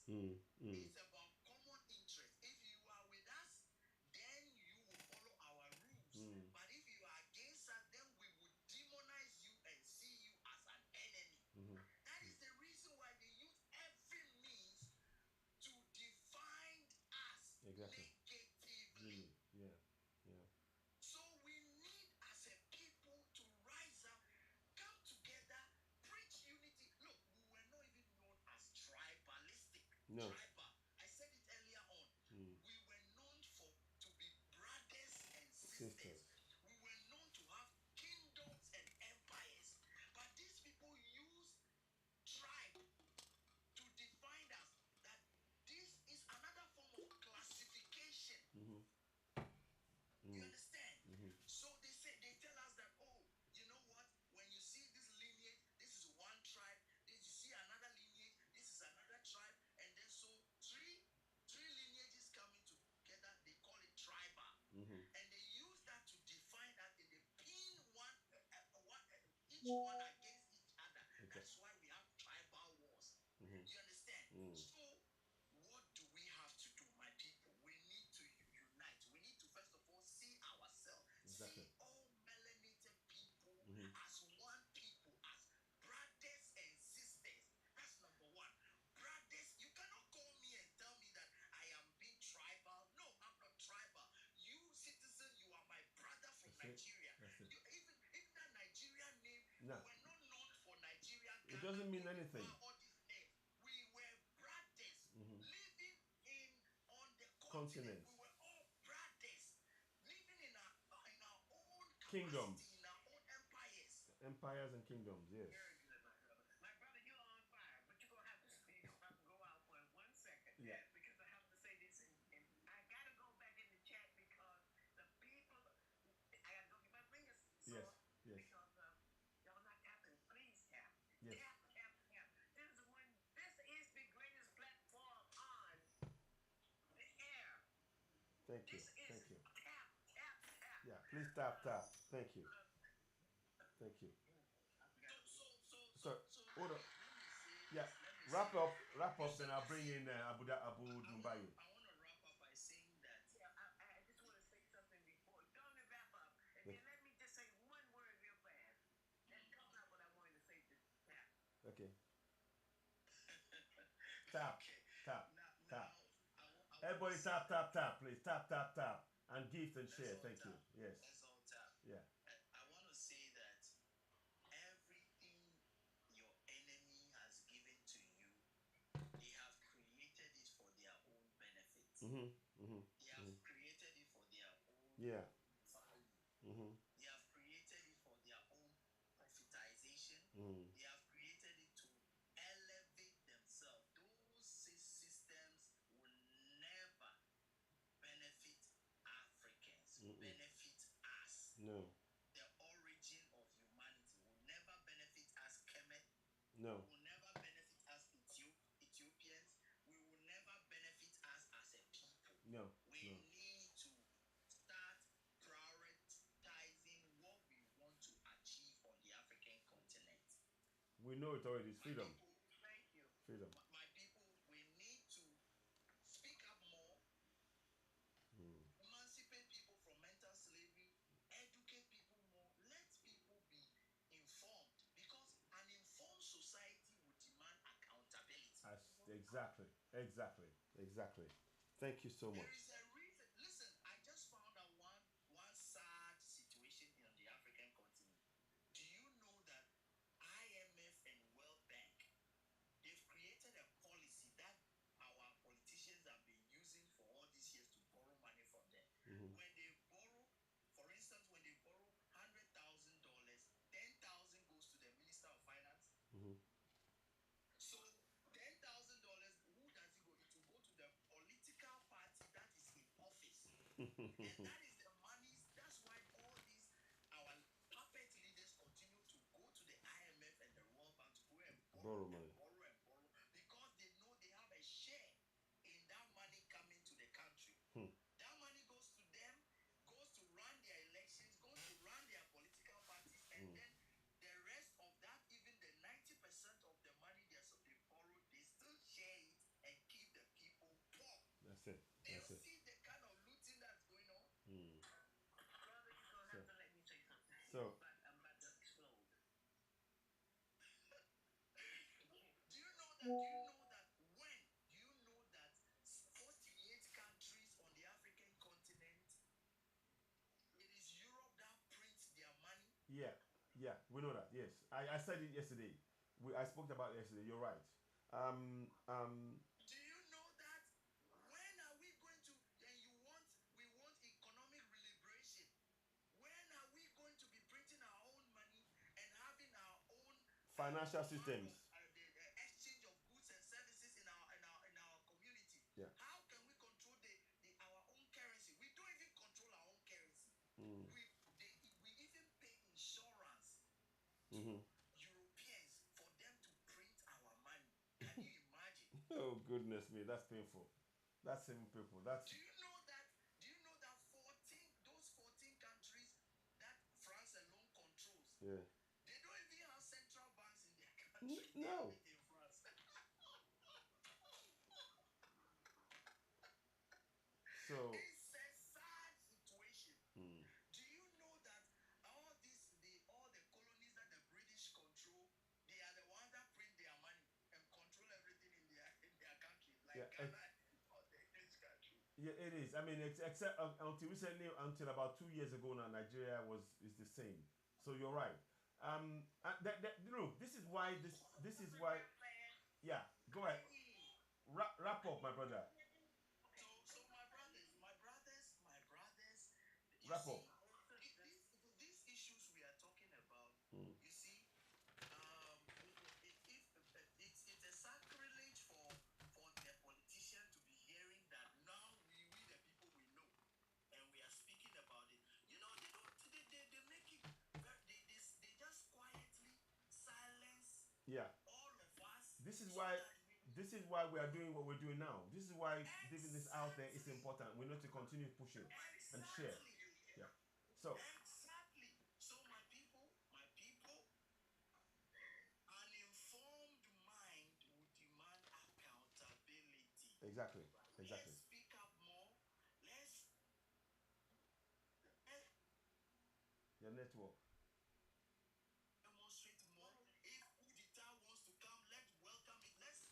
It's about common interest. If you are with us, then you will follow our rules. But if you are against us, then we will demonize you and see you as an enemy. That is the reason why they use every means to define us Exactly. negatively. Yeah. Yeah. So we need, as a people, to rise up, come together, preach unity. Look, we were not even known as tribalistic. No. Tribal. I said it earlier on. We were known to be brothers and sisters. We were known to have kingdoms and empires. But these people use tribe to define us. That this is another form of classification. You understand? So they tell us that, oh, you know what? When you see this lineage, this is one tribe. Then you see another lineage, this is another tribe, and then so three lineages coming together. They call it tribal, and they use that to define that. And they pin each one against each other. That's why we have tribal wars. You understand? So what do we have to do, my people? We need to unite. We need to first of all see ourselves, Exactly. see all melanated people as one people, as brothers and sisters. That's number one. Brothers, you cannot call me and tell me that I am being tribal. No, I'm not tribal. You citizen, you are my brother from Nigeria. That's it. Even that Nigerian name, No. we were not known for Nigeria. It doesn't mean anything. All these names. We were brothers living on the Continent. continent. We were all brothers living in our own Kingdoms. capacity, in our own empires. Empires and kingdoms, yes. Very good, my brother. My brother, you're on fire, but you're gonna have to go out for 1 second. Yeah. Because I have to say this, and I gotta go back in the chat because the people, I gotta go get my fingers sore. Yes. Because y'all not tapping. Please tap. Yes. Tap, tap, tap. This is the greatest platform on the air. Thank you. This is Thank you. tap, tap, tap. Yeah, please tap. Thank you. Thank you. So, hold on. Let me say Yeah, this, let me wrap say- up, then I'll bring in Abu Dumbayi. I want to wrap up by saying that Yeah, I just want to say something before. Go on and wrap up. And then let me just say one word real fast. That comes out what I wanted to say to tap. Okay. Tap. okay. Tap. Now Tap. I want Everybody to say tap, please. Tap. And gift and share. all Thank you. tap. Yes. Let's all tap. Yeah. I want to say that everything your enemy has given to you, they have created it for their own benefit. They have created it for their own Yeah. value. They have created it for their own profitization. They have created it to elevate themselves. Those systems will never benefit Africans, benefit us. No. The origin of humanity will never benefit us Kemet, No. will never benefit us Ethiopians, we will never benefit us as a people. No. We need to start prioritizing what we want to achieve on the African continent. We know it already. It's My freedom. people, Thank you. Freedom. my people, we need to speak up more, emancipate people from mental slavery, educate people more, let people be informed, because an informed society would demand accountability. Exactly. Thank you so There much. is a reason. Listen, I And that is the monies. That's why all these our puppet leaders continue to go to the IMF and the World Bank to go and Borrow borrow and money. borrow and borrow because they know they have a share in that money coming to the country. That money goes to them, goes to run their elections, goes to run their political parties, and then the rest of that, even the 90% of the money they borrow, they still share it and keep the people poor. That's it. Do you That's it. see the kind of looting that's going on? Brother, you're gonna have to let me say something. So- I'm about to explode. Do you know that? Do you know that when? Do you know that 48 countries on the African continent, it is Europe that prints their money? Yeah, yeah, we know that. Yes, I said it yesterday. I spoke about it yesterday. You're right. Do you know that? When are we going to? Then we want economic liberation. When are we going to be printing our own money and having our own Financial systems. the exchange of goods and services in our community? Yeah. How can we control our own currency? We don't even control our own currency. We even pay insurance to Europeans for them to print our money. Can you imagine? Oh goodness me, that's painful. That's even painful. That's Do you know that? Do you know that those 14 countries that France alone controls? yeah. They don't even have central banks in their country. They No. have it in France. So It's a sad situation. Do you know that all the colonies that the British control, they are the ones that print their money and control everything in their country, like Yeah, Ghana or the English country. yeah, it is. I mean, except until recently, until about 2 years ago now, Nigeria is the same. So you're right. This is why this is why. Yeah, go ahead. Wrap up, my brother. So my brothers, you Wrap see, up. these issues we are talking about, you see, it's a sacrilege for the politician to be hearing that now we the people we know, and we are speaking about it. You know, they don't, they make it, they just quietly silence Yeah. all of us. This is so why. that we- This is why we are doing what we're doing now. This is why leaving this out there is important. We need to continue pushing and share. Exactly. Yeah. So Exactly. So my people, an informed mind will demand accountability. exactly. Let's speak up more. Let's Your network. demonstrate more. If Udita wants to come, let's welcome it. Let's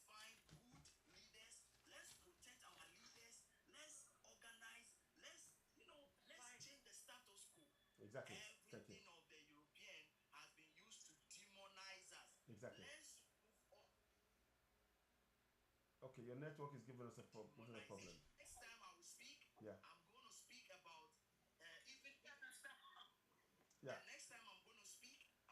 find good leaders. Let's protect our leaders. Let's organize. Let's change the status quo. Exactly. Thank you. Everything of the European has been used to demonize us. Exactly. Let's move on. Okay, your network is giving us a problem. Demonization. Next time I will speak, Yeah. I'm going to speak about even. Yeah. The next time I'm going to speak even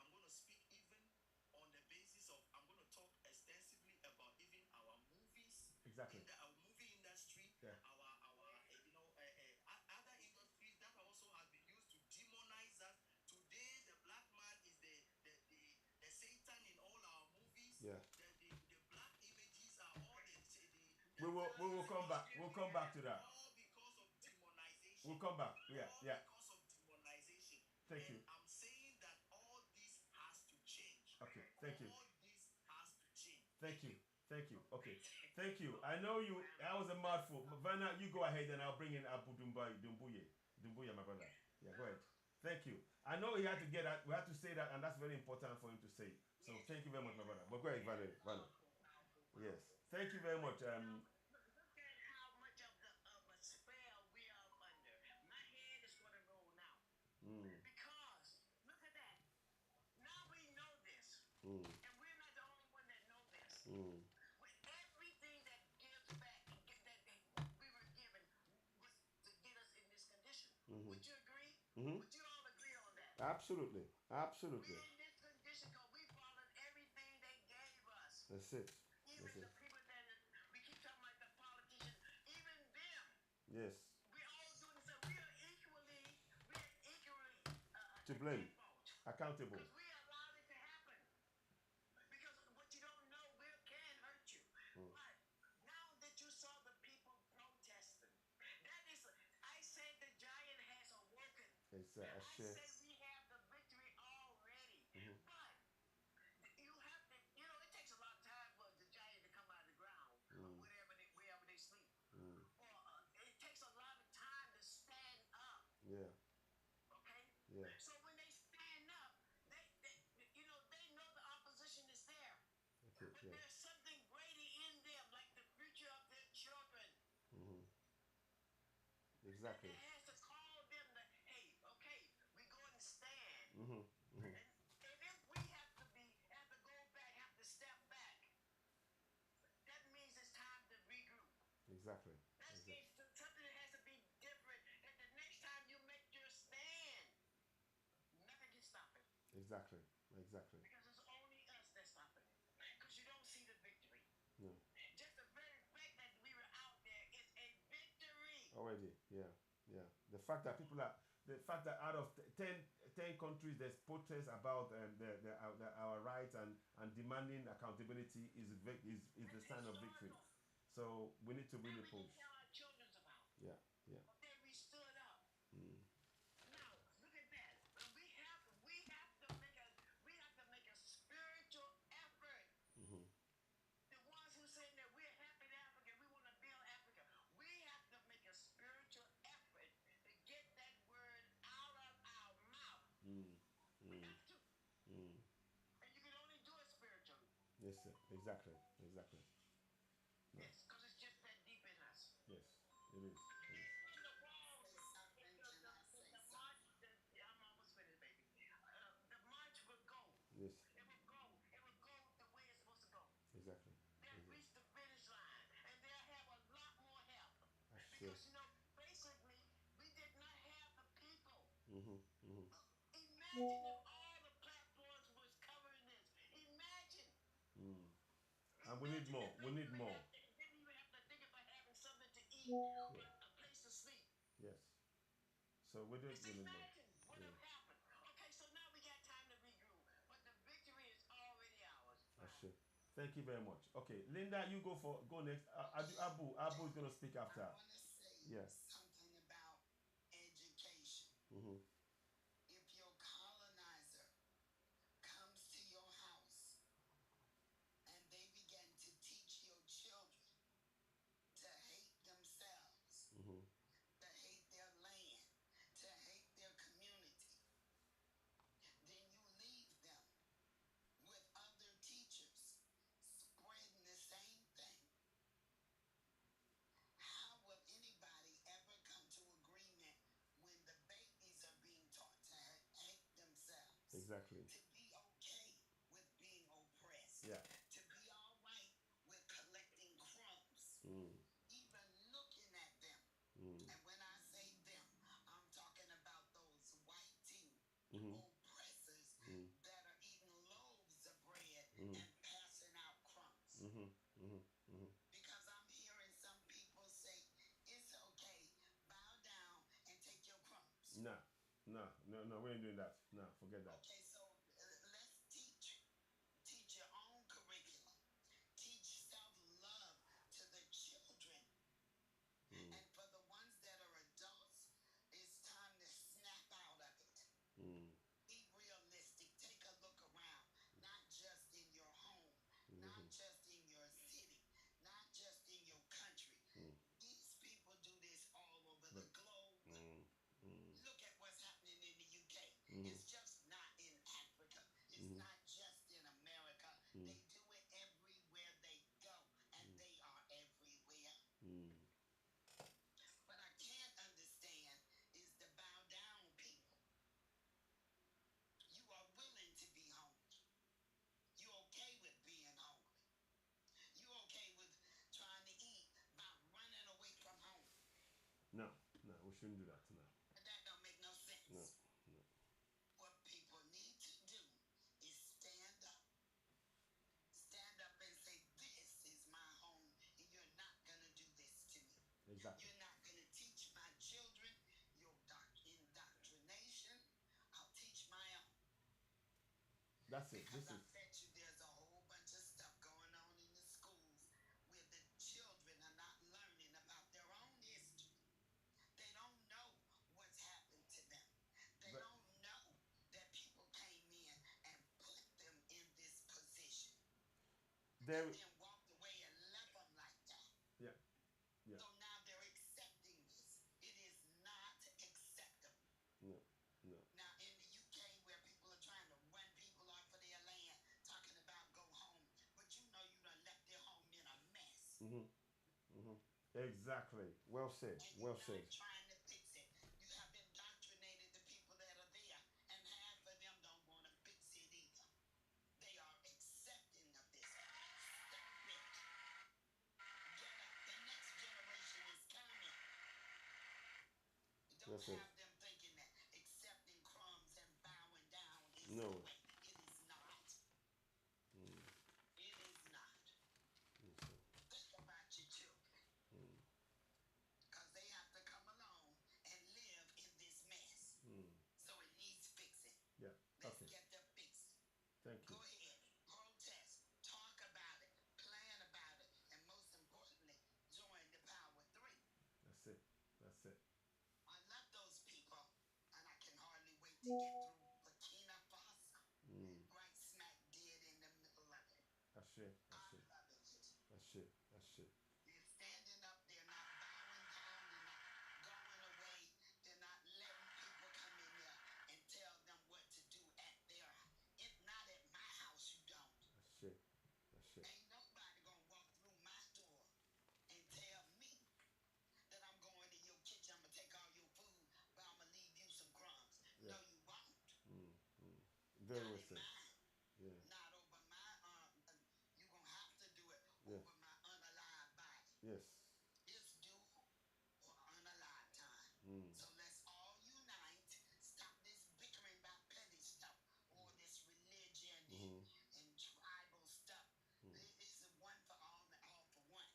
on the basis of, I'm going to talk extensively about even our movies, Exactly. in our movie industry, Yeah. our other industries that also have been used to demonize us. Today, the black man is the Satan in all our movies. Yeah. The black images are all We will come back. We'll come back to that. all because of demonization. We'll come back. Yeah. All Yeah. because of demonization. Thank And you. I'm saying that all this has to change. Okay. Thank you. All this has to change. Thank you. Thank you. Okay. Thank you. I know you. I was a mouthful. Vanna, you go ahead and I'll bring in Abu Dumbuye, my brother. Yeah, go ahead. Thank you. I know he had to get that. We had to say that, and that's very important for him to say. So thank you very much, my brother. But go ahead, Vanna. Yes. Thank you very much. Look at how much of a spell we are under. My head is going to roll now. Because, look at that. Now we know this. And we're not the only one that know this. With everything that gives back, that we were given was to get us in this condition. Would you agree? Would you all agree on that? Absolutely. Absolutely. We're in this condition because we followed everything they gave us. That's it. Even the people that we keep talking about, the politicians, even them. Yes. We're all doing this. We are equally To blame. at fault. Accountable. Because we allowed it to happen. Because what you don't know can hurt you. But now that you saw the people protesting, that is, I say the giant has awoken. It's a I share. say we have the victory already. But you have to, it takes a lot of time for the giant to come out of the ground, or wherever they sleep. Or it takes a lot of time to stand up. Yeah. Okay? Yeah. So when they stand up, they know the opposition is there. Okay. But Yeah. there's something greater in them, like the future of their children. Exactly. That has to call them that, hey, okay, we go and stand. Mm-hmm. And if we have to go back, have to step back, that means it's time to regroup. Exactly. That means something that has to be different. That the next time you make your stand, nothing can stop it. Exactly. Exactly. Because it's only us that's stopping it. Because you don't see the victory. No. Just the very fact that we were out there is a victory. Already. Yeah. Yeah. The fact that out of 10 countries there's protests about our rights and demanding accountability is the sign of victory. So we need to really push. Tell our children about. Yeah. Yeah. Okay, we stood up. Now look at that. We have to make a spiritual effort. The ones who say that we're happy in Africa, we want to build Africa. We have to make a spiritual effort to get that word out of our mouth. We have to. And you can only do it spiritually. Yes, sir. Exactly. Exactly. Yes, because it's just that deep in us. Yes, it is. In the walls, Say something. Can I say the something? march, I'm almost finished, baby. The march will go. Yes, It will go. It will go the way it's supposed to go. exactly. They'll reach the finish line, and they'll have a lot more help. Sure. Because basically, we did not have the people. Mm-hmm. Imagine if all the platforms was covering this. Imagine. And we need more. We need more. Didn't even have to think about having something to eat or a place to sleep. Yes. So we don't Just really know. imagine what would have happened. Okay, so now we got time to regroup, but the victory is already ours. Sure. Thank you very much. Okay, Linda, you go next. Abu is gonna speak after. I want to say Yeah. something about education. Mm-hmm. If your colonizer comes to your house and they begin to teach your children to hate themselves, to hate their land, to hate their community, then you leave them with other teachers spreading the same thing. How will anybody ever come to agreement when the babies are being taught to hate themselves? Exactly. To be okay with being oppressed. Yeah. To be all right with collecting crumbs. Even looking at them. And when I say them, I'm talking about those white oppressors that are eating loaves of bread and passing out crumbs. Because I'm hearing some people say, it's okay, bow down and take your crumbs. No, we ain't doing that. No, forget that. Okay, so let's teach your own curriculum. Teach self-love to the children. And for the ones that are adults, it's time to snap out of it. Be realistic. Take a look around. Not just in your home. Not just in your city. Not just in your country. These people do this all over the globe. Look at what's happening in the UK. It's just not in Africa. It's not just in America. They do it everywhere they go. And they are everywhere. What I can't understand is the bow down people. You are willing to be hungry. You're okay with being hungry. You're okay with trying to eat by running away from home. No, we shouldn't do that. No. That don't make no sense. No. What people need to do is stand up. Stand up and say, this is my home, and you're not going to do this to me. Exactly. You're not going to teach That's it. Because This I is bet you there's a whole bunch of stuff going on in the schools where the children are not learning about their own history. They don't know what's happened to them. They But- don't know that people came in and put them in this position there. and then walked away and left them like that. Yeah. Yeah. So now they're accepting this. It is not acceptable. No. No. Now in the UK where people are trying to run people off of their land, talking about go home, but you know you done left their home in a mess. Exactly. Well said. And Well you're said. not trying to fix it. You have indoctrinated the people that are there, and half of them don't want to fix it either. They are accepting of this. Stop it. Get up. The next generation is coming. Don't That's it. have them thinking that accepting crumbs and bowing down is No. the way. It is not. It is not. Think about your children. Because they have to come along and live in this mess. So it needs fixing. Yeah. Let's Okay. get them fixed. Thank Go you. ahead, protest, talk about it, plan about it, and most importantly, join the Power 3. That's it. That's it. I love those people, and I can hardly wait to get through Burkina Faso. Right smack dead in the middle of it. That's it. That's I'm it. loving it. That's it. That's it. They're standing up, they're not bowing down, they're not going away, they're not letting people come in there and tell them what to do at their if not at my house, you don't. That's it. That's it. Ain't nobody gonna walk through my door and tell me that I'm going in your kitchen, I'm gonna take all your food, but I'm gonna leave you some crumbs. Yeah. No, you won't. Very Not well in said. mine. Yeah. Not over my you're gonna have to do it Yeah. over my unalive body. Yes. It's due or unalive time. Mm. So let's all unite. Stop this bickering about petty stuff or this religion and tribal stuff. It's a one for all and all for one.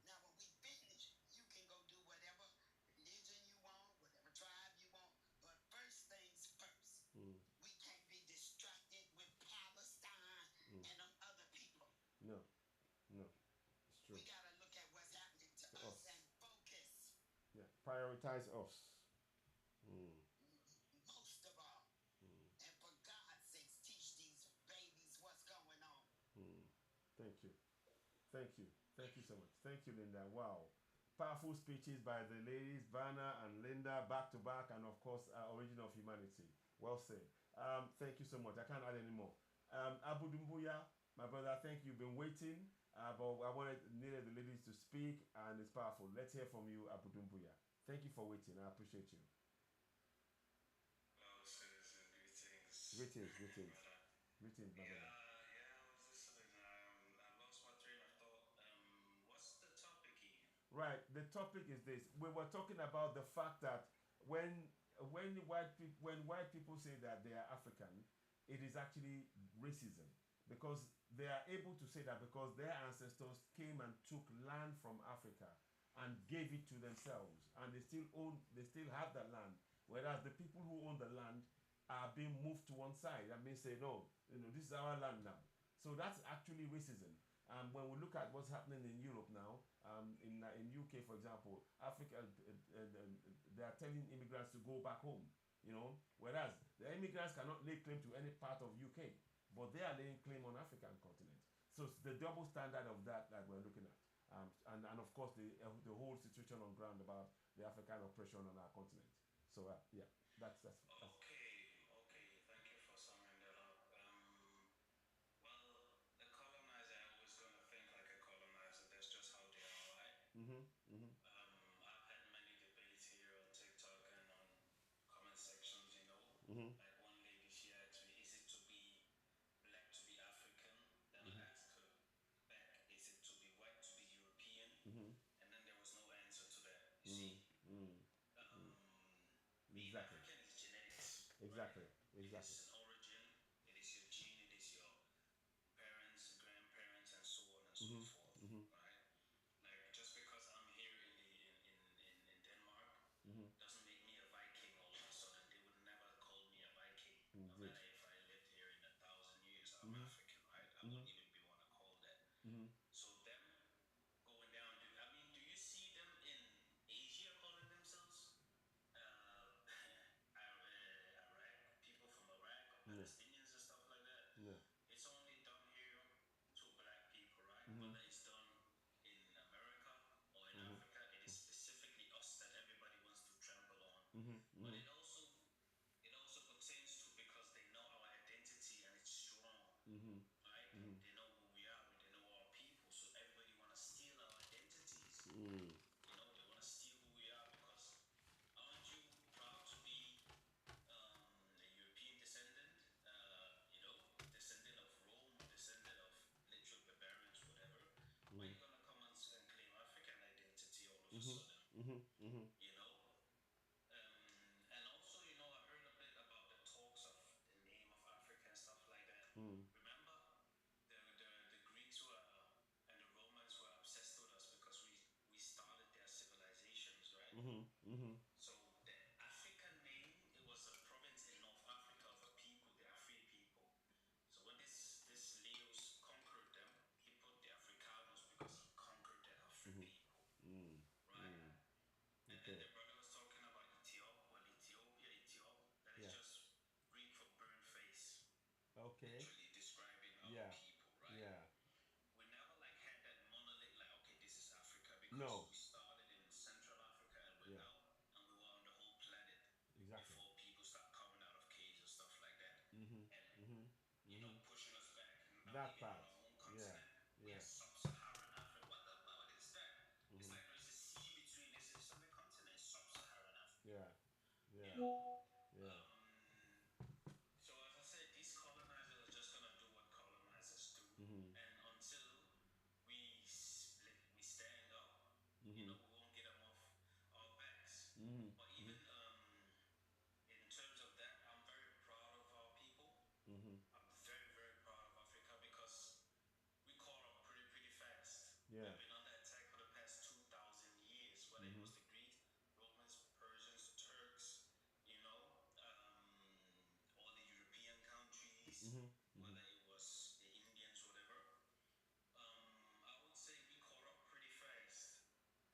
Now when we finish, you can go do whatever religion you want, whatever tribe you want. But first things first. We can't be distracted with Palestine and them other people. No. No. It's true. We gotta look at what's happening to To us us. and focus. Yeah. Prioritize us. Most of all. And for God's sakes, teach these babies what's going on. Thank you. Thank you. Thank you so much. Thank you, Linda. Wow. Powerful speeches by the ladies, Vanna and Linda, back to back, and of course, Origin of Humanity. Well said. Thank you so much. I can't add any more. Abu Dumbuya, my brother, thank you. You've been waiting, but I needed the ladies to speak, and it's powerful. Let's hear from you, Abu Dumbuya. Thank you for waiting. I appreciate you. Hello, citizen. Greetings. Greetings, greetings. Brother. Greetings, my brother. Yeah, I was listening. I lost my train of thought. What's the topic again? Right. The topic is this. We were talking about the fact that when white people say that they are African, it is actually racism, because they are able to say that because their ancestors came and took land from Africa and gave it to themselves, and they still have that land, whereas the people who own the land are being moved to one side and being say, no, this is our land now. So that's actually racism. When we look at what's happening in Europe now, in UK, for example, Africa, they are telling immigrants to go back home, whereas the immigrants cannot lay claim to any part of UK, but they are laying claim on African continent. So it's the double standard of that we're looking at, and of course the whole situation on ground about the African oppression on our continent. So yeah, that's Okay. Thank you for summing that up. Well, the colonizer, I always gonna think like a colonizer. That's just how they are, right? I've had many debates here on TikTok and on comment sections. Like one lady, she asked me, "Is it to be black to be African?" Then I asked her back, "Is it to be white to be European?" And then there was no answer to that. You see. Being Exactly. African is genetics. Exactly. Right? It is an origin, it is your gene, it is your parents, grandparents, and so on and so forth. Right? Like just because I'm here in Denmark doesn't make me a Viking all of a sudden. They would never call me a Viking. No matter if I lived here in 1,000 years, I you know. And also, you know, I heard a bit about the talks of the name of Africa and stuff like that. Remember, the Greeks were and the Romans were obsessed with us because we started their civilizations, right? So the African name, it was a province in North Africa of a people, the Afri people. So when this Leos conquered them, he put the Africanos because he conquered the Afri people, right? And then the brother was talking about Ethiopia. That is just Greek for burnt face. Okay. Literally describing our Yeah. people, right? Yeah. We never like had that monolith like, okay, this is Africa, because No. we started in Central Africa and went out and we were on the whole planet Exactly. before people start coming out of caves and stuff like that. And you know, pushing us back. Now That we're part. on our own Yeah. continent. We Yeah. are sub-Saharan Africa. What is that? It's like there's a sea between this and some continent, sub-Saharan Africa. Yeah. Yeah. You know? Yeah. So as I said, these colonizers are just gonna do what colonizers do, and until we stand up, you know, we won't get them off our backs. But even in terms of that, I'm very proud of our people. I'm very very proud of Africa because we caught up pretty fast. Yeah. We've been under attack for the past 2,000 years, whether it was the Greek, Romans, Persians, Turks, you know, all the European countries, whether it was the Indians, whatever. I would say we caught up pretty fast,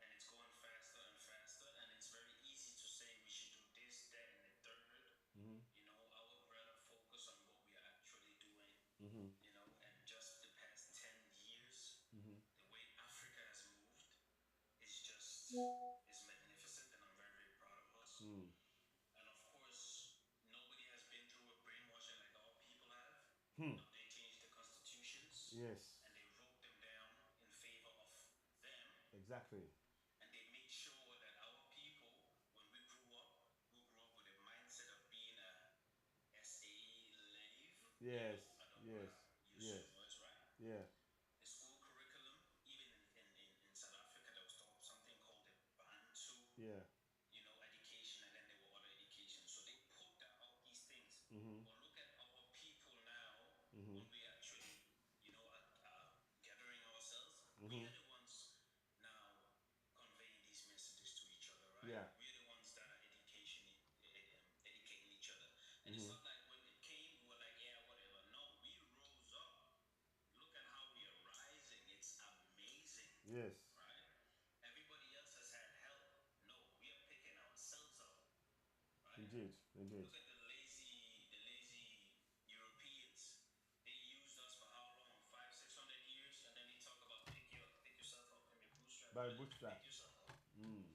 and it's going faster and faster, and it's very easy to say we should do this, that, and the third. You know, I would rather focus on what we are actually doing. You know, and just the past 10 years, the way Africa has moved is magnificent, and I'm very, very proud of us. And of course, nobody has been through a brainwashing like our people have. Now they changed the constitutions. Yes. And they wrote them down in favor of them. Exactly. And they made sure that our people, when we grew up with a mindset of being a slave. Yes. I don't Yes. want to use Yes. some words, right? Yeah. The school curriculum, even in South Africa, there was something called the Bantu, Yeah. you know, education, and then there were other education. So they put out these things. But look at our people now, when we actually, you know, are gathering ourselves. We are the ones now conveying these messages to each other, right? Yeah. We are the ones that are educating each other. And it's not like when it came, we were like, yeah, whatever. No, we rose up. Look at how we are rising. It's amazing. Yes. Right? Everybody else has had help. No, we are picking ourselves up. Right? Indeed. Indeed. Look at the lazy Europeans. They used us for how long? 500-600 years, and then they talk about pick yourself up from your bootstrap. By Right? bootstrap. Pick yourself up. Right?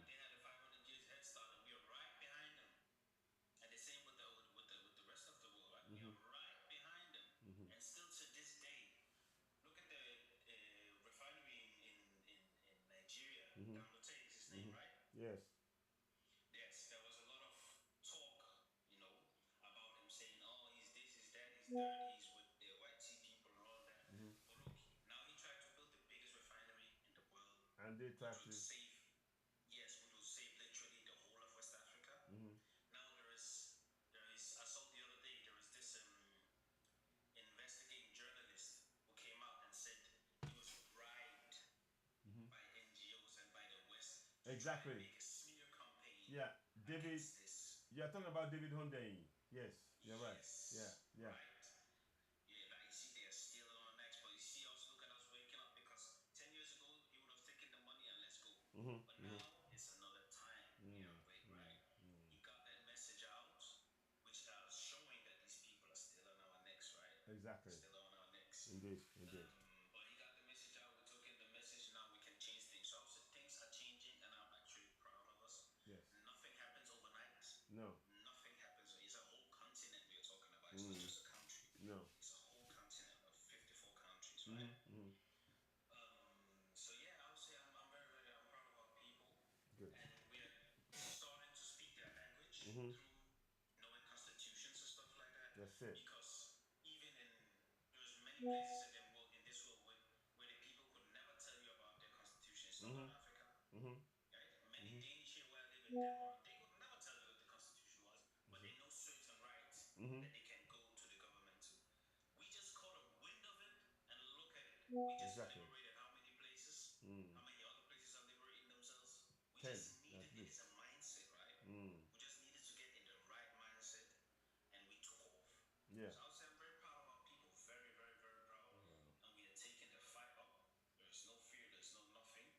They had a 500 years head start, and we are right behind them. And the same with the rest of the world, right? We are right behind them, and still to this day, look at the refinery in Nigeria. Dangote is his name, right? Yes. Yes, there was a lot of talk, you know, about him saying, oh, he's this, he's that, he's third, he's with the white sea people and all that. But look, now he tried to build the biggest refinery in the world. And they tried Which to. will save, yes, which will save literally the whole of West Africa. Now there is, I saw the other day, there is this investigating journalist who came out and said he was bribed by NGOs and by the West to Exactly. try and make a smear campaign Yeah. David. against this. You're talking about David Hundeyin. Yes. You're right. Yes, Yeah. Yeah. right. Yeah, like you see, they are stealing our necks, but you see us, look at us waking up, because 10 years ago he would have taken the money and let's go. But now it's another time. Yeah, right. He got that message out, which are showing that these people are still on our necks, right? Exactly. Still on our necks. Indeed. Indeed. But he got the message out. We took in the message. Now we can change things. So I would say things are changing, and I'm actually proud of us. Yes. Nothing happens overnight. No. Nothing happens. It's a whole continent we are talking about. It's not just a country. No. It's a whole continent of 54 countries, right? So yeah, I would say I'm very, very proud of our people. Good. And we are starting to speak their language through knowing constitutions and stuff like that. That's it. Because even there's many places in this world where the people could never tell you about their constitution. Southern Africa, right? Many with them, or they could never tell you what the Constitution was, but they know certain rights that they can go to the government to. We just caught a wind of it and look at it. We just Exactly. liberated how many places? How many other places are liberating themselves? We 10 just at needed, it least. is a mindset, right? We just needed to get in the right mindset, and we took off. Yeah. So I would say I'm very proud of our people, very, very, very proud. And we are taking the fight up. There's no fear, there's no nothing,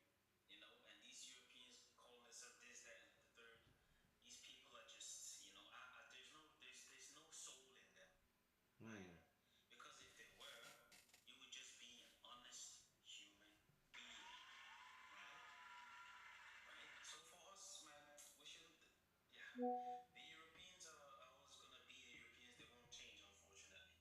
you know. And these Europeans calling themselves this, that, and the third. These people are just, you know, there's no soul in them, right? Because if there were, you would just be an honest human being, right? So for us, man, we shouldn't. Yeah, the Europeans are always gonna be the Europeans. They won't change, unfortunately.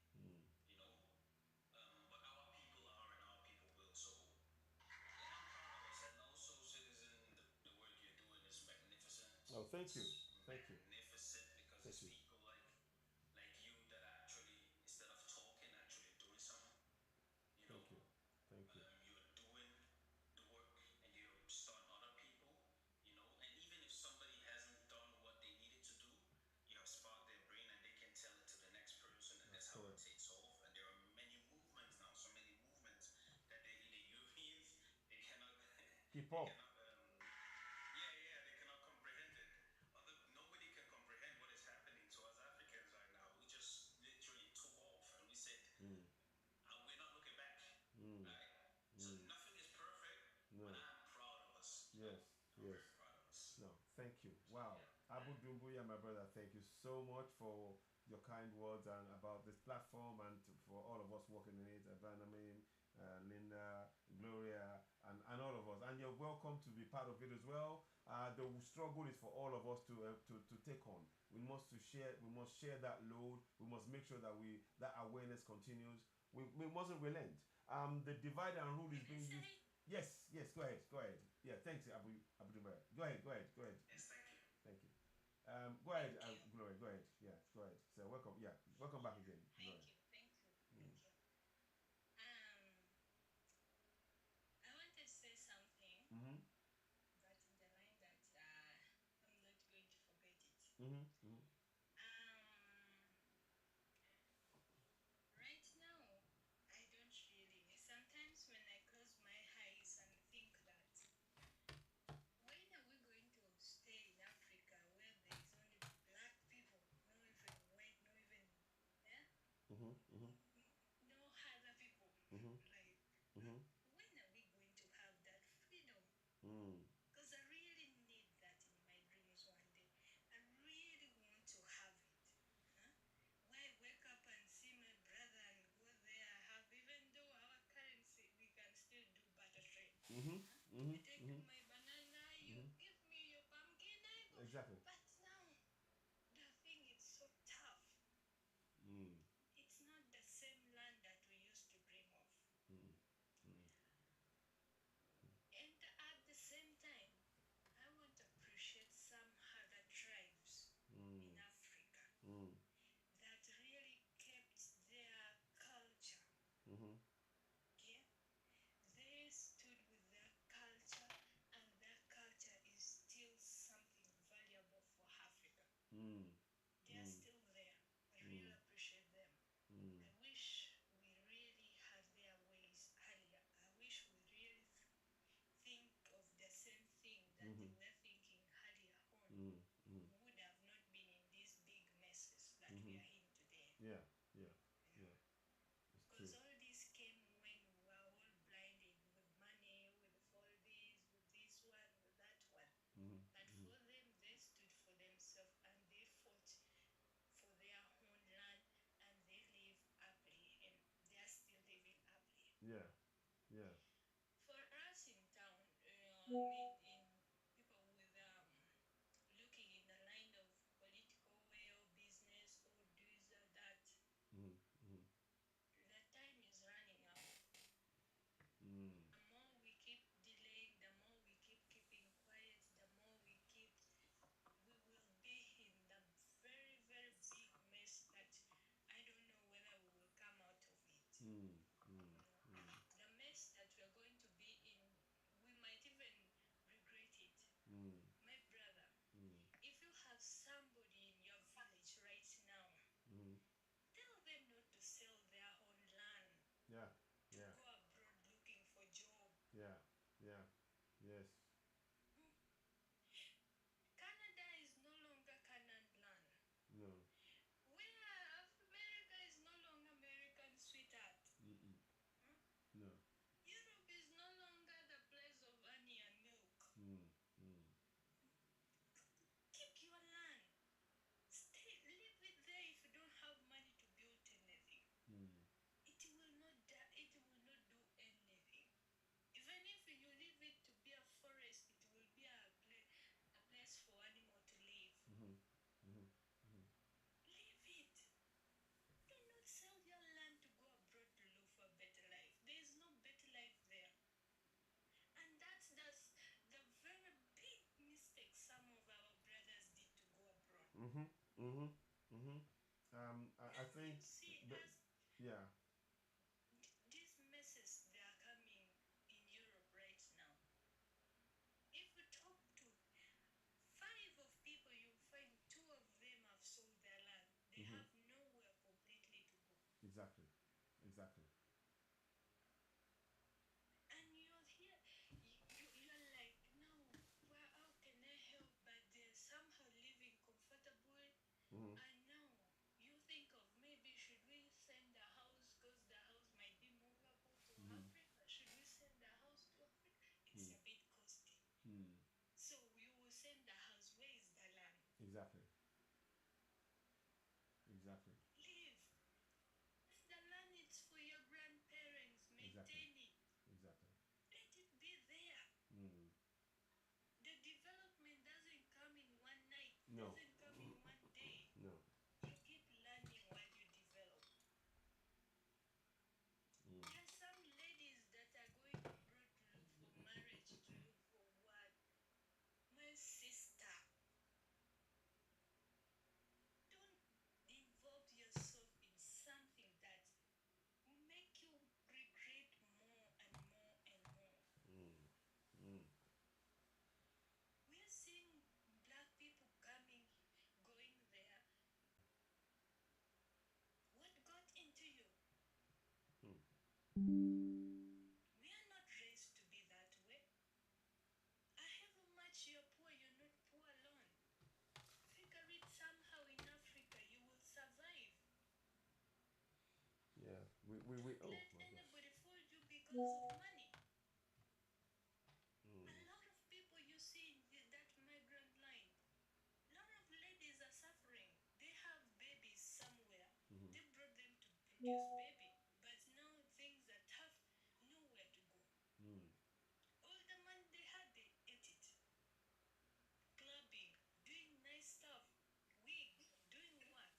You know, but our people are, and our people will. So yeah, I'm proud of us. And also, citizen, the work you're doing is magnificent. Oh, thank you. It's Thank you. magnificent because Thank it's you. people like you that are actually, instead of talking, actually doing something. You know, Thank you. Thank you. you're doing the work and you're starting other people. You know, and even if somebody hasn't done what they needed to do, you have sparked their brain and they can tell it to the next person, and that's how it correct. takes off. And there are many movements now, so many movements that the Europeans they cannot Keep they up. cannot they cannot comprehend it. Nobody can comprehend what is happening to us Africans right now. We just literally took off and we said, we're not looking back, right? So nothing is perfect, No. but I'm proud of us. Yes. I'm Yes. very proud of us. No, thank you. Wow. Abu Dumbuya, my brother, thank you so much for your kind words and about this platform, and for all of us working in it, Vanamin, Linda, Gloria, and all of us. And you're welcome to be part of it as well. The struggle is for all of us to take on. We must share that load. We must make sure that that awareness continues. We mustn't relent. The divide and rule is being used. Yes, go ahead. Yeah, thanks, Abu Dumbuya. Go ahead. Yes, thank you. Thank you. Go ahead, Thank you. Gloria. Go ahead. Yeah, go ahead. So welcome. Yeah, welcome back again. Thank Gloria. you. I want to say something, Mm-hmm. but in the line that I'm not going to forget it. Mm-hmm. Mm-hmm. Right now, I don't really. Sometimes when I close my eyes and think that, when are we going to stay in Africa where there is only black people, no even white, no even Mm-hmm. Mm-hmm. no other people? Mm-hmm. Like, Mm-hmm. when are we going to have that freedom? Mm. Because I really need that in my dreams one day. I really want to have it. Huh? Why wake up and see my brother and go there, have, even though our currency, we can still do barter trade. Mm-hmm. Huh? Mm-hmm. You take Mm-hmm. my banana, you give me your pumpkin, I go. Exactly. But now, the thing is so tough. Mm. It's not the same land that we used to dream of. Mm. Mm. And at the same time, I want to appreciate some other tribes in Africa Mm. that really kept their culture. Mm-hmm. Okay? They stood with their culture, and their culture is still something valuable for Africa. Mm. They are still there. I really appreciate them. Mm. I wish we really had their ways earlier. I wish we really think of the same thing that they were thinking earlier on. Mm. Mm. We would have not been in these big messes that Mhm. we are in today. Yeah. It's true. Because all this came when we were all blinded with money, with all this, with this one, with that one. Mm-hmm. But for them, they stood for themselves and they fought for their own land, and they live happily, and they are still living happily. Yeah. For us in town, I mean, in people with looking in the line of political way or business or this or that, Mm. Mm. the time is running out. Mm. The more we keep delaying, the more we keep keeping quiet, the more we will be in the very, very big mess that I don't know whether we will come out of it. Mm. Mm. The mess that we are going to be in, we might even Yeah. Yes. Canada is no longer Canaan land. No. America is no longer American sweetheart. Mm-mm. Hmm? No. Europe is no longer the place of honey and milk. Mm. Mm. Keep your land. Live it there if you don't have money to build anything. Mm. It will not it will not do anything. Even if you leave it to be a forest, it will be a place for animal to live. Mm-hmm. Mm-hmm. Mm-hmm. Leave it. Do not sell your land to go abroad to look for a better life. There is no better life there. And that's the very big mistake some of our brothers did to go abroad. Mm-hmm. Mm-hmm. Mm-hmm. I Now think, you see but us yeah. these messes they are coming in Europe right now. If you talk to 5 of people, you'll find 2 of them have sold their land. They Mm-hmm. have nowhere completely to go. Exactly. Exactly. And you're here, you're like, no, well, how can I help? But they're somehow living comfortably. Mm-hmm. And now you think of maybe should we send a house because the house might be movable to Mm-hmm. Africa? Should we send a house to Africa? It's Mm. a bit costly. Mm. So you will send the house. Where is the land? Exactly. Exactly. Leave. The land is for your grandparents. Exactly. Maintain it. Exactly. Let it be there. Mm. The development doesn't come in one night. No. Doesn't come in one day. No. You keep learning while you develop. Mm. There are some ladies that are going abroad to look for marriage, to look for what? My sister, don't involve yourself in something that will make you regret more and more and more. Mm. Mm. We are seeing black people coming, going there. What got into you? Mm. We are not raised to be that way. However much you're poor, you're not poor alone. Figure it somehow in Africa, you will survive. Yeah. We Don't oh let my gosh. anybody fool you because of money. Mm. A lot of people you see in that migrant line, a lot of ladies are suffering. They have babies somewhere. Mm-hmm. They brought them to produce baby. But now things are tough, nowhere to go. Mm. All the money they had, they ate it. Clubbing, doing nice stuff, wig, doing what?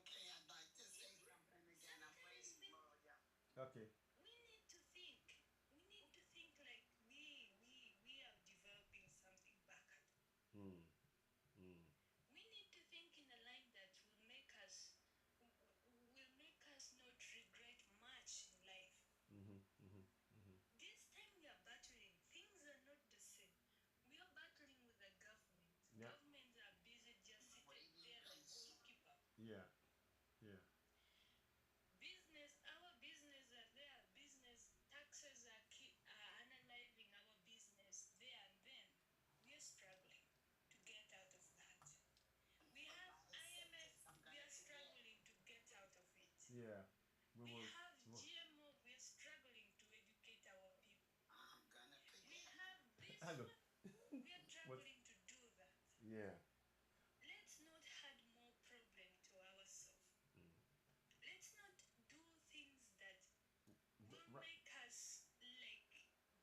Okay, I'd like to say something again. I'm Sometimes waiting for you. Okay. we need to think. We need to think like we are developing something back at home. Mm. Mm. We need to think in a line that will make us not regret much in life. Mm-hmm. Mm-hmm. Mm-hmm. This time we are battling, things are not the same. We are battling with the government. Yeah. Governments are busy just sitting there like goalkeeper. Yeah. Yeah. Our business are there. Business taxes are analyzing our business there, and then we are struggling to get out of that. We have IMF. We are struggling to get out of it. Yeah. We have GMO. We are struggling to educate our people. I'm gonna We forget. have this Hello. one. We are struggling to do that. Yeah. Let's not add more problem to ourselves. Mm. Let's not do things that will Right. make us like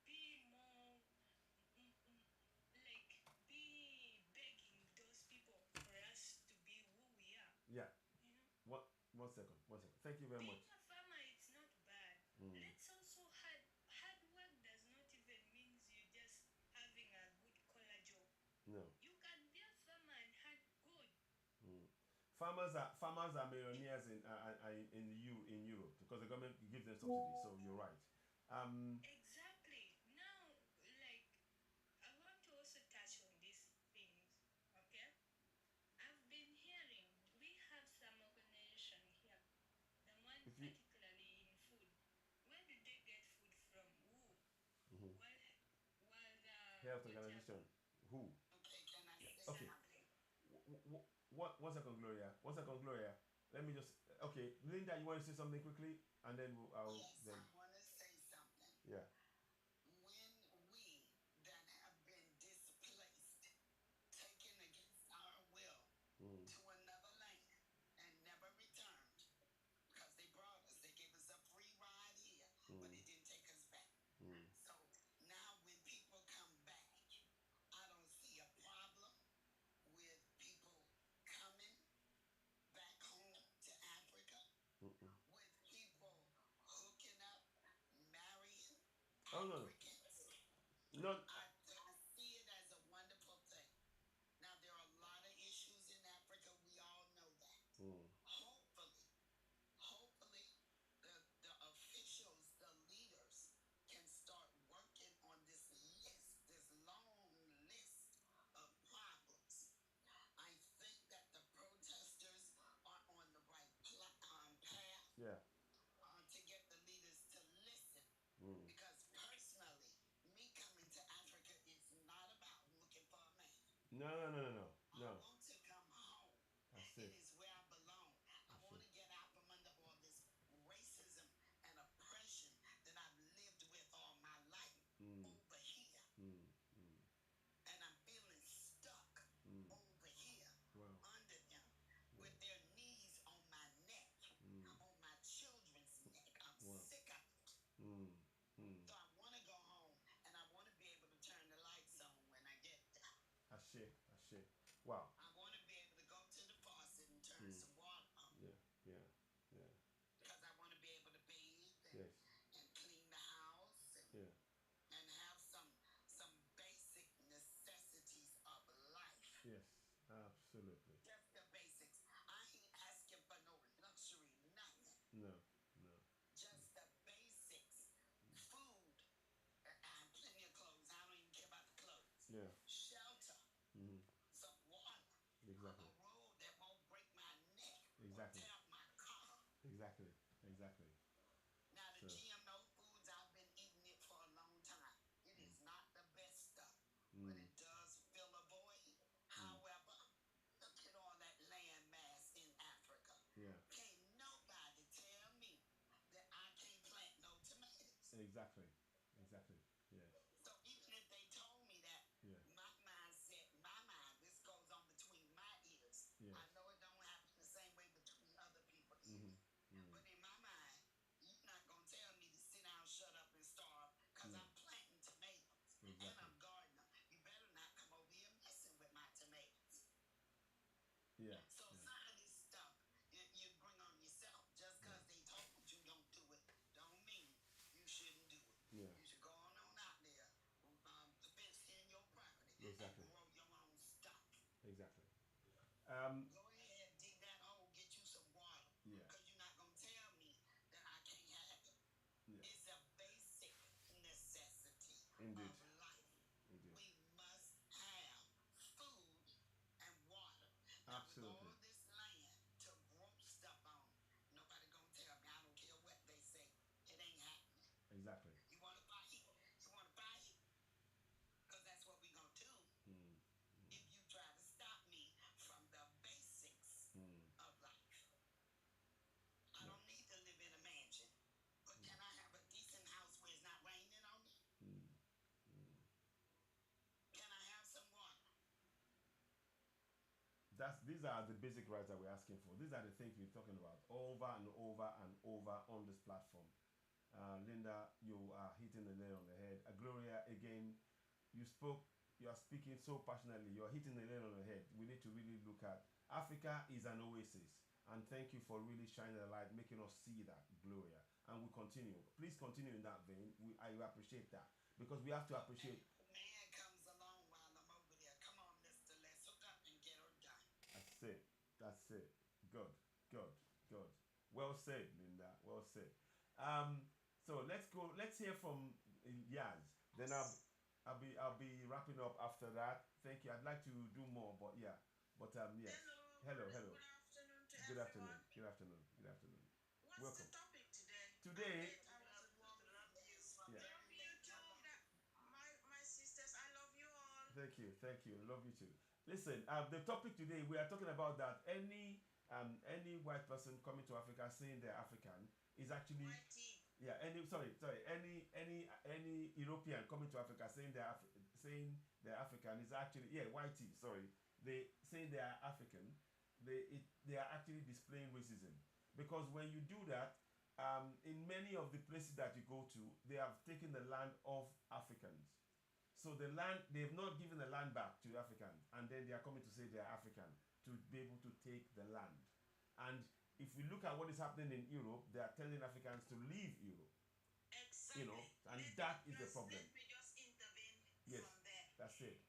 be more like be begging those people for us to be who we are. Yeah. You know, One second. One second. Thank you very being much. a farmer it's not bad. Mm. Let's also hard work does not even means you just having a good collar job. No. You can be a farmer and hard good. Mm. Farmers are millionaires in Europe because the government gives them subsidies. So you're right. Exactly. Now, like, I want to also touch on these things, okay? I've been hearing we have some organization here, the one If you particularly in food. Where do they get food from? health organization. Who? Okay, can I say Okay. something? What? 1 second, Gloria. 1 second, Gloria. Let me just. Okay, Linda, you want to say something quickly, and then I'll Yes, then. I want to say something. Yeah. When we that have been displaced, taken against our will to another land and never returned, because they brought us, they gave us a free ride here, but it didn't take us back. So now when people come back, I don't see a problem with people coming back home to Africa, with people hooking up, marrying Oh no, Africans. no. I see it as a wonderful thing. Now, there are a lot of issues in Africa. We all know that. Hopefully, the officials, the leaders, can start working on this list, this long list of problems. I think that the protesters are on the right path Yeah. to get the leaders to listen. Because personally, me coming to Africa is not about looking for a man. No, no, no, no, no, I no. want to come home. That's It it. is where I belong. I want to get out from under all this racism and oppression that I've lived with all my life over here. And I'm feeling stuck over here Wow. under them with their knees on my neck, on my children's neck. I'm Wow. sick of it. So I want to go home and I want to be able to turn the lights on when I get there. Ashe, ashe. Wow. I want to be able to go to the faucet and turn some water on Yeah, yeah, yeah. because I want to be able to bathe Yes. and clean the house Yeah. and have some basic necessities of life. Yes. Absolutely. Just the basics. I ain't asking for no luxury, nothing. No, no. Just the basics. Food. I have plenty of clothes. I don't even care about the clothes. Yeah. Shelter. Some water. Exactly. A road that won't break my neck Exactly. or tear up my car. Exactly. Exactly. Now, the So- GMO foods, I've been eating it for a long time. It is not the best stuff, but it does fill a void. However, look at all that land mass in Africa. Yeah. Can't nobody tell me that I can't plant no tomatoes. Exactly. Exactly. Yes. So even if they told me that, Yeah. my mindset, this goes on between my ears. Yes. I know it don't happen the same way between other people's ears. But in my mind, you're not going to tell me to sit down, shut up, and starve because I'm planting tomatoes and Exactly. I'm gardening. You better not come over here messing with my tomatoes. Yeah. So some of this stuff you bring on yourself. Just because they told you don't do it, don't mean you shouldn't do it. Yeah. You should go on out there, fence in your property, Exactly. and grow your own stuff. Exactly. Go ahead, dig that hole, get you some water. Yeah. Because you're not going to tell me that I can't have it. Yeah. It's a basic necessity Indeed. of life. Indeed. We must have food and water. Now, Absolutely. with all this land to grow stuff on, nobody going to tell me. I don't care what they say. It ain't happening. Exactly. You want to buy it? You want to buy it? Because that's what we're going to do if you try to stop me from the basics of life. I don't need to live in a mansion, but can I have a decent house where it's not raining on me? Can I have some water? These are the basic rights that we're asking for. These are the things we're talking about over and over and over on this platform. Linda, you are hitting the nail on the head. Gloria, again, you are speaking so passionately. You are hitting the nail on the head. We need to really look at Africa is an oasis. And thank you for really shining a light, making us see that, Gloria. And we continue. Please continue in that vein. I appreciate that. Because we have to appreciate. Man comes along while I'm over there. Come on, mister, let's hook up and get her done. That's it. That's it. Good. Good. Good. Well said, Linda. Well said. So let's go. Let's hear from Yaz. Then I'll be wrapping up after that. Thank you. I'd like to do more, but yeah. But yes. Hello. Hello. Good afternoon to Good everyone. afternoon. Good afternoon. Good afternoon. What's Welcome. the topic today? Today. I was at work. Yeah. Love you too. My sisters, I love you. Thank you. Love you too. Listen, the topic today we are talking about that any white person coming to Africa saying they're African is actually Whitey. yeah any European coming to Africa saying saying they're African is actually whitey sorry they say they are African they are actually displaying racism because when you do that in many of the places that you go to they have taken the land of Africans. So the land, they've not given the land back to Africans, and then they are coming to say they are African to be able to take the land. And if we look at what is happening in Europe, they are telling Africans to leave Europe. Exactly. And that is the problem. Let me just intervene Yes, from there. that's it.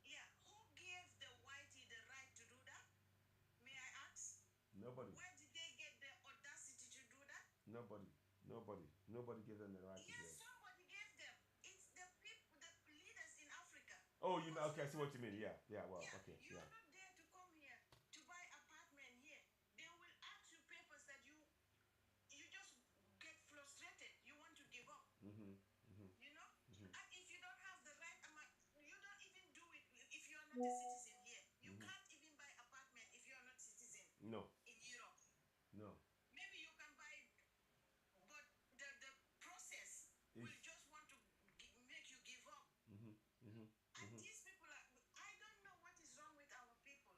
Yeah, who gave the whitey the right to do that? May I ask? Nobody, Where did they get the audacity to do that? nobody gave them the right to do Yes, it. somebody gave them. It's the people, the leaders in Africa. Oh, you know, okay, I see what you mean. Yeah, well, Yeah, okay, you're yeah. not there to come here to buy apartment here. They will ask you papers that you just get frustrated. You want to give up. Mm-hmm. You know? And if you don't have the right amount, you don't even do it if you are not a citizen here. You can't even buy apartment if you are not citizen No, in Europe. no. Maybe you can buy, but the process will just want to make you give up. And these people are, I don't know what is wrong with our people.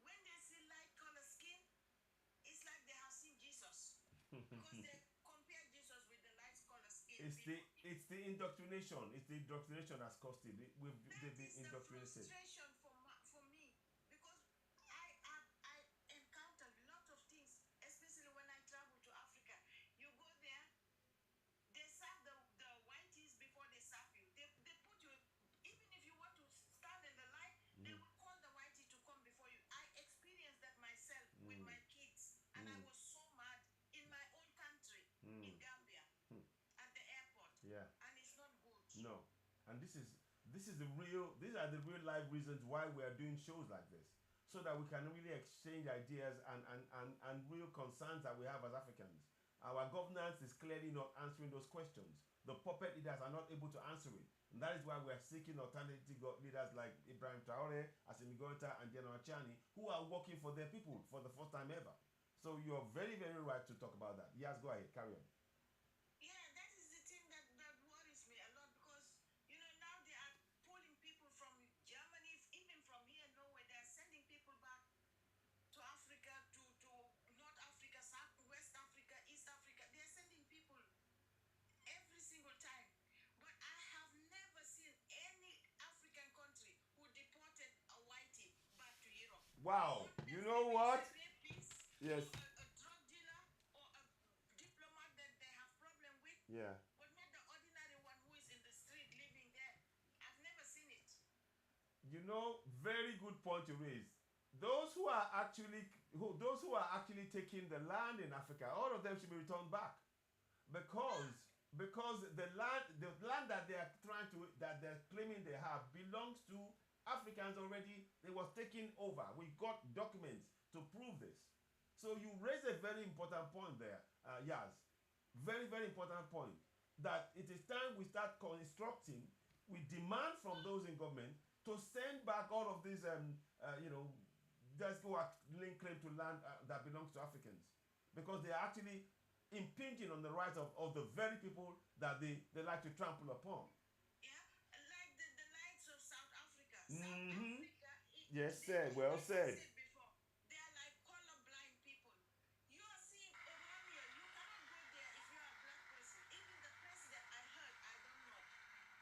When they see light color skin, it's like they have seen Jesus. Because they compare Jesus with the light color skin. It's the indoctrination. It's the indoctrination that's caused it. They've been That is the indoctrinated. frustration for me because I encounter lots of things, especially when I travel to Africa. You go there, they serve the whiteys before they serve you. They put you, even if you want to stand in the line, they will call the whitey to come before you. I experienced that myself with my kids, and I was so mad in my own country, in Gambia, at the airport. Yeah. And it's not good. No, and these are the real life reasons why we are doing shows like this, so that we can really exchange ideas and real concerns that we have as Africans. Our governance is clearly not answering those questions. The puppet leaders are not able to answer it, and that is why we are seeking alternative leaders like Ibrahim Traore, Assimi Goïta, and General Chani, who are working for their people for the first time ever. So you are very, very right to talk about that. Yes, go ahead, carry on. Yeah, that is the thing that worries me a lot because, now they are pulling people from Germany, even from here, Norway. They are sending people back to Africa, to North Africa, South, West Africa, East Africa. They are sending people every single time. But I have never seen any African country who deported a whitey back to Europe. Wow, you know Maybe what? it's a rapist, Yes. or a drug dealer, or a diplomat that they have problem with. Yeah. But not the ordinary one who is in the street living there. I've never seen it. You know, very good point you raised. Those who are actually taking the land in Africa, all of them should be returned back, because the land that they're claiming they have belongs to Africans already. It was taken over. We got documents to prove this. So you raise a very important point there, Yaz. Very, very important point. That it is time we start constructing. We demand from those in government to send back all of these, those who are laying claim to land that belongs to Africans, because they are actually impinging on the rights of the very people that they like to trample upon. Yeah, like the likes of South Africa. Mhm. South Africa. Yes, said. Well said. I said before, they are like colorblind people. You are seeing around here. You cannot go there if you are a black person. Even the president, I heard, I don't know,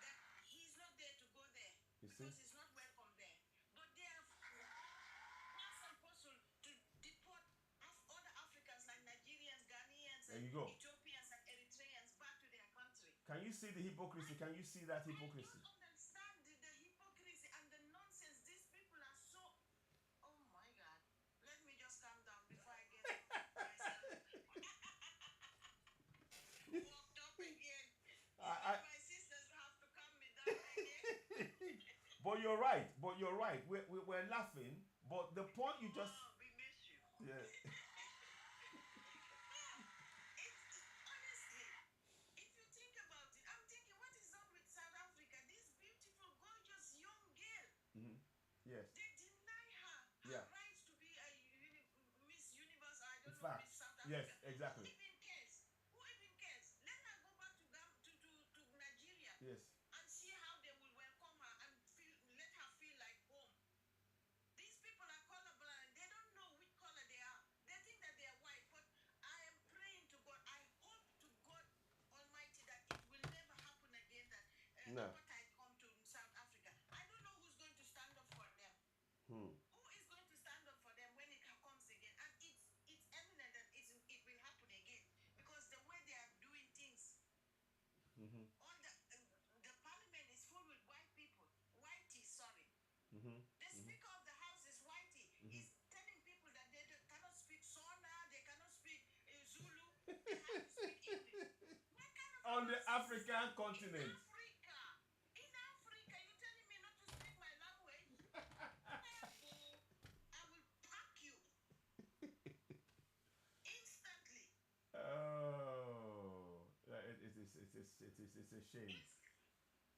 that he's not there to go there You see? because he's not welcome there. But they have pass and parcel to deport other Africans like Nigerians, Ghanaians, There and you go. Ethiopians and Eritreans back to their country. Can you see the hypocrisy? Can you see that hypocrisy? I don't understand the hypocrisy and the nonsense. These people are so. Oh my God! Let me just calm down before I get myself walked up again. My sisters have to calm me down again. But you're right. We're laughing. But the point you just Oh, we miss you. yeah. Honestly, if you think about it, I'm thinking, what is wrong with South Africa? This beautiful, gorgeous young girl Yes, Africa. exactly. Who even cares? Who even cares? Let her go back to Nigeria Yes. and see how they will welcome her and let her feel like home. These people are colorblind. They don't know which color they are. They think that they are white. But I am praying to God. I hope to God Almighty that it will never happen again that No. apartheid come to South Africa. I don't know who's going to stand up for them. Hmm. Who is going to stand up for them when it comes again? And it's eminent that it will happen again because the way they are doing things Mm-hmm. on the parliament is full with white people. Whitey, sorry. Mm-hmm. The Speaker of the House is Whitey. He's telling people that they cannot speak Sona, they cannot speak Zulu, they have to speak English. What kind of On the nonsense is African that? continent. In Africa, you're telling me not to speak my language? I will pack you instantly. Oh, it's a shame.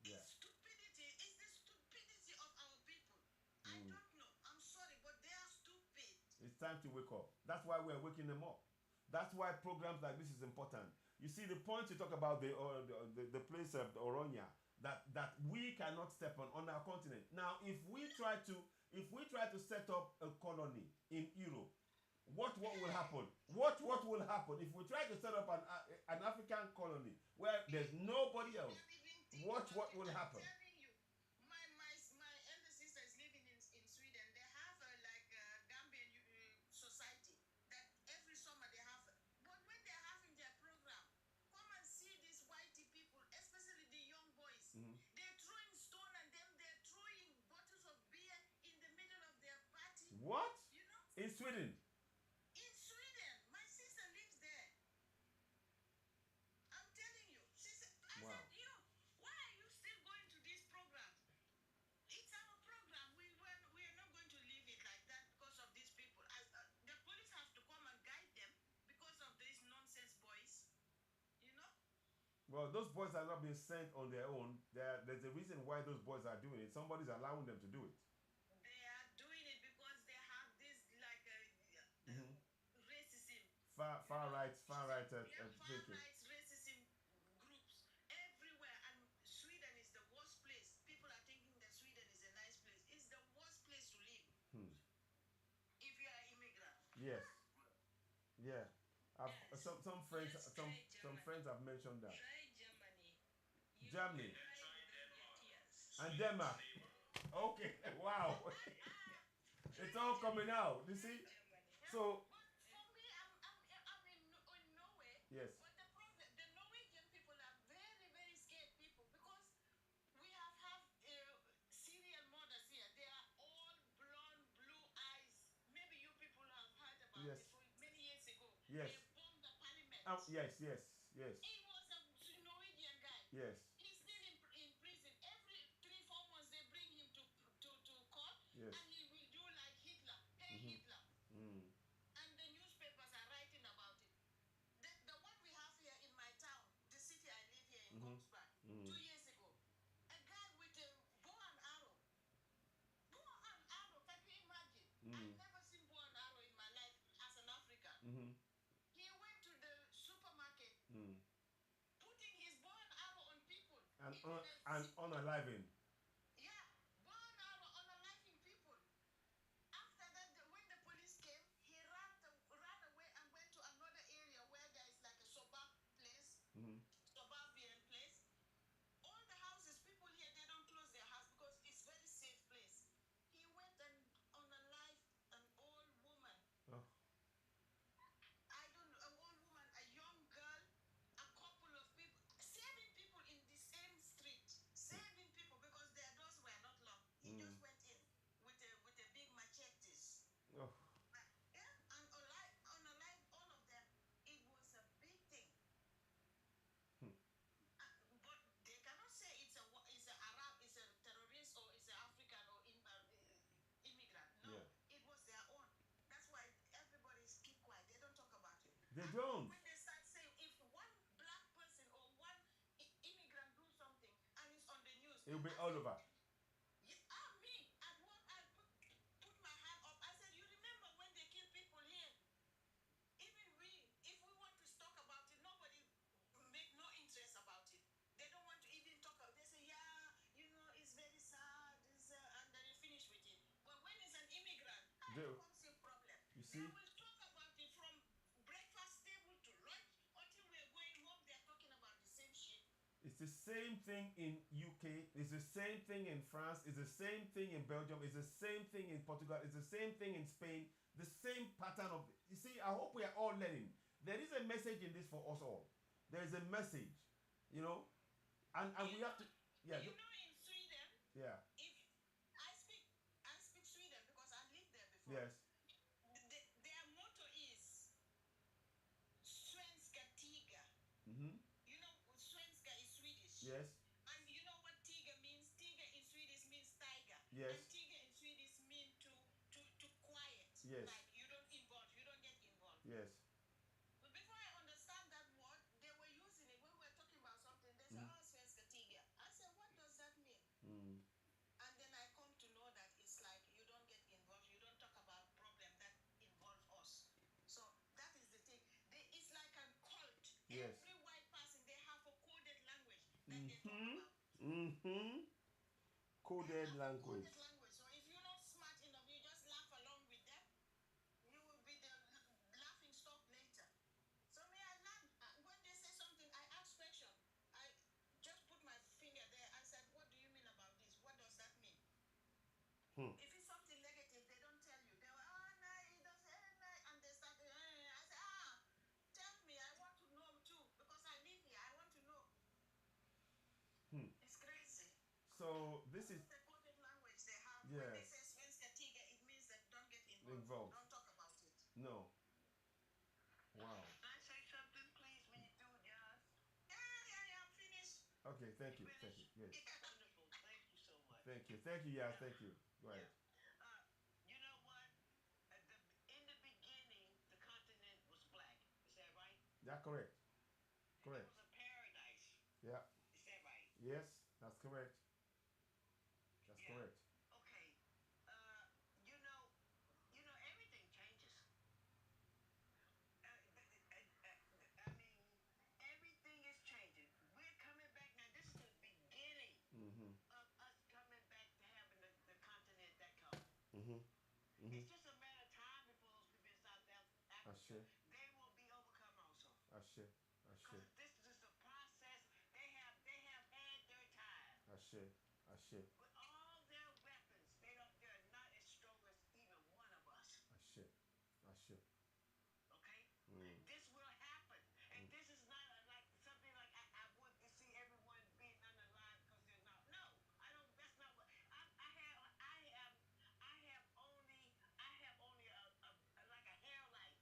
Yeah. It's stupidity. It's the stupidity of our people. I don't know. I'm sorry, but they are stupid. It's time to wake up. That's why we're waking them up. That's why programs like this is important. You see, the point you talk about the place of Oronia that we cannot step on our continent. Now, if we try to set up a colony in Europe, what will happen? What will happen if we try to set up an African colony where there's nobody else? What will happen? I'm telling you, my elder sister is living in Sweden. They have like a Gambian society that every summer they have. But when they're having their program, come and see these whitey people, especially the young boys. They're throwing stone and they're throwing bottles of beer in the middle of their party. What? You know? In Sweden? In Sweden, my sister lives there. I'm telling you. Wow. Said, why are you still going to these programs? It's our program. We are not going to leave it like that because of these people. The police have to come and guide them because of these nonsense boys. You know? Well, those boys are not being sent on their own. There's a reason why those boys are doing it. Somebody's allowing them to do it. They are doing it because they have this like racism. Far right Far thinking. right racism groups everywhere, and Sweden is the worst place. People are thinking that Sweden is a nice place. It's the worst place to live if you are an immigrant. Yes. Yeah. Some friends Just try some friends have mentioned that. Try Germany. You Germany. will cry Try within your Denmark. tears. And Denmark. Okay. Wow. It's all coming out. You see? Germany. So But for me, I'm in Norway. yes. But the Norwegian people are very, very scared people because we have serial mothers here. They are all blonde, blue eyes. Maybe you people have heard about Yes. it many years ago. Yes. They bombed the parliament. Yes. He was a Norwegian guy. Yes. He's still in prison. Every 3-4 months they bring him to court, Yes. and he will do like Hitler. Hey Hitler. Mm. And the newspapers are writing about it. The one we have here in my town, the city I live here in Kongsberg, 2 years ago, a guy with a bow and arrow. Bow and arrow, can you imagine? I've never seen bow and arrow in my life as an African. Mm-hmm. He went to the supermarket, Mm. putting his bow and arrow on people. And unaliving. Yeah, bow and arrow unaliving people. After that, when the police came, he ran away and went to another area where there is like a suburban place. All the houses, people here, they don't close their house because it's very safe place. He went and unalived an old woman. Oh. I don't know, an old woman, a young girl, a couple of people, saving people in the same street, saving people because their doors were not locked. He just went in with a big machetes. Oh. Yeah, and unalive all of them. It was a big thing. But they cannot say it's a Arab, it's a terrorist, or it's an African or immigrant. No, Yeah. it was their own. That's why everybody keep quiet. They don't talk about it. They don't. When they start saying, if one black person or one immigrant do something and it's on the news, It'll be all over. Me at work, I put my hand up. I said, you remember when they kill people here? Even see? They will talk about it from breakfast table to lunch until we're going home. They're talking about the same shit. It's the same thing in UK. It's the same thing in France. It's the same thing in Belgium. It's the same thing in Portugal. It's the same thing in Spain. The same pattern of. You see, I hope we are all learning. There is a message in this for us all. There is a message, you know, and we have to. Yeah. You know, in Sweden, Yeah. if I speak Sweden because I lived there before. Yes. Their motto is Svenska tiga. Mm-hmm. You know, Svenska is Swedish. Yes. And you know what tiger means? Tiger in Swedish means tiger. Yes. And tiger in Swedish means to quiet. Yes. Like you don't involve, you don't get involved. Yes. But before I understand that word, they were using it when we were talking about something. They said, "Oh, Svenska tiger." I said, "What does that mean?" Mm. And then I come to know that it's like you don't get involved, you don't talk about problem that involve us. So that is the thing. It's like a cult. Yes. Every white person, they have a coded language that they talk about. Mm-hmm. Coded language. Coded language. So if you're not smart enough, you just laugh along with them. You will be the laughing stock later. So me, I learned when they say something, I ask question. I just put my finger there. I said, "What do you mean about this? What does that mean?" If it's something negative, they don't tell you. They were, "Oh no, it doesn't," and they start. I said, "Tell me. I want to know too because I live here. I want to know." It's crazy. So this is The coded language they have. Yes. When they say Svenska tiga, it means that don't get involved. Involved. Don't talk about it. no. Wow. Can I say something, please, when you do, Josh? Yeah, I'm finished. Okay. Thank you. Thank you. Yes. Wonderful. Thank you so much. Thank you. Thank you. Yeah. Thank you. Go ahead. You know what? In the beginning, the continent was black. Is that right? Yeah. Correct. It Correct. was a paradise. Yeah. Is that right? Yes. That's correct. That's Yeah. correct. Okay. You know, everything changes. I mean, everything is changing. We're coming back now. This is the beginning Mm-hmm. of us coming back to having the continent that color. Mm-hmm. It's just a matter of time before those people in South Africa, Ashe. they will be overcome also. Ashe. Ashe. Because this is a process. They have had their time. Ashe. Ashe. With all their weapons, they're not as strong as even one of us. Ashe. Ashe. Okay? Mm. This will happen. And this is not like something like I want to see everyone being unalive because they're not. No, I don't. That's not what I have only a like a hairline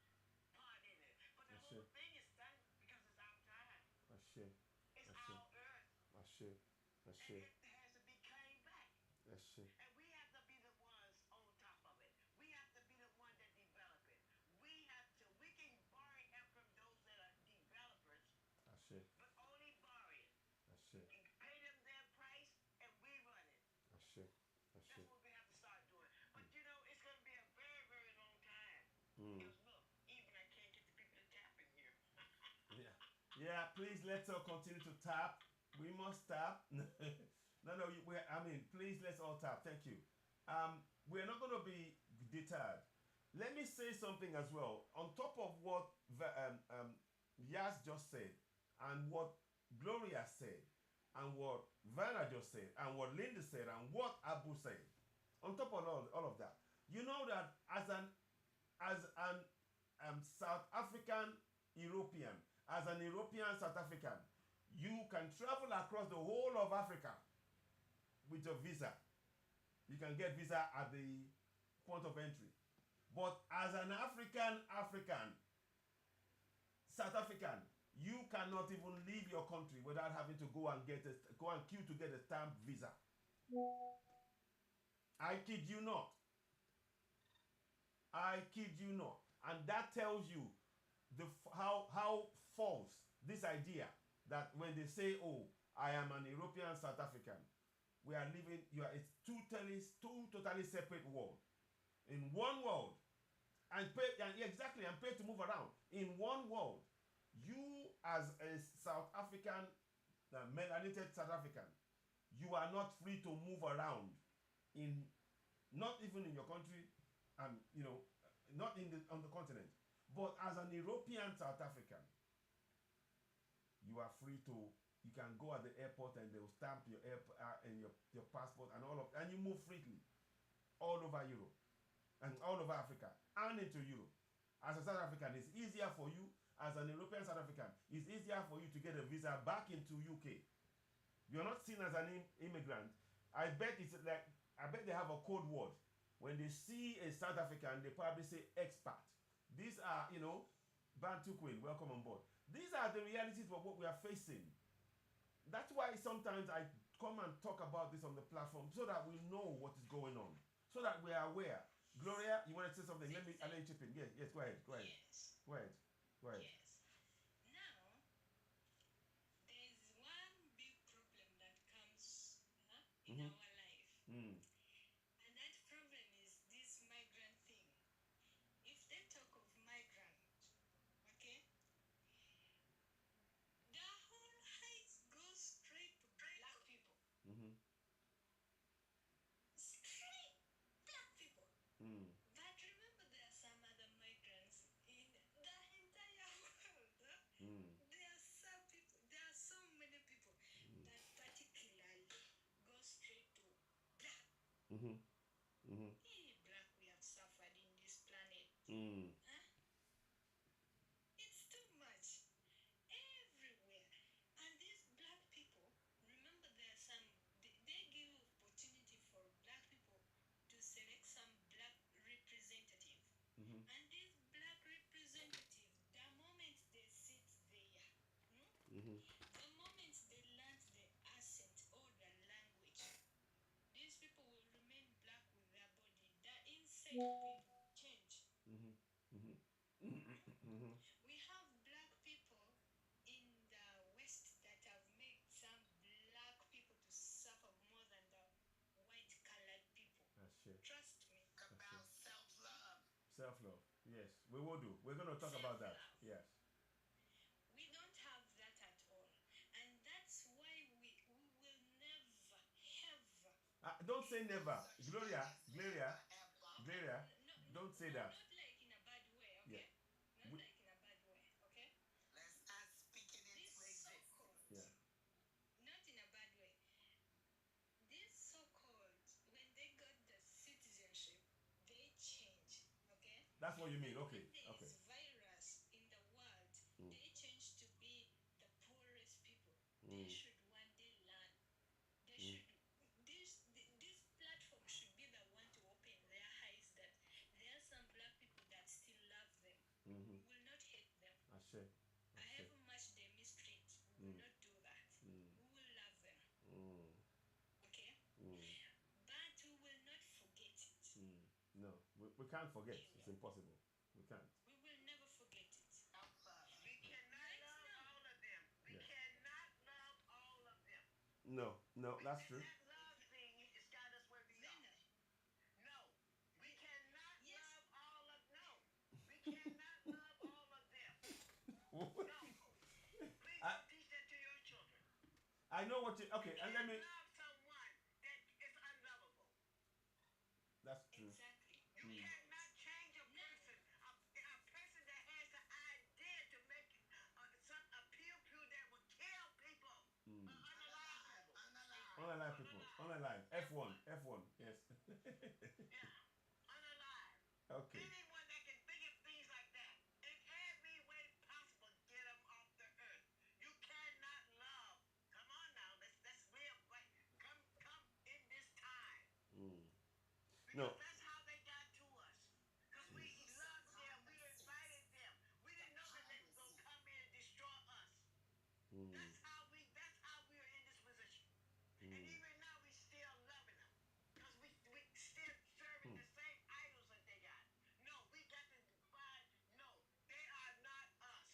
part in it. But the whole thing is done because it's our time. Ashe. It's Ashe. our earth. Ashe. And Ashe. it has to be claimed back. Ashe. And we have to be the ones on top of it. We have to be the one that develop it. We can borrow help from those that are developers, Ashe. but only borrow it. Ashe. And pay them their price and we run it. Ashe. That's Ashe. what we have to start doing. But you know, it's going to be a very, very long time. Mm. Because look, even I can't get the people to tap in here. Yeah. Yeah. Please let's all continue to tap. We must tap. No. Please let's all tap. Thank you. We're not going to be deterred. Let me say something as well. On top of what Yas just said, and what Gloria said, and what Vanna just said, and what Linda said, and what Abu said. On top of all of that, you know that as an South African European, as an European South African, you can travel across the whole of Africa with your visa. You can get visa at the point of entry. But as an African South African, you cannot even leave your country without having to go and queue to get a stamped visa. I kid you not. I kid you not. And that tells you how false this idea that when they say, "Oh, I am an European South African," we are living. It's two totally separate worlds. In one world, and paid to move around. In one world, you as a South African, melanated South African, you are not free to move around not even in your country, and not in the on the continent. But as an European South African, you are free to. You can go at the airport and they will stamp your and your passport and all of, and you move freely all over Europe and all over Africa and into Europe. As a South African, it's easier for you. As an European South African, it's easier for you to get a visa back into UK. You're not seen as an immigrant. I bet they have a code word. When they see a South African, they probably say expat. These are, Bantu Queen, welcome on board. These are the realities of what we are facing. That's why sometimes I come and talk about this on the platform so that we know what is going on, so that we are aware. Gloria, you want to say something? I'll let you chip in. Yes, go ahead. Yes. Go ahead. Yes. Now, there's one big problem that comes in our life. Mm. And that problem is this migrant thing. If they talk of migrant, okay, the whole height goes straight to black people. Mm-hmm. Straight black people. Mm. But remember, there are some other migrants in the entire world. Mm. There are some people, there are so many people that particularly go straight to black. Mm-hmm. Mm-hmm. Hey, black, we have suffered in this planet. Mm. Huh? It's too much. Everywhere. And these black people, remember there are some, they give opportunity for black people to select some black representative. Mm-hmm. And these black representative, the moment they sit there, Mm-hmm. the moment they learn the accent or the language, these people will remain black with their body. The inside will change. Mm-hmm. Mm-hmm. Mm-hmm. We have black people in the West that have made some black people to suffer more than the white colored people. That's true. Trust me. About self-love. Self-love. Yes, we will do. We're going to talk about that. Yes. We don't have that at all. And that's why we will never, ever. Don't say never. Gloria, No, don't say no, that. not like in a bad way, okay? Yeah. Not We- like in a bad way, okay? Let's not speak it This into existence. so-called, Yeah. not in a bad way. This so-called, when they got the citizenship, they change, okay? That's what you mean. Okay. When there Okay. is virus in the world, they change to be the poorest people. They should one day learn. They should. This platform should be the one to open their eyes that there are some black people that still love them. Mm-hmm. We will not hate them. Ashe. However much they mistreat, we will not do that. We will love them. Okay? But we will not forget it. No, we can't forget. It's impossible. We can't. We will never forget it. Self-love. We cannot Right love now. all of them. We Yeah. cannot love all of them. No, that's true. That love thing has got us where we are. Vena, No, we cannot Yes. love all of we cannot love all of them. No, please I- don't teach that to your children. I know what you. Okay, and let me. Love someone that is unlovable. That's true. exactly. You cannot change a person, a person that has the idea to make a pew that will kill people, unalivable. Unalive people. Unalive. F1. Yes. Yeah, unalive. Okay. Anyone that can think of things like that, in every way possible, get them off the earth. You cannot love. Come on now, let's live right. Come in this time. No. Because that's how they got to us. Because we loved them, we invited them. We didn't know that they was gonna come in and destroy us. That's how we are in this position. And even now we still loving them. Because we still serving the same idols that they got. No, we got to find, no, they are not us.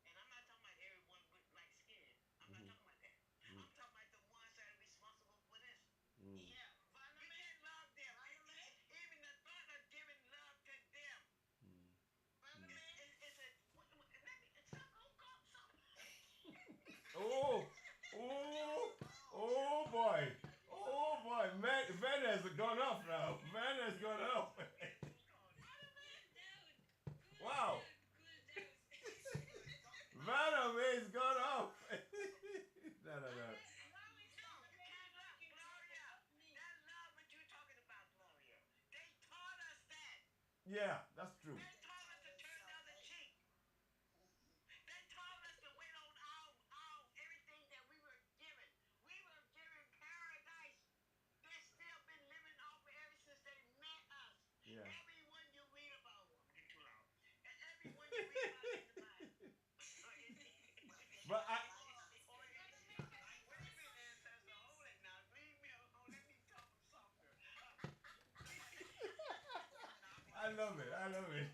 And I'm not talking about everyone with light skin. I'm not talking about that. I'm talking about the ones that are responsible for this. Yeah. We can't love them. Even the thought of giving love to them. Oh boy. Man, Van has gone up now. Van has gone up. Yeah, that's true. They told us to turn the other cheek. They told us to wait on our everything that we were given. We were given paradise. They've still been living off it ever since they met us. Yeah. Everyone you read about, I'm getting too loud. Everyone you read about in the Bible. But I, Wait a minute, Pastor. Hold it now. Leave me alone. Let me talk softer. I love it. I love it.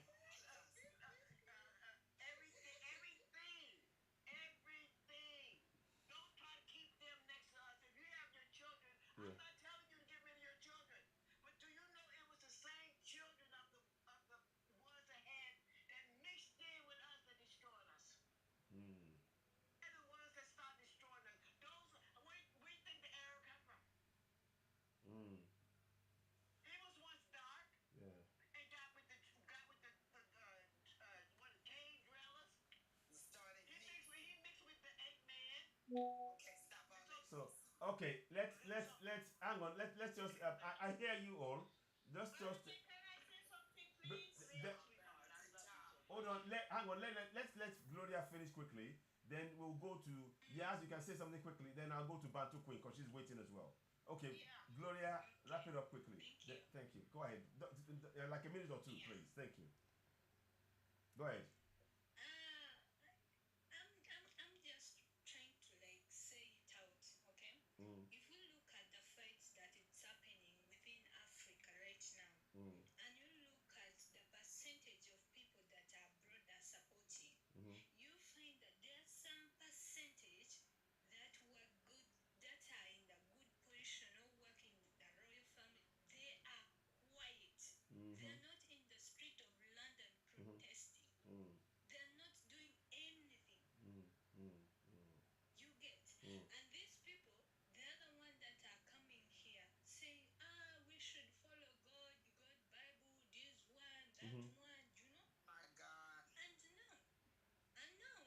Everything. Don't try to keep them next to us. If you have your children, Yeah. I'm not telling you to get rid of your children. But do you know it was the same children of the ones ahead that mixed in with us that destroyed us? Mm. They're the ones that start destroying us. Those where you think the Arab come from? Mm. He was once dark Yeah. and got with the what cave dwellers. Started He mixing. mixed with the ape man. Okay, stop all that. So okay, let's hang on. Let's just. I hear you all. Just. Can I say something, But please? Sweetheart, I love you so hold on. Hang on. Let Gloria finish quickly. Then we'll go to Yaz. You can say something quickly. Then I'll go to Bantu Queen because she's waiting as well. Okay, Yeah. Gloria, wrap it up quickly. Thank you. Thank you. Go ahead. Like a minute or two, Yeah. please. Thank you. Go ahead. I'm just trying to like say it out, okay? Mm. If we look at the fights that it's happening within Africa right now, Mm. and you look at the percentage of people that are abroad are supporting, Mhm. you find that there's some percentage that were good, that are in the good position or working with the royal family. They are quiet. They're not in the street of London protesting. Mm. They're not doing anything. Mm. Mm. Mm. You get. Mm. And these people, they're the ones that are coming here saying, we should follow God, Bible, this one, that Mhm. one, you know? My God. And now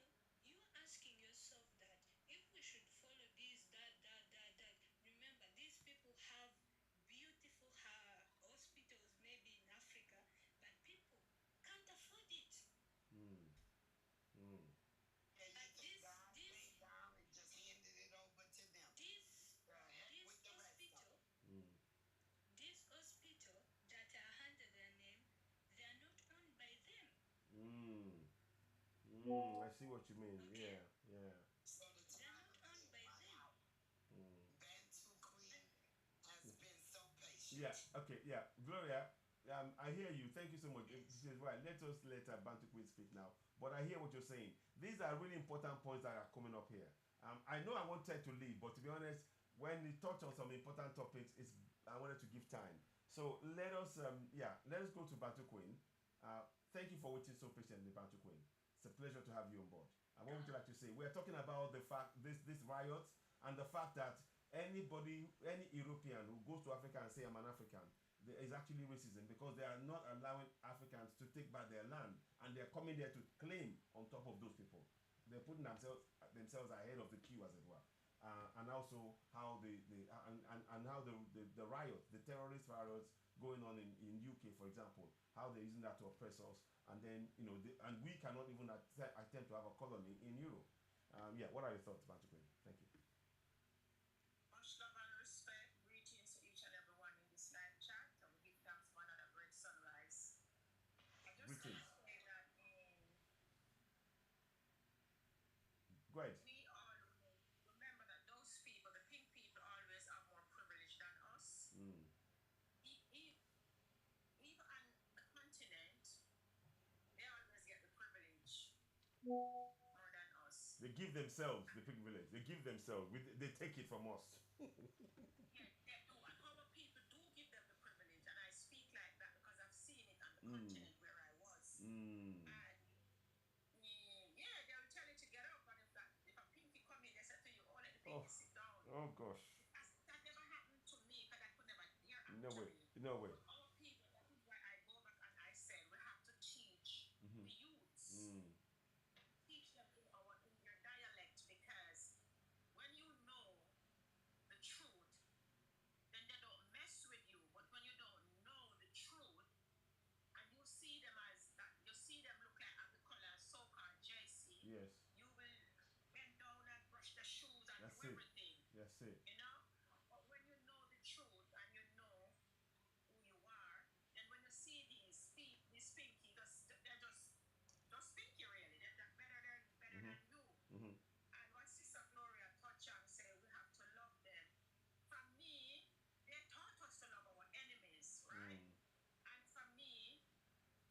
you're asking yourself that if we should follow this, that. Remember, these people have beautiful hospitals maybe in Africa, but people can't afford it. Mm. Mm. And you But think God came down and just handed it over to them. This Heck with the rest of hospital, them. Mm. this hospital that are under their name, they are not owned by them. Mm. Mm. I see what you mean. Okay. Yeah. Yeah. So the They're time not is owned by run them. out. Mm. Bantu Queen has been so patient. Yeah. Okay. Yeah. Gloria, I hear you. Thank you so much. She says, right. Let us let Bantu Queen speak now. But I hear what you're saying. These are really important points that are coming up here. I know I wanted to leave, but to be honest, when we touch on some important topics, I wanted to give time. So let us go to Bantu Queen. Thank you for waiting so patiently, Bantu Queen. It's a pleasure to have you on board. And what would you like to say? We're talking about the fact this riots and the fact that any European who goes to Africa and say I'm an African, there is actually racism because they are not allowing Africans to take back their land, and they're coming there to claim on top of those people. They're putting themselves ahead of the queue, as it were. And also how and how the riots, the terrorist riots going on in UK, for example, how they're using that to oppress us, and then and we cannot even attempt to have a colony in Europe. What are your thoughts, Bantu Queen? Thank you. Much love and respect. Greetings to each and everyone in this live chat. I will give thanks for another great sunrise. I just want to Greetings. say that Go ahead. we all remember that those people, the pink people, always are more privileged than us. Mm. Even on the continent, they always get the privilege more than us. They give themselves the privilege. They give themselves. They take it from us. Yeah, they do. And our people do give them the privilege. And I speak like that because I've seen it on the continent where I was. Mm. And yeah, they will tell you to get up. And if a pinky come in, they say to you, oh, let the pinky sit down. Oh gosh. That never happened to me because that could never dare happen No to way. me. No way. But our people, that is why I go back and I said we have to teach Mhm. the youths. Mm. Teach them in their dialect, because when you know the truth, then they don't mess with you. But when you don't know the truth and you see That's it. You know? But when you know the truth and you know who you are, and when you see these Pinky, they're just Pinky really. They're better than you. Mm-hmm. And what Sister Gloria touched on say we have to love them. For me, they taught us to love our enemies, right? And for me,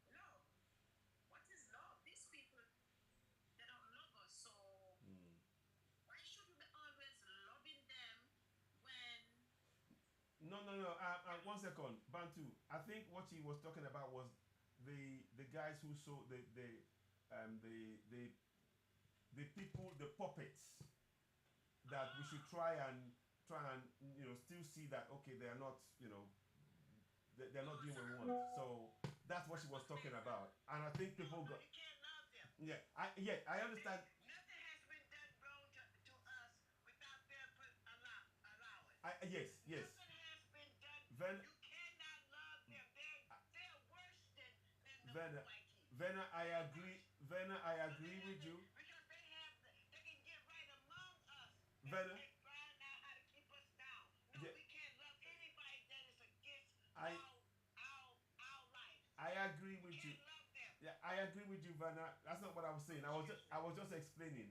love. What is love? These people, they don't love us. So why should we be always loving them when No, no, no. 1 second, Bantu. I think what he was talking about was the guys who saw the people, the puppets that we should try and still see that okay, they are not they're not doing what we want. So that's what she was talking about, and I think people got you can't love them? I understand. Nothing has been done wrong to us without them allow it. Yes. Nothing has been done. Ven- You cannot love them. They're worse than the Vena, Mikey. Vena, I agree with you. Because they can get right among us Vena, and find out how to keep us down. No, Yeah. we can't love anybody that is against I- our life. I agree with you. Can't love them. Yeah, I agree with you, Vanna. That's not what I was saying. I was just explaining.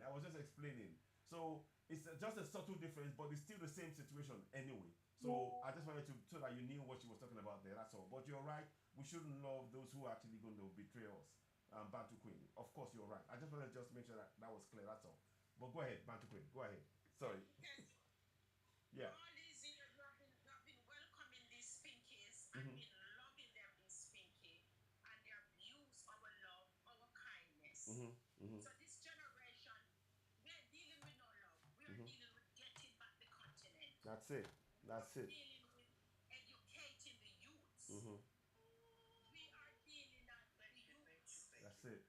So it's just a subtle difference, but it's still the same situation anyway. So I just wanted to so that you knew what she was talking about there. That's all. But you're right. We shouldn't love those who are actually going to betray us. Bantu Queen. Of course, you're right. I just wanted to just make sure that was clear. That's all. But go ahead, Bantu Queen. Go ahead. Sorry. Because Yeah. all these years you have been welcoming these Pinkies Mhm. and been loving them, these Pinky, and they abuse our love, our kindness. So this generation, we are dealing with no love. We are dealing with getting back the continent. That's it. That's it. Dealing with educating the youths. We are dealing with the youths. That's it.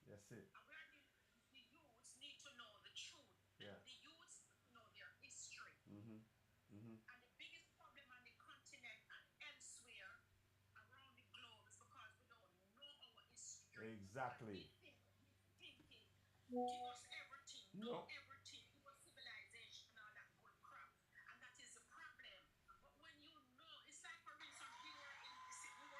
That's it. And we are dealing, the youths need to know the truth. Yeah. The youths know their history. And the biggest problem on the continent and elsewhere around the globe is because we don't know our history. Exactly. We think give us everything, know No. everything, give us civilization and all that good crap. And that is the problem. But when you know, it's like for instance, we were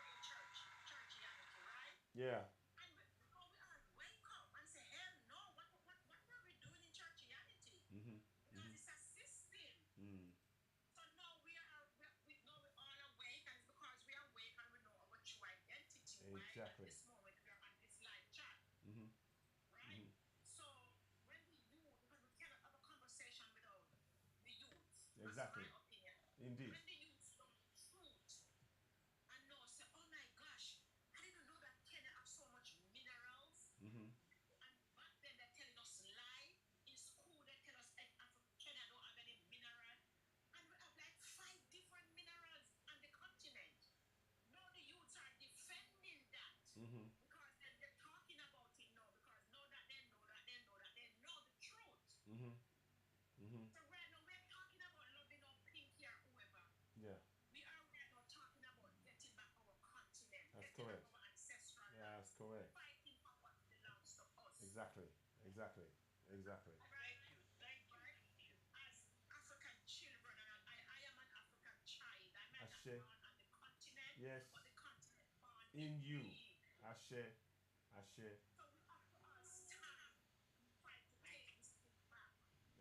in churchianity, right? Yeah. And we are wake up and say, hell no, what were we doing in churchianity? Because it's a system. So now we all awake, and it's because we are awake and we know our true identity. Right? Exactly. At this moment we are on this live chat. Right? So when the youth, because we cannot have a conversation without the youth. Exactly. That's my opinion. Indeed. When the youth know the truth and know, say, oh my gosh, I didn't know that Kenya have so much minerals. And back then they're telling us lie. In school they tell us Kenya don't have any mineral. And we have like 5 different minerals on the continent. Now the youths are defending that. Because they're talking about it now. Because now that they know the truth. So right now we're talking about loving our Pinky or whoever. Yeah. We are right now talking about getting back our continent. That's getting correct. back our ancestral Yeah, lands, that's correct. fighting for what belongs to us. Exactly. Right? Thank you. As African children, and I am an African child. I might not Ashe. born on the continent, Yes. but the continent born In you. me. Ashe. So we have to all stand and fight to take this thing back.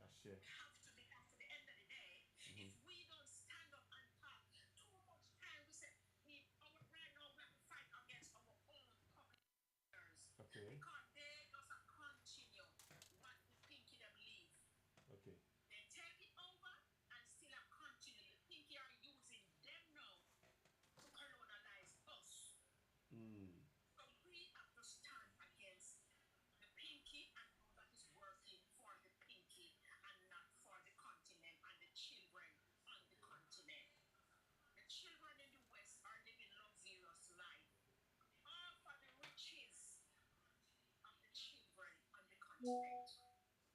Ashe. We have to, because at the end of the day, if we don't stand up and talk, too much time we say, right now we have to fight against our own puppeteers. Okay. Because they just continue what the Pinky them leave. Okay. They take it over and still are continue. The Pinky are using them now to colonialize us. So we have to stand against the Pinky and how that is working for the Pinky and not for the continent and the children on the continent. The children in the West are living luxurious life. All for the riches of the children on the continent.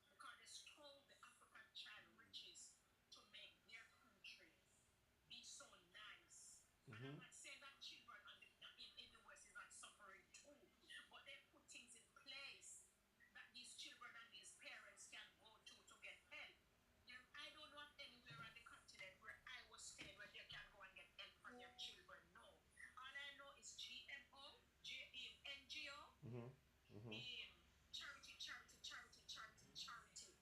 Because they stole the African child riches to make their country be so nice. And I'm not saying that children in the West is not suffering too, but they put things in place that these children and these parents can go to get help. I don't know of anywhere on charity, charity, charity, charity, charity.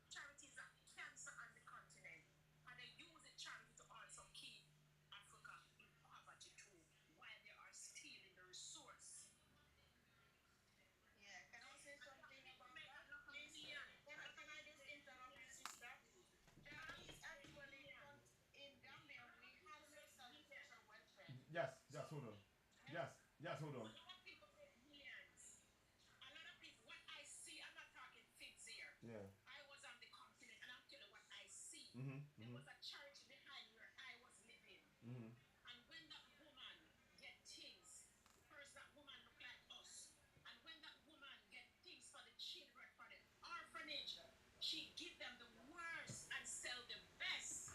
Charity is a cancer on the continent. And they use the charity to also keep Africa in poverty too, while they are stealing the resource. Yeah, can I say something about that? Million. Can I just interrupt you, sister? Jackie, actually, in Gambia, we have social welfare. Yes, hold on. Yes, hold on. A lot of people make millions. A lot of people, what I see, I'm not talking figs here. Yeah. I was on the continent and I'm telling you what I see. Mm-hmm. There was a charity behind where I was living. Mm-hmm. And when that woman get things, first that woman look like us. And when that woman get things for the children, for the orphanage, she give them the worst and sell the best.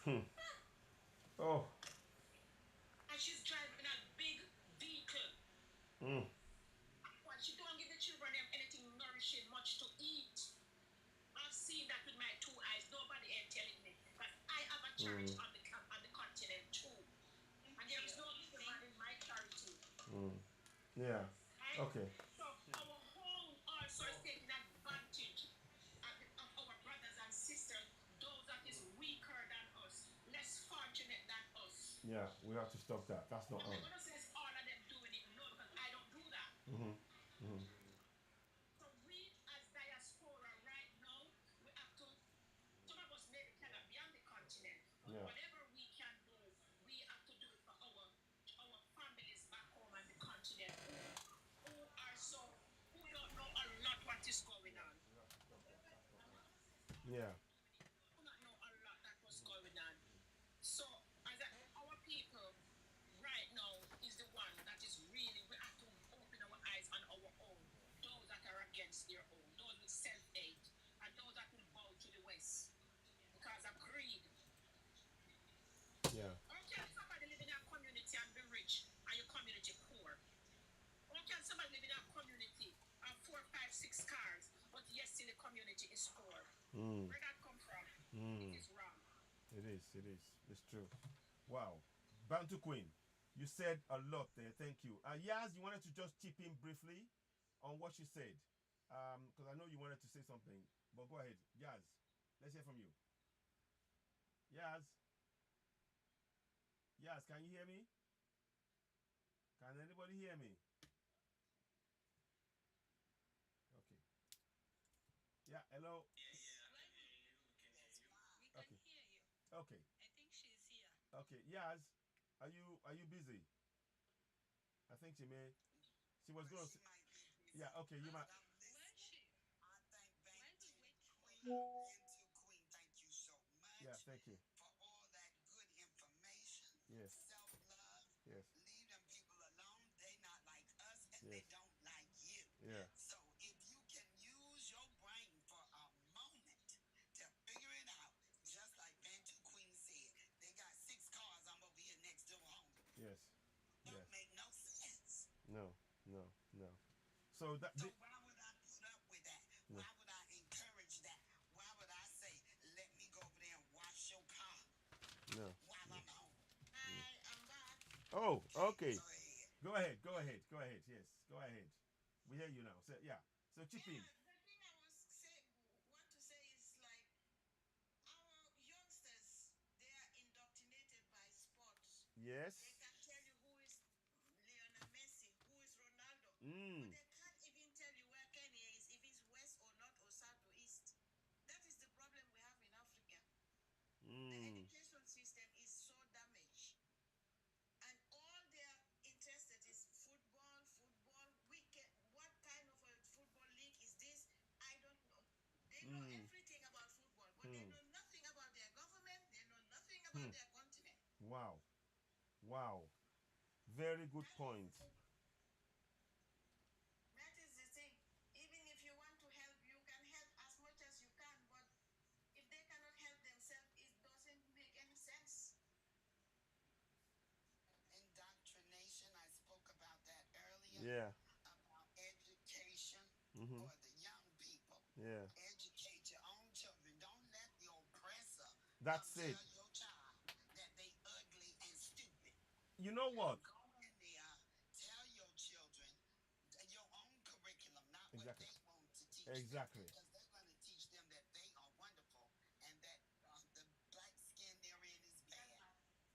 Oh. And she's driving a big vehicle. Mm. When she don't give the children them anything nourishing, much to eat. I've seen that with my two eyes. Nobody ain't telling me. But I have a charity on the continent too. And there is no little man in my charity. Yeah. Right? Okay. So our home also is taking advantage of our brothers and sisters, those that is weaker than us, less fortunate than us. Yeah, we have to stop that. That's not I'm on. not gonna say it's all of them doing it, no, because I don't do that. Mm-hmm. Mm-hmm. So we as diaspora right now, we have to, some of us maybe cannot be on the continent, but Yeah. whatever we can do, we have to do it for our families back home on the continent who are so, who don't know a lot what is going on. Yeah. Do not know a lot that was going on. So our people right now is the one that is really, we have to open our eyes on our own. Those that are against their own, those with self-hate, and those that will bow to the West because of greed. Yeah. How can somebody live in a community and be rich and your community poor? How can somebody live in a community and 4, 5, 6 cars, but yet still the community is poor? Where that come from? It is wrong. It is. It's true. Wow. Bantu Queen, you said a lot there. Thank you. Yaz, you wanted to just chip in briefly on what she said. Because I know you wanted to say something. But go ahead. Yaz, let's hear from you. Yaz. Yaz, can you hear me? Can anybody hear me? Okay. Yeah, hello. Yeah, I can hear you. We can hear you. We can hear you. Okay. I think she's here. Okay, Yaz, are you busy? I think she may. She was going to. She might be busy. Yeah. Okay. You might. I'm Where is listening. she? I thank While we wait for Queen, her. Bantu Queen, thank you so much Yeah. Thank you. for all that good information. Yes. Self-love. Yes. Leave them people alone. They not like us and Yes. they don't like you. Yeah. So if you can use your brain for a moment to figure it out, just like Bantu Queen said, they got 6 cars. I'm over here next door home. Yes. Don't Yes. make no sense. No. So that. So why would I put up with that? No. Why would I encourage that? Why would I say, let me go over there and wash your car No. while I'm home? Hi, I'm back. Oh. Okay. Go ahead. Go ahead. Yes. Go ahead. We hear you now. So yeah. So chip in. The thing I want to say is like our youngsters, they are indoctrinated by sports. Yes. They can tell you who is Lionel Messi, who is Ronaldo, but Mm. they can't even tell you where Kenya is, if it's west or north or south or east. That is the problem we have in Africa. The Mm. education system is so damaged. And all they are interested is football. What kind of a football league is this? I don't know. They know everything about football, but they know nothing about their government. They know nothing about their continent. Wow. Very good point. That is the thing. Even if you want to help, you can help as much as you can, but if they cannot help themselves, it doesn't make any sense. Indoctrination, I spoke about that earlier. Yeah. About education Mhm. for the young people. Yeah. Educate your own children. Don't let the oppressor That's come it. tell your child that they ugly and stupid. You know what? Go in there, tell your children your own curriculum, not what Exactly. Exactly. Because they're going to teach them that they are wonderful and that the black skin they're in is bad.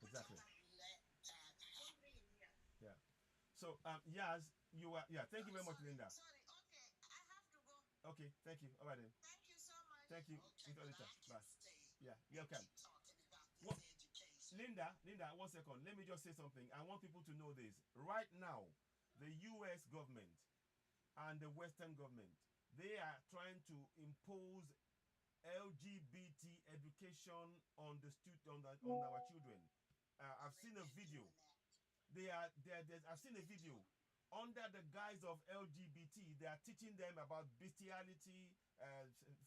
Exactly. Don't let that happen. Yeah. So, Yaz, you are. Yeah. Thank you very much, Linda. Sorry, okay, I have to go. Okay. Thank you. All right then. Thank you so much. Thank you. Okay, Until well, later. I can Bye. stay Yeah. and You can. keep talking about this What? education. Linda, 1 second. Let me just say something. I want people to know this. Right now, the U.S. government and the Western government, they are trying to impose LGBT education on the on our children. I've seen a video. I've seen a video under the guise of LGBT. They are teaching them about bestiality,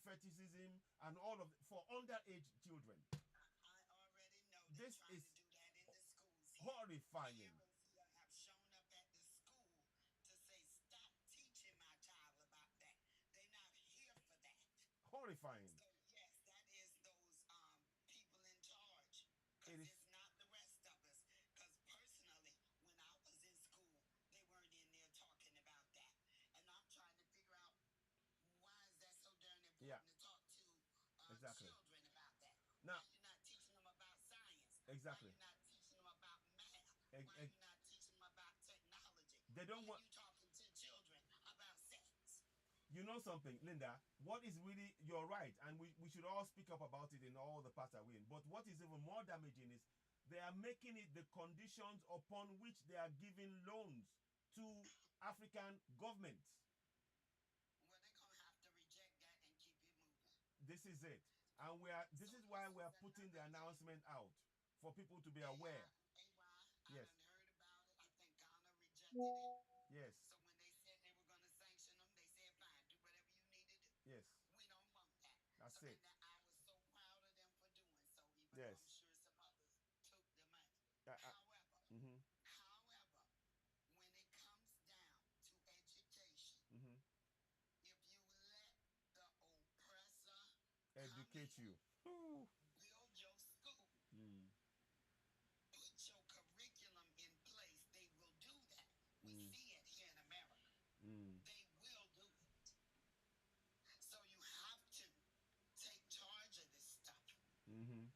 fetishism, and all of for underage children. I already know they're This trying is to do that in the schools here. horrifying. Parents here have shown up at the school to say, stop teaching my child about that. They're not here for that. Horrifying. So yes, that is those people in charge. It Because is- it's not the rest of us. Because personally, when I was in school, they weren't in there talking about that. And I'm trying to figure out why is that so darn important Yeah. to talk to Exactly. children about that. Now- Why you're not teaching them about science? Exactly. Why you're not teaching them about math? Ex- Why ex- you're not teaching them about technology? They don't Why want- you talking to children about sex? You know something, Linda? What is really, you're right, and we should all speak up about it in all the parts that we're in. But what is even more damaging is they are making it the conditions upon which they are giving loans to African governments. Well, they're going to have to reject that and keep it moving. This is it. And this is why we are putting the announcement out for people to be aware. I Yes. done heard about it. I think Ghana rejected it. Yes, So when they said they were going to sanction them, they said, fine, do whatever you need to do. yes, We don't want that. That's so it. And I was so proud of them for doing so, even Yes. though I'm sure some others took the money. However, mhm, when it comes down to education, mhm. if you let the oppressor Educate you. Ooh. build your school, Mm, put your curriculum in place, they will do that. We see it here in America. mm, They will do it. So you have to take charge of this stuff. mhm,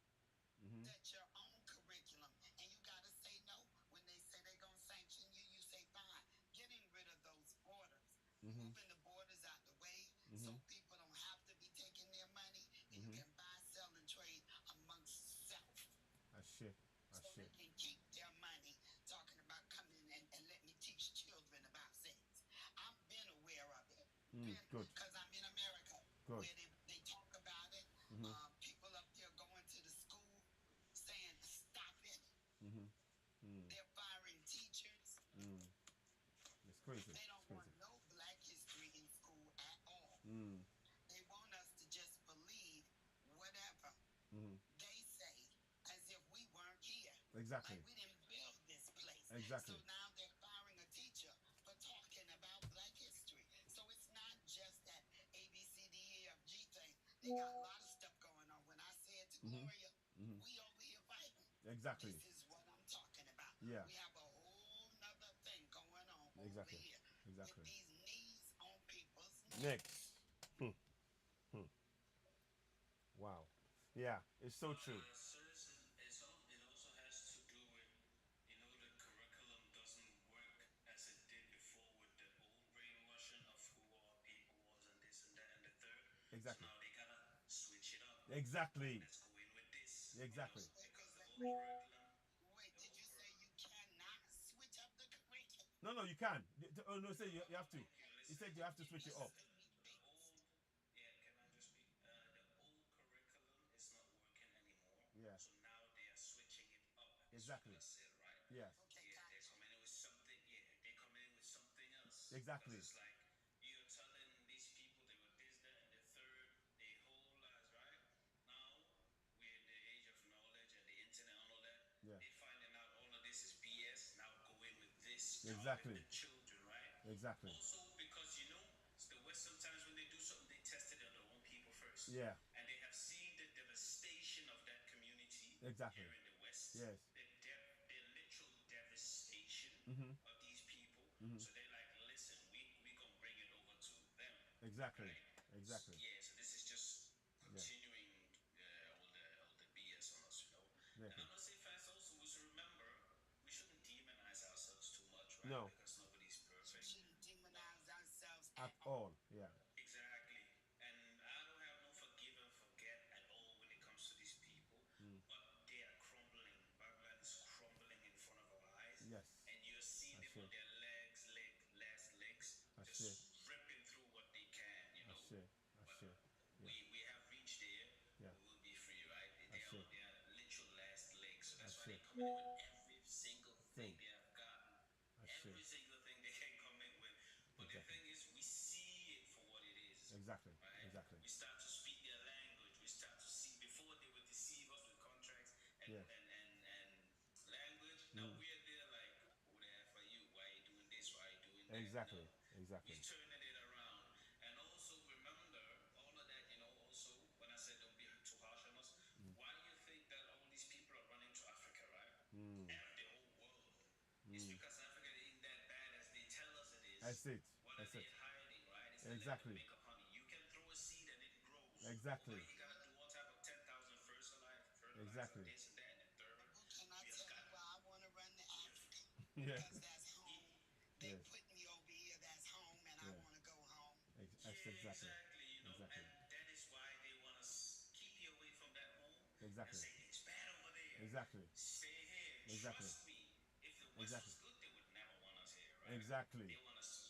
mhm. Set your own curriculum. And you got to say no. When they say they're going to sanction you, you say fine. Getting rid of those borders. Moving the borders out the way so people don't have to be taking their money. And you can buy, sell, and trade amongst self. Ashe, So ashe. they can keep their money talking about coming in and let me teach children about sex. I've been aware of it. Good. Because I'm in America. Good. Where they talk about it. People up there going to the school saying stop it. They're firing teachers. It's crazy. They It's don't want crazy. no black history in school at all. They want us to just believe whatever they say as if we weren't here. Exactly. Like we didn't build this place. Exactly. So now they're firing a teacher for talking about black history. So it's not just that A, B, C, D, E, F, G thing. They got a lot of stuff going on. When I said to Gloria, we over here fighting. Exactly. This is what I'm talking about. Yeah. We have a whole nother thing going on Exactly. over here. Exactly. With these knees on people's necks. Next. Wow. Yeah, it's so true. So it also has to do with, the curriculum doesn't work as it did before with the old brainwashing of who our people was and this and that and the third. Exactly. So now they gotta switch it up. Exactly. Let's go in with this. Exactly. Because The whole curriculum. wait, did you say you cannot switch up the curriculum? No, you can. Oh no, say you have to. He said you have to switch it up. Can I just speak? The old curriculum is not working anymore. Yeah. So now they are switching it up. Exactly. That's it, right? Yes. Okay, Yeah, they're gotcha. coming in with something. Yeah, they come in with something else. Exactly. 'Cause it's like you're telling these people they were this, that, and the third, their whole lives, right? Now we're in the age of knowledge and the internet and all that. Yeah. They're finding out all of this is BS. Now go in with this. Exactly. Target the children, right? Exactly. Also because it's the West, sometimes when they do something, they test it on their own people first. Yeah. And they have seen the devastation of that community Exactly. here in the West. Yes. The literal devastation of these people. So they're like, listen, we gonna bring it over to them. Exactly. Right? Exactly. Yeah, so this is just Yeah. continuing all the BS on us, you know. And Exactly. I'm gonna say fast also, we should remember we shouldn't demonize ourselves too much, right? No. Because nobody's perfect. Shouldn't demonize ourselves At at all. all. Yeah. Exactly. And I don't have no forgive and forget at all when it comes to these people. But they are crumbling. Babylon is crumbling in front of our eyes. Yes. And you're seeing them Ashe. on their last legs, Ashe. just ripping through what they can, you know. Ashe. But Ashe. Yeah. we have reached there. Yeah. We will be free, right? They are Ashe. on their literal last legs. So that's why Ashe. they come in with every single thing Thing. they have gotten. Ashe. Every single thing they can come in with. But the Exactly. thing is, we see it for what it is. Exactly. Right? Exactly. We start to speak their language. We start to see before they would deceive us with contracts and Yeah. and language. Now we're there like, who the F are you? Why are you doing this? Why are you doing that? Exactly. No. Exactly. We're turning it around. And also remember all of that, you know, also when I said don't be too harsh on us, why do you think that all these people are running to Africa, right? And the whole world. It's because Africa ain't that bad as they tell us it is. That's it. What That's are it. they hiding, right? It's the Exactly. make of honey. You can throw a seed and it grows. Exactly. But you gotta do all type of 10,000 fertilizer, Exactly. this and that and the third. Well, can I We just tell you got why I want to run to Africa? Yeah. Because that's home. They Yes. put me over here. That's home, and I Yeah. want to go home. That's exactly. you know, Exactly. and that is why they want to keep you away from that home Exactly. and say it's bad over there. Exactly. Stay here. Exactly. Trust me. If the West Exactly. was good, they would never want us here, right? Exactly. They want us to,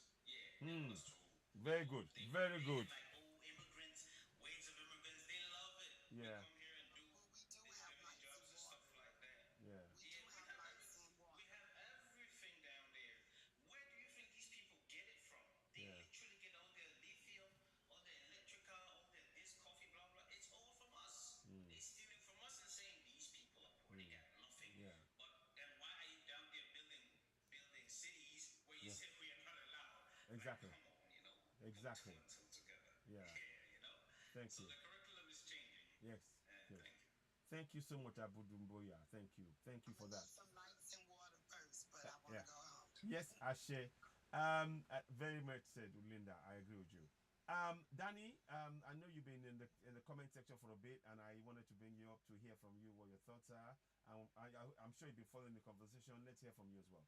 they want us to. Very good. They Very want good. like immigrants, waves of immigrants. They love it. Yeah. They come here and do Well, we do these have dirty lights jobs and and stuff water. like that. Yeah. We do have lights and We water. have everything down there. Where do you think these people get it from? They Yeah. literally get all their lithium, all their electrical, all their this coffee, blah blah. It's all from us. They stealing from us and saying these people are poor. They got nothing. Yeah. But then why are you down there building cities where you Yeah. say we are not allowed? Exactly. Like, come on, you know. Exactly. Put two and two together. Yeah. You know. Thank So you. the curriculum is changing. Yes. Yes. Thank you. Thank you so much, Abu Dumboya. Thank you. Thank you for that. Some lights and water first, but I want to Yeah. go home. Yes, Ashe. Very much said, Linda. I agree with you. Danny, I know you've been in the comment section for a bit, and I wanted to bring you up to hear from you what your thoughts are. I'm sure you've been following the conversation. Let's hear from you as well.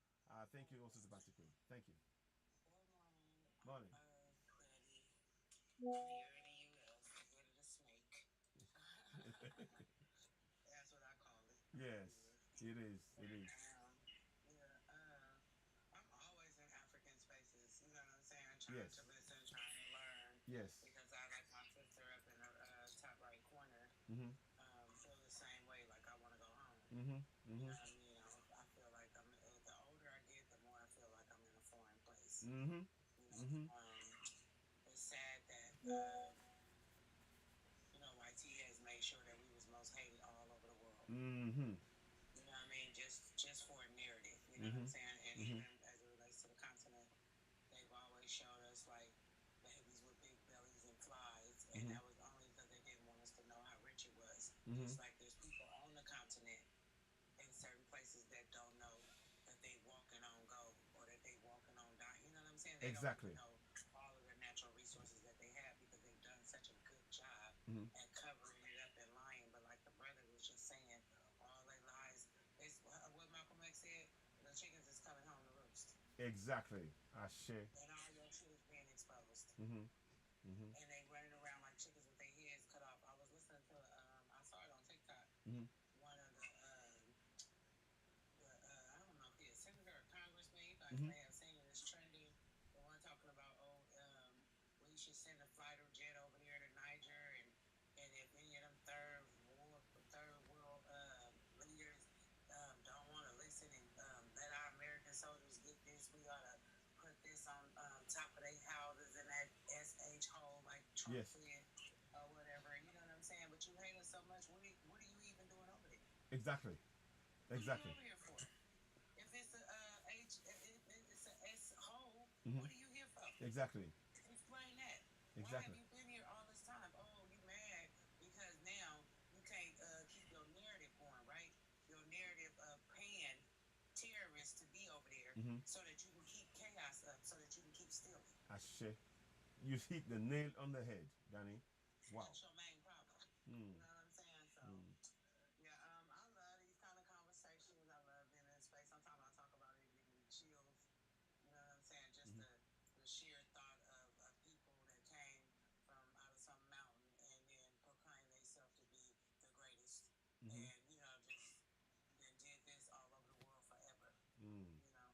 Thank you also to Banty Queen. Thank you. Good morning. Morning. Ready. I'm here in the U.S. Ready to snake. That's what I call it. Yes, it is. It is. I'm always in African spaces. You know what I'm saying? Yes. Trying to listen, trying to learn. Yes. Because I like my sister up in the top right corner. Mhm. Feel the same way. Like I want to go home. Mhm. You Mhm. know what I mean? I feel like the older I get, the more I feel like I'm in a foreign place. Mhm. Mhm. It's sad that YT has made sure that we was most hated all over the world. Mhm. You know what I mean? Just for a narrative. You know what I'm saying? And even as it relates to the continent, they've always showed us like babies with big bellies and flies, and that was only because they didn't want us to know how rich it was. Just like there's people on the continent in certain places that don't know that they walking on gold or that they walking on diamond. You know what I'm saying? They Exactly. don't know all of the natural resources that they have because they've done such a good job at covering it up and lying. But like the brother was just saying, all their lies. It's what Malcolm X said. The chickens is coming home to roost. Exactly. Ashe. And all your shit is being exposed. Mhm. Mhm. And they running around like chickens with their heads cut off. I was listening to I saw it on TikTok. Mhm. One of the I don't know if he's a senator or congressman, you guys Mhm. may have seen it, it's trending. The one talking about we should send a fighter jet over there to Niger, and if any of them third world leaders don't want to listen and let our American soldiers get this, we ought to put this on top of their houses in that SH hole like Trump Yes. said or whatever. You know what I'm saying? But you hate us so much. What are you even doing over there? Exactly. Exactly. What are you over here for? If it's a it's a S hole, Mhm. what are you here for? Exactly. Explain that. Exactly. Why have you been here all this time? Oh, you mad because now you can't keep your narrative going, right? Your narrative of paying terrorists to be over there so that you can keep chaos up, so that you can keep stealing. Ashe. You hit the nail on the head, Danny. Wow. That's your main problem. Mm. You know what I'm saying? So, yeah, I love these kind of conversations. I love being in space. Sometimes I talk about it, it gives me chills. You know what I'm saying? Just the sheer thought of people that came from out of some mountain and then proclaim themselves to be the greatest. And, you know, just then did this all over the world forever. You know?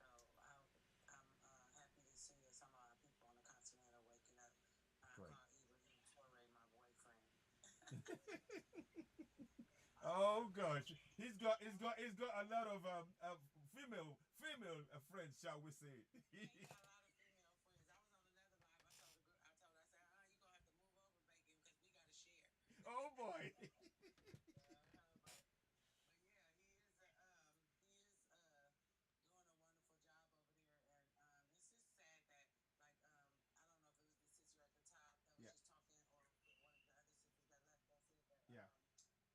So I'm happy to see that some of our people on the continent are waking up. I Right. call Ibrahim Toure my boyfriend. Oh gosh, he's got a lot of female friends, shall we say? He got a lot of female friends. I was on another live. I told I said, you gonna have to move over, Bacon, because we gotta share. Oh boy. But yeah, he is doing a wonderful job over there, and it's just sad that I don't know if it was the sister at the top that was just talking, or one of the other sisters that left that said that. Yeah. It's sad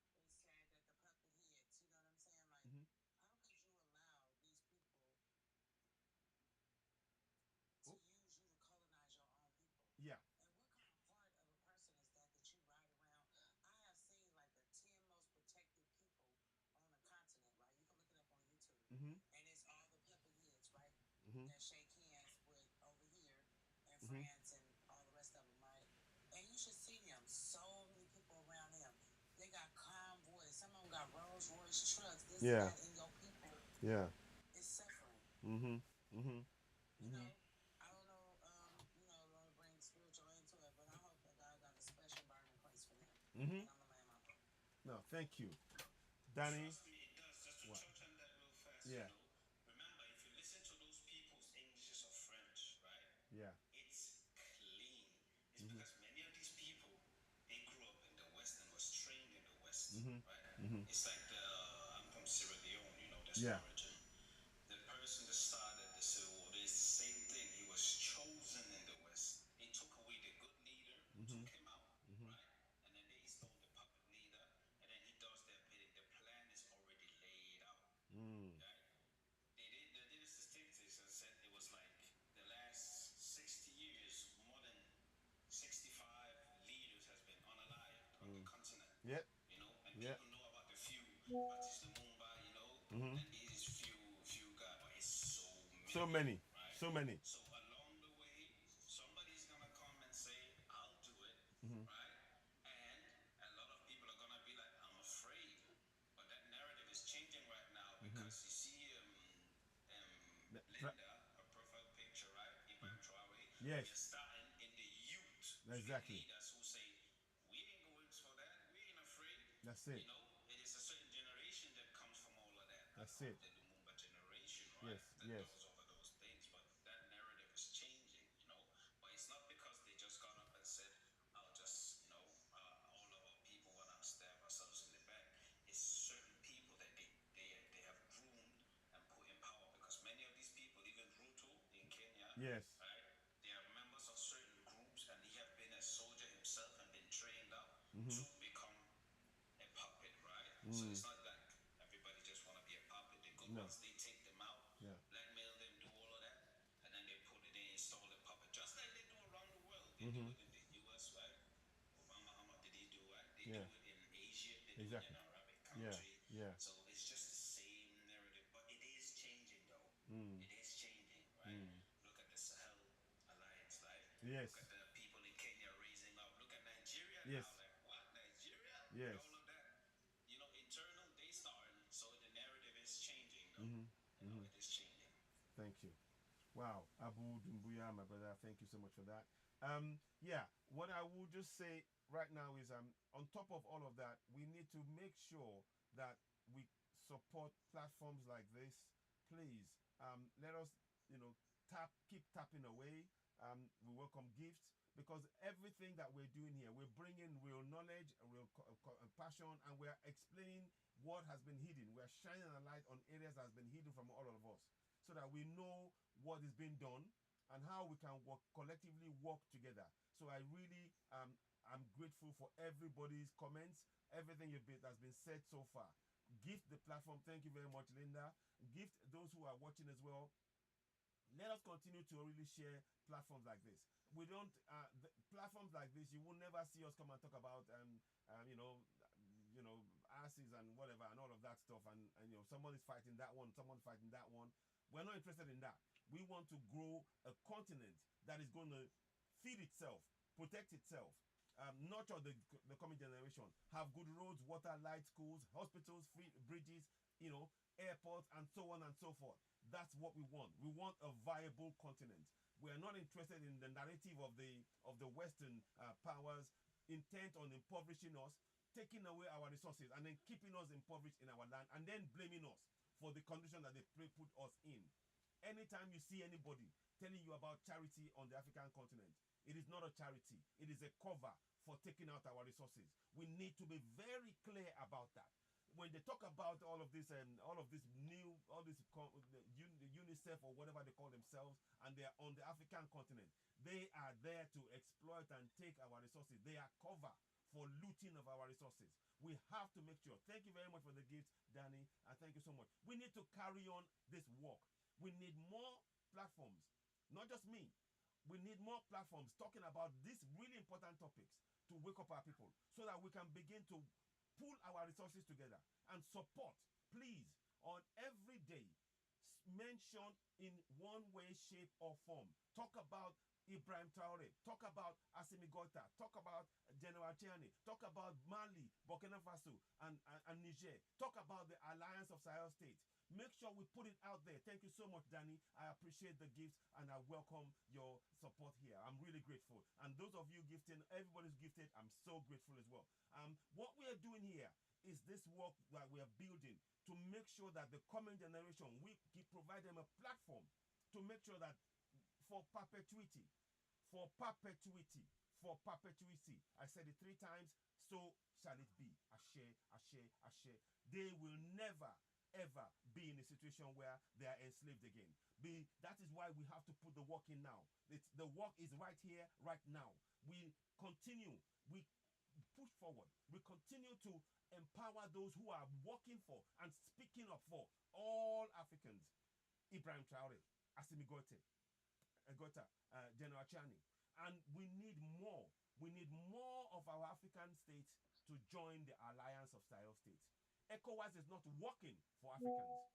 that the puppet heads, you know what I'm saying? Like, how could you allow these people to use you to colonize your own people? Yeah. And what kind of part of a person is that you ride around? I have seen like the 10 most protected people on the continent, right? You can look it up on YouTube. And it's all the puppet heads, right? That shake hands with over here in France and all the rest of them, right? And you should see them. So many people around them. They got convoys. Some of them got Rolls Royce trucks. This and that, and your people is suffering. You know, I don't know. Don't bring spiritual into it, but I hope that God got a special burning place for them. And I'm gonna land my book. No, thank you, Danny. Trust me, it does. Just to touch on that real fast, Yeah. Remember, if you listen to those people's English or French, right? Yeah. It's clean. It's because many of these people, they grew up in the West and was trained in the West, right? It's like I'm from Sierra Leone, that's the origin. The person that started the Civil War, it's the same thing. He was chosen in the West. They took away the good leader, took him out, right? And then they installed the puppet leader, and then he does their bidding. The plan is already laid out, right? They did the statistics and said it was like the last 60 years, more than 65 leaders has been unalived on the continent. Yep. And people know about the few, Baptiste Lumumba, and these few guys, but it's so many. Right? So many. So along the way, somebody's gonna come and say, "I'll do it," right? And a lot of people are gonna be like, "I'm afraid," but that narrative is changing right now because you see, Linda, her profile picture, right? Ibrahim Traore. Yes. We're starting in the youth. Exactly. Leaders who say, "We ain't going for that. We ain't afraid." That's it. It is a certain generation that comes from all of that. That's it. The Lumumba generation, right? Yes. That goes over those things, but that narrative is changing, But it's not because they just got up and said, "I'll just, all of our people want to stab ourselves in the back." It's certain people that they have groomed and put in power because many of these people, even Ruto in Kenya, Yes. right? They are members of certain groups, and he have been a soldier himself and been trained up to become a puppet, right? So it's not like everybody just want to be a puppet. The good ones, they take them out, blackmail them, do all of that, and then they install the puppet, just like they do around the world. They do it in the US, right? Obama, how much did he do, right? They do it in Asia, they do it in Arabic country. Yeah. So it's just the same narrative, but it is changing though. It is changing, right? Look at the Sahel Alliance, right? Yes. Look at the people in Kenya raising up. Look at Nigeria Yes. now, like what? Nigeria? Yes. And all of that. Internal, they starting, so the narrative is changing though. It is changing. Thank you. Wow, Abu Dumbuya, my brother, thank you so much for that. Yeah, what I will just say right now is on top of all of that, we need to make sure that we support platforms like this. Please, let us, keep tapping away. We welcome gifts because everything that we're doing here, we're bringing real knowledge, real passion, and we're explaining what has been hidden. We're shining a light on areas that has been hidden from all of us, so that we know what is being done and how we can collectively work together. So I really I'm grateful for everybody's comments, everything that's been said so far. Gift the platform. Thank you very much, Linda. Gift those who are watching as well. Let us continue to really share platforms like this. We don't platforms like this. You will never see us come and talk about you know, asses and whatever and all of that stuff. And you know, somebody's fighting that one, someone's fighting that one. We're not interested in that. We want to grow a continent that is going to feed itself, protect itself, nurture the coming generation, have good roads, water, light, schools, hospitals, free bridges, you know, airports, and so on and so forth. That's what we want. We want a viable continent. We are not interested in the narrative of the Western powers intent on impoverishing us, taking away our resources, and then keeping us impoverished in our land, and then blaming us for the condition that they put us in. Anytime you see anybody telling you about charity on the African continent, it is not a charity. It is a cover for taking out our resources. We need to be very clear about that. When they talk about all of this and all of this new, all this the UNICEF or whatever they call themselves, and they are on the African continent, they are there to exploit and take our resources. They are cover for looting of our resources. We have to make sure. Thank you very much for the gift, Danny, and thank you so much. We need to carry on this work. We need more platforms, not just me. We need more platforms talking about these really important topics to wake up our people so that we can begin to pull our resources together and support, please, on every day, mention in one way, shape, or form. Talk about Ibrahim Traore, talk about Assimi Goïta, talk about General Tiani, talk about Mali, Burkina Faso, and Niger. Talk about the Alliance of Sahel States. Make sure we put it out there. Thank you so much, Danny. I appreciate the gifts and I welcome your support here. I'm really grateful. And those of you gifting, everybody's gifted, I'm so grateful as well. What we are doing here is this work that we are building to make sure that the coming generation, we provide them a platform to make sure that for perpetuity, I said it 3 times, so shall it be. Ashe, ashe, ashe. They will never ever be in a situation where they are enslaved again. That is why we have to put the work in now. The work is right here, right now. We continue, we push forward, we continue to empower those who are working for and speaking up for all Africans. Ibrahim Traore, Assimi Goïta, General Tiani. And we need more. We need more of our African states to join the Alliance of Sahel States. ECOWAS is not working for Africans.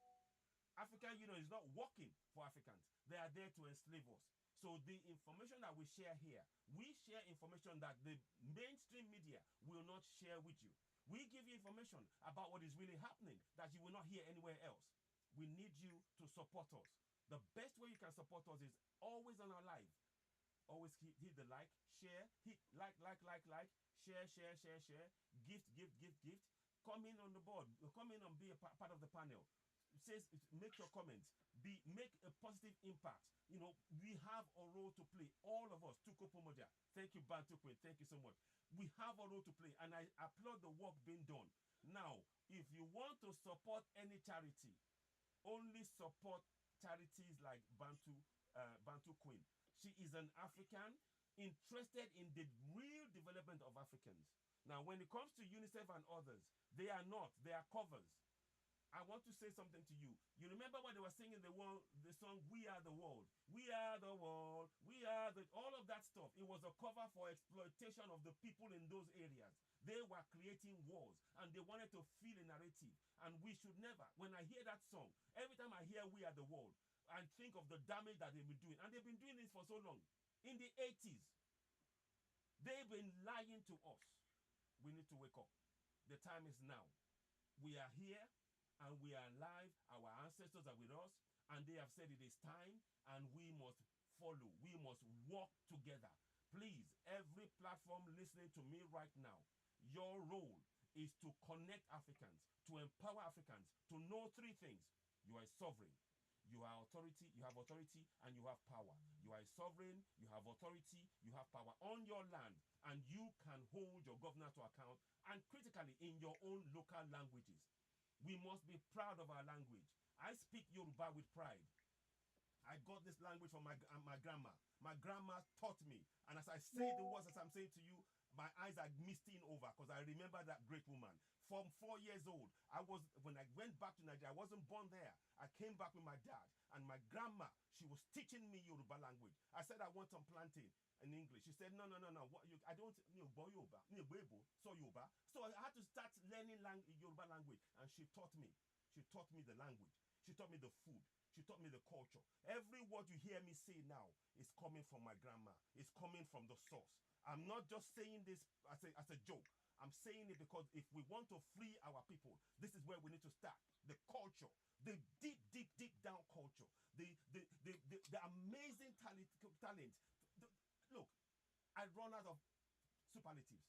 African Union is not working for Africans. They are there to enslave us. So the information that we share here, we share information that the mainstream media will not share with you. We give you information about what is really happening that you will not hear anywhere else. We need you to support us. The best way you can support us is always on our live. Always hit the like, share, hit like, share, gift. Come in on the board. Come in and be a part of the panel. Says, make your comments. Make a positive impact. You know, we have a role to play. All of us. Tuko Pomoja. Thank you, Bantu Queen. Thank you so much. We have a role to play, and I applaud the work being done. Now, if you want to support any charity, only support charities like Bantu Queen. She is an African interested in the real development of Africans. Now, when it comes to UNICEF and others, they are not. They are covers. I want to say something to you. You remember when they were singing the song, We Are the World. We are the world. We are the... All of that stuff. It was a cover for exploitation of the people in those areas. They were creating wars, and they wanted to feel a narrative. And we should never... When I hear that song, every time I hear We Are the World, I think of the damage that they've been doing. And they've been doing this for so long. In the 80s, they've been lying to us. We need to wake up. The time is now. We are here and we are alive. Our ancestors are with us, and they have said it is time, and we must follow. We must walk together. Please, every platform listening to me right now, your role is to connect Africans, to empower Africans, to know 3 things. You are sovereign. You are authority, you have authority, and you have power. You are sovereign, you have authority, you have power on your land, and you can hold your governor to account, and critically in your own local languages. We must be proud of our language. I speak Yoruba with pride. I got this language from my grandma. My grandma taught me, and as I say the words as I'm saying to you, my eyes are misting over because I remember that great woman. From 4 years old, when I went back to Nigeria, I wasn't born there. I came back with my dad and my grandma. She was teaching me Yoruba language. I said I want some plantain in English. She said no. What I don't Yoruba, so Yoruba. So I had to start learning Yoruba language, and she taught me. She taught me the language. She taught me the food. She taught me the culture. Every word you hear me say now is coming from my grandma. It's coming from the source. I'm not just saying this as a joke. I'm saying it because if we want to free our people, this is where we need to start. The culture, the deep down culture, the amazing talent. Look, I run out of superlatives.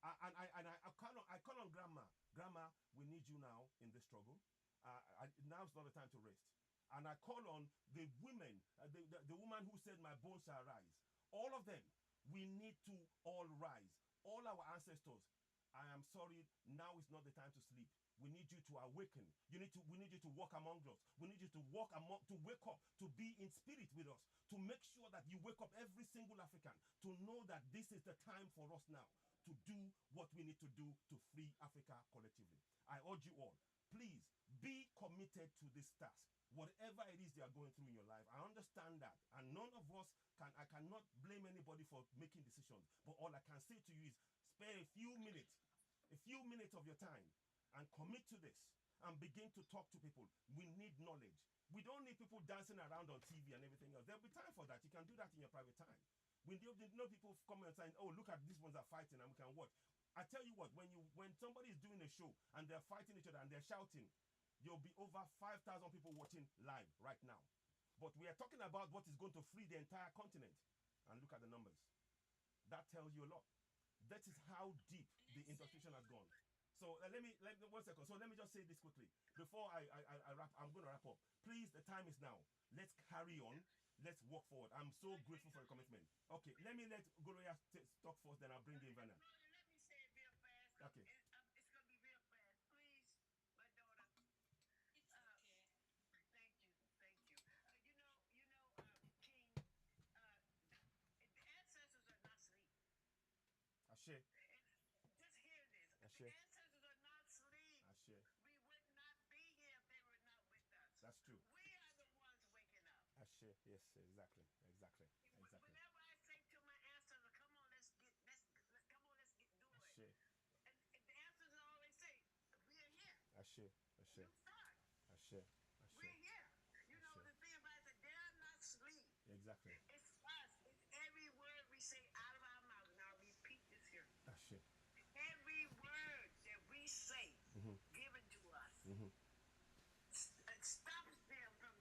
I call on grandma. Grandma, we need you now in this struggle. Now's not the time to rest. And I call on the women, the woman who said my bones shall rise. All of them, we need to all rise. All our ancestors, I am sorry, now is not the time to sleep. We need you to awaken. We need you to walk among us. We need you to to wake up, to be in spirit with us, to make sure that you wake up every single African, to know that this is the time for us now to do what we need to do to free Africa collectively. I urge you all, please be committed to this task. Whatever it is you are going through in your life, I understand that. And none of us I cannot blame anybody for making decisions. But all I can say to you is spare a few minutes of your time and commit to this and begin to talk to people. We need knowledge. We don't need people dancing around on TV and everything else. There'll be time for that. You can do that in your private time. We don't know people coming and saying, oh, look at these ones are fighting and we can watch. I tell you what, when somebody is doing a show and they're fighting each other and they're shouting, there'll be over 5,000 people watching live right now. But we are talking about what is going to free the entire continent. And look at the numbers. That tells you a lot. That is how deep the institution has gone. So let me 1 second. So let me just say this quickly. Before I wrap, I'm going to wrap up. Please, the time is now. Let's carry on. Let's walk forward. I'm so grateful for your commitment. Okay, let me let Gloria talk first, then I'll bring in Vanna. Let me say it real fast. Okay. It's going to be real fast. Please, my daughter. It's okay. Thank you. King, the ancestors are not asleep. Ashe. Just hear this. Ashe. The ancestors are not asleep. Ashe. We would not be here if they were not with us. That's true. We are the ones waking up. Ashe. Yes, exactly. Whenever I say to my ancestors, come on, let's get do it. Ashe. And the ancestors always say, we're here. Ashe. You start. Ashe. We're here. You know, the thing about it, they are not asleep. Exactly. It's us. It's every word we say out of our mouth. Now repeat this here. Ashe. Every word that we say given to us stops them from,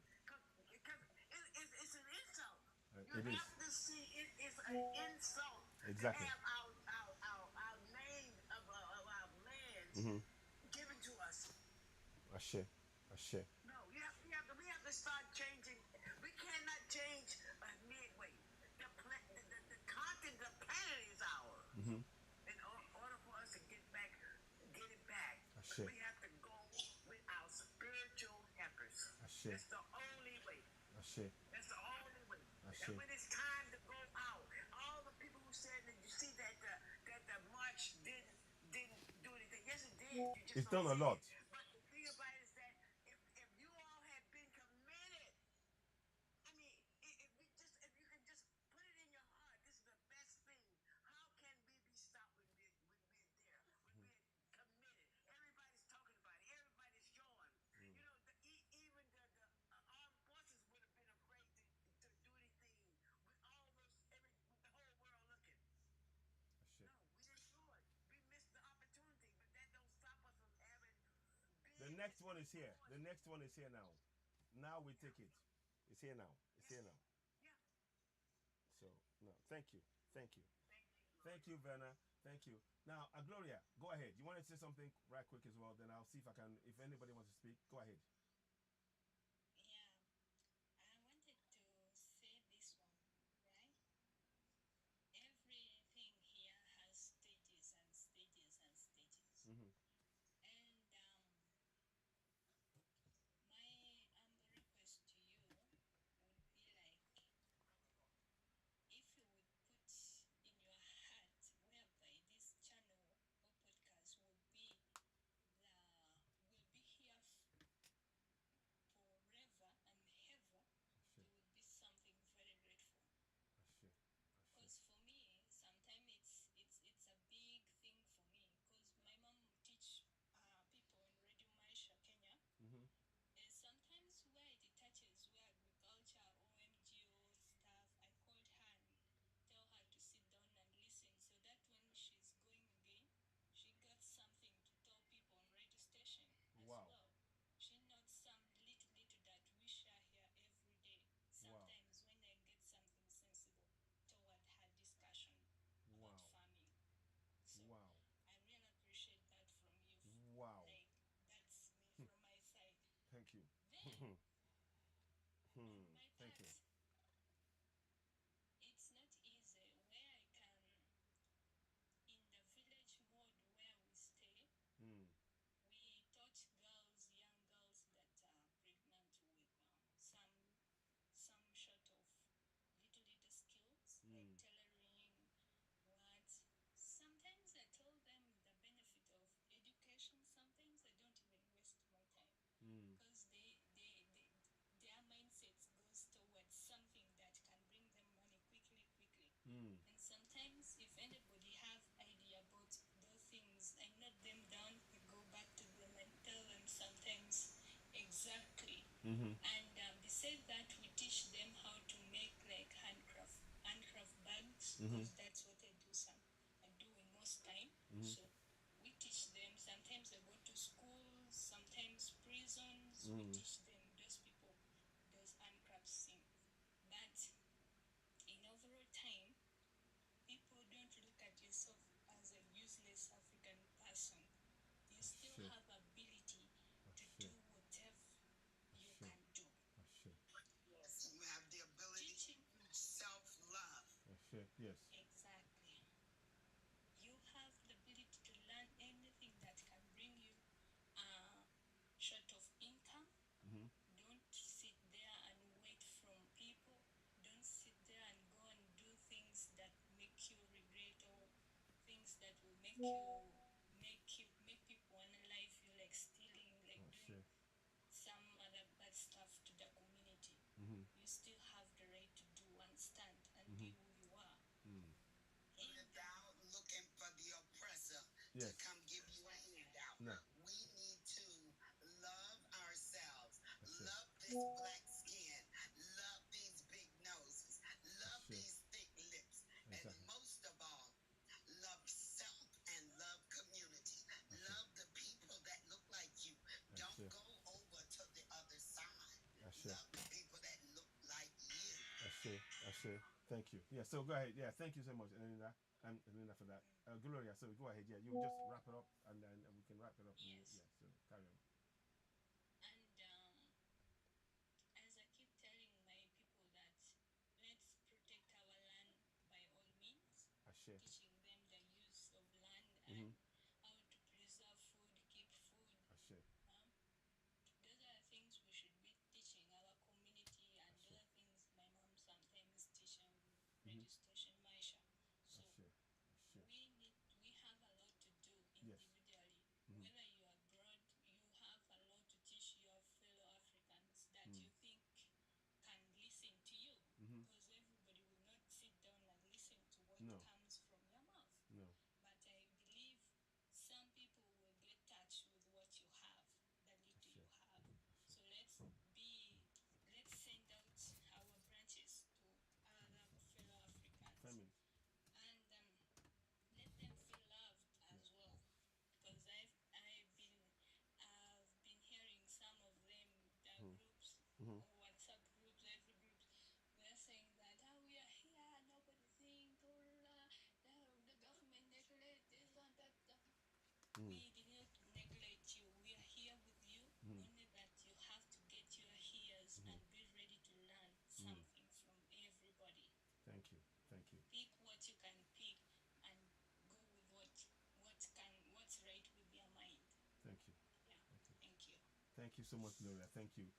because it's an insult. You It is. have to see it is an insult Exactly. to have our name of our land given to us. Ashe. No, we have to start changing. We cannot change midway. The continent, the planet is ours. In order for us to get it back, Ashe. we have to go with our spiritual helpers. Ashe. That's the only way. Ashe. That's the only way. Ashe. And when it's time to go out, all the people who said that you see that the march didn't do anything. Yes, it did. You just It's done a don't see lot. it. But the thing about it is that if you all had been committed, I mean, if you can just put it in your heart, this is the best thing. How can we be stopped when we're there? When we're committed. Everybody's talking about it. Everybody's showing. You know, even the armed forces would have been afraid to do anything with all those, with the whole world looking. Ashe. No, we didn't do it. We missed the opportunity, but that don't stop us from having The next one is here. The next one is here now. Now we take it. It's here now. Yeah. So, no, thank you. Thank you, Verna. Thank you. Now, Gloria, go ahead. You want to say something right quick as well? Then I'll see if I can, if anybody wants to speak, go ahead. Yeah, I wanted to say this one, right? Everything here has stages and stages and stages. Mm-hmm. And my humble request to you would be like, if you would put in your heart wherever you. Then, Hmm. on my Thank you. part, it's not easy where I can, in the village mode where we stay, Hmm. we taught girls, young girls that are pregnant with some sort of little skills like tailoring, what. Sometimes I told them the benefit of education. Sometimes I don't even waste my time because their mindsets goes towards something that can bring them money quickly. Hmm. And sometimes if anybody have idea about those things, I note them down, I go back to them and tell them sometimes exactly. And besides that, we teach them how to make like handcraft bags because that's what I do in most time. So we teach them. Sometimes I go to schools, sometimes prisons. We teach them those people those handcrafts thing. But in overall time, people don't look at yourself as a useless African person. You still Sure. have ability to Sure. do whatever you Sure. can do. Sure. Yes, you have the ability Teaching, to self-love. Sure. Yes. exactly. You have the ability to learn anything that can bring you short of income. Don't sit there and wait from people. Don't sit there and go and do things that make you regret or things that will make people analyze you like stealing, like doing Sure. some other bad stuff to the community. You still have the right to do and stand and be who you are. Without looking for the oppressor Yes. to come give you a handout. No. We need to love ourselves, That's it. love this black skin, love these big noses, love That's it. these thick lips, Exactly. and most of all, love self and love community. Love the people that look like you. Don't it. go over to the other side. That's it. Love the people that look like you. That's it. Thank you. Yeah, so go ahead. Yeah, thank you so much, Elena, and Elena for that. Gloria, so go ahead. Yeah, you just wrap it up, and then we can wrap it up. Yes. Yeah, so carry on. And as I keep telling my people that let's protect our land by all means, Ashe. teaching them the use of land and how to preserve food, keep food. Ashe. Those are things we should be teaching our community, and Ashe. those are things my mom sometimes teaching radio station Maisha. So Ashe. Ashe. we have a lot to do Yes. individually. Whether you are abroad, you have a lot to teach your fellow Africans that you think can listen to you, because everybody will not sit down and listen to what No. comes from your mouth. No. But I believe some people will get touched with what you have, the little you have. So let's send out our branches to other fellow Africans Family. and let them feel loved as well. Because I've been hearing some of them, the groups or WhatsApp groups, every group, they're saying that we are here, nobody think, the government neglect this and that. We did not neglect you. We are here with you. Only that you have to get your ears and be ready to learn something from everybody. Thank you. Thank you. Pick what you can pick and go with what's right with your mind. Thank you. Yeah. Thank you. Thank you so much, Gloria. Thank you.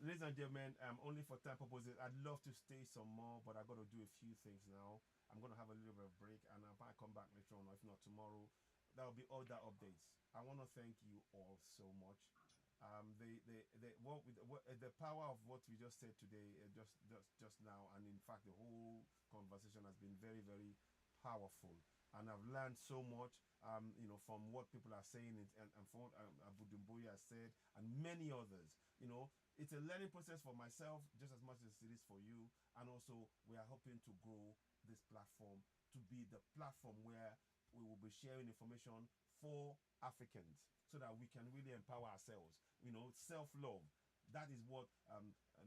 Ladies and gentlemen, only for time purposes, I'd love to stay some more, but I've got to do a few things now. I'm going to have a little bit of break, and I might come back later on, or if not tomorrow. That'll be all the updates. I want to thank you all so much. The power of what we just said today, just now, and in fact, the whole conversation has been very, very powerful. And I've learned so much, from what people are saying, and from what Abu Dumbuya has said, and many others. It's a learning process for myself just as much as it is for you. And also, we are hoping to grow this platform to be the platform where we will be sharing information for Africans so that we can really empower ourselves. Self-love. That is what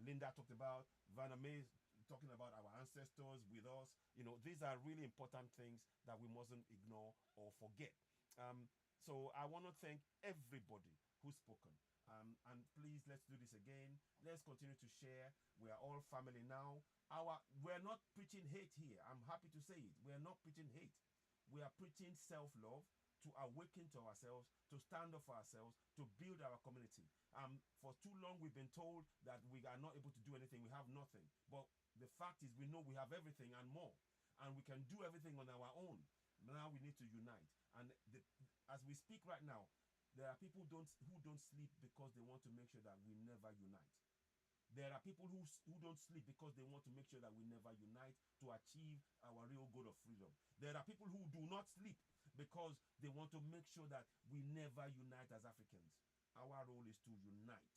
Linda talked about. Vanna May talking about our ancestors with us. These are really important things that we mustn't ignore or forget. So I want to thank everybody who's spoken. And please please, let's do this again. Let's continue to share. We are all family now. We're not preaching hate here. I'm happy to say it. We're not preaching hate. We are preaching self-love, to awaken to ourselves, to stand up for ourselves, to build our community. For too long, we've been told that we are not able to do anything. We have nothing. But the fact is, we know we have everything and more. And we can do everything on our own. Now we need to unite. And as we speak right now, there are people who don't sleep because they want to make sure that we never unite. There are people who don't sleep because they want to make sure that we never unite to achieve our real goal of freedom. There are people who do not sleep because they want to make sure that we never unite as Africans. Our role is to unite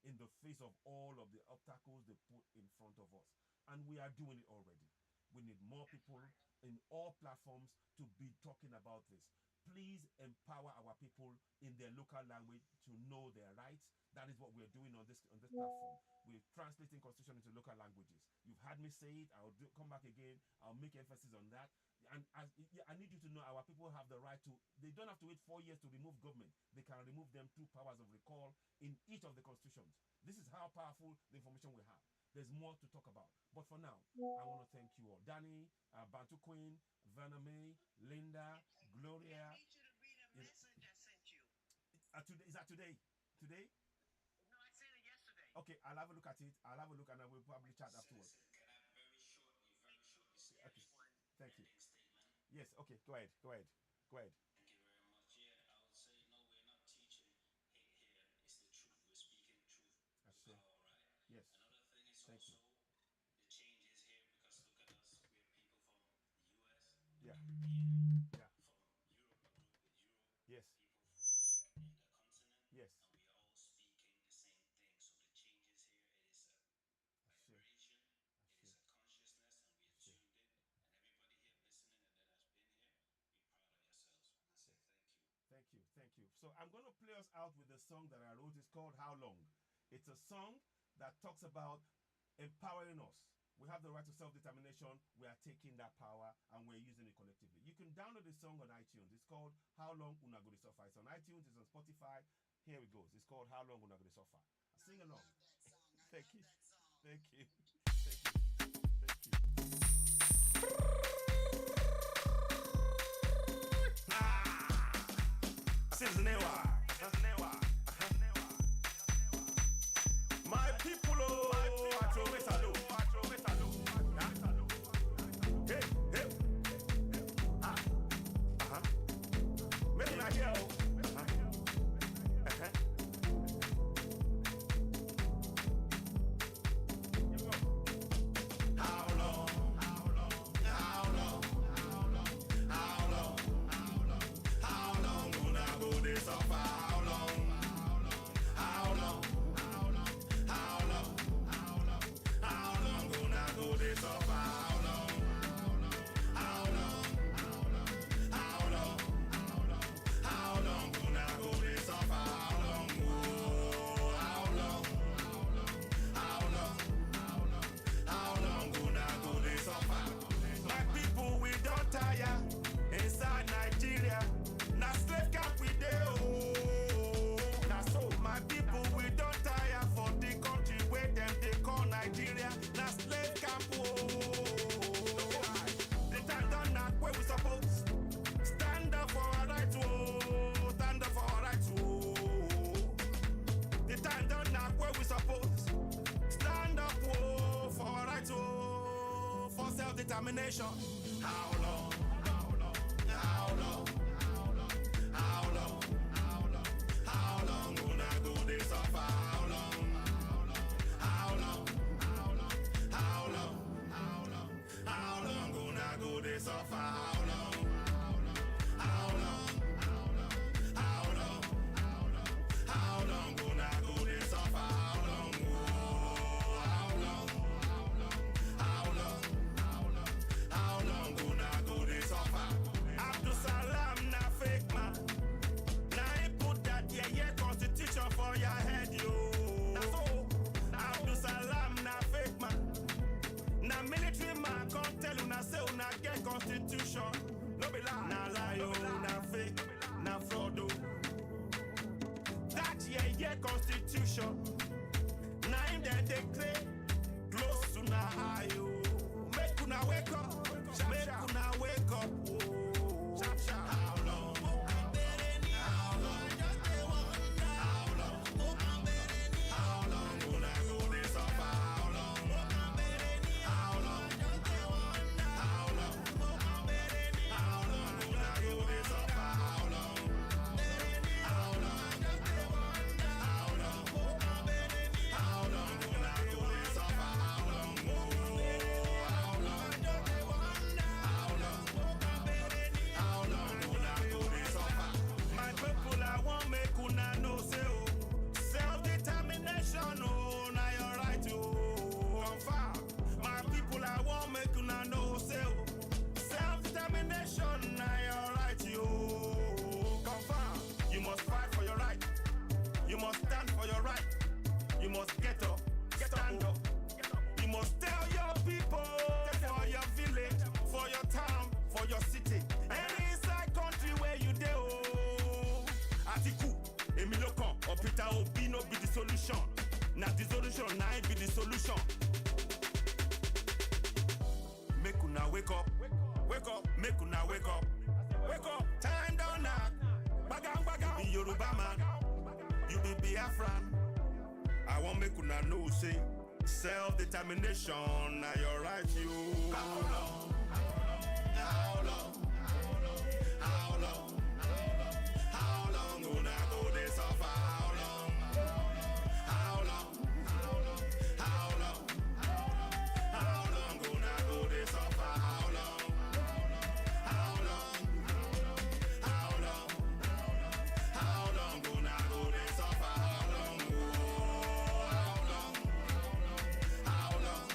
in the face of all of the obstacles they put in front of us. And we are doing it already. We need more people in all platforms to be talking about this. Please empower our people in their local language to know their rights. That is what we're doing on this platform. We're translating constitution into local languages. You've had me say it. I'll come back again. I'll make emphasis on that. And I need you to know our people have the right to, they don't have to wait 4 years to remove government. They can remove them through powers of recall in each of the constitutions. This is how powerful the information we have. There's more to talk about. But for now, I want to thank you all. Danny, Bantu Queen, Verna May, Linda, Gloria. I need you to read a message I sent you. Is that today? Today? No, I sent it yesterday. Okay, I'll have a look at it. I'll have a look and I will probably chat afterwards. Can I very shortly say Okay. one Thank you. ending statement? Yes, okay, go ahead. Thank you very much. Yeah, I would say, no, we're not teaching hate here. It's the truth. We're speaking truth I to see. power, right? Yes. Another thing is Thank you. also the changes here, because look at us. We're people from the US, Yeah. Caribbean, Yeah. from Europe, I grew up with Europe, Yes. people from back in the continent, Yes. and we are all speaking the same thing. So the changes here, it is a I see. vibration, I it is see. a consciousness, and we have See. tuned in. And everybody here listening and that has been here, be proud of yourselves. And I say thank you. Thank you. Thank you. So I'm going to play us out with the song that I wrote. It's called How Long? It's a song that talks about empowering us. We have the right to self-determination. We are taking that power and we're using it collectively. You can download the song on iTunes. It's called How Long Una Go Dey Suffer. It's on iTunes. It's on Spotify. Here it goes. It's called How Long Una Go Dey Suffer. Sing along. Thank you. Thank you. Thank you. Thank you. Sizinewa. My people, oh, Atro Wesalo. Hey, hey. Make una hear, oh. Here we go. How long? How long? How long? How long? How long? How long una go dey suffer? How long? How long? How long? How long? How long una go dey suffer? How long? How long? How long? How long una go dey suffer? How long? Oh, how long? How long? How long una go dey suffer? My people, we don tire inside Nigeria. Na slave camp we dey, oh. Na so, my people, we don tire for the country wey dem dey call Nigeria. Na slave camp, oh. The time don knack wey we suppose stand up for our rights, oh. Stand up for our rights, oh. The time don knack wey we suppose stand up, oh, for our rights, oh, for self-determination. How long? How long? How long? How long? How long una go dey suffer? How long? How long? How long? How long una go dey suffer? How long? How long? How long? How long una go dey suffer? How long? Oh, how long? How long? How long una take say close to na eye oh. Make una wake up, make una wake up oh. Sharp sharp. How long? How long? Just dey wonder. How long? How long una go dey suffer? How long? How long? Just dey wonder. How long? How long una go dey suffer? How long? How long? Just dey wonder. How long? How long una go dey suffer? How long? How long? Just dey wonder. How long? How long una go dey suffer? My people, I want make una know say oh, self-determination oh, na your right oh. Confirm. My people, I want make una know say oh, self-determination na your right oh. Confirm. You must fight for your right. You must stand for your right. You must get up, stand up. You must tell your people, for your village, for your town, for your city, any inside country where you dey oh. Atiku, Emilokan, or Peter Obi no be the solution. Na the solution, na it be the solution. Make una wake up, make una wake up. Time down now, bagang bagang. Be Yoruba man, you be Biafran. I want make una know say self-determination na your right you. How long? How long? How long? How long una go dey suffer? How long? How long? How long? How long una go dey suffer? How long? How long? How long? How long una go dey suffer? How long? How long? How long?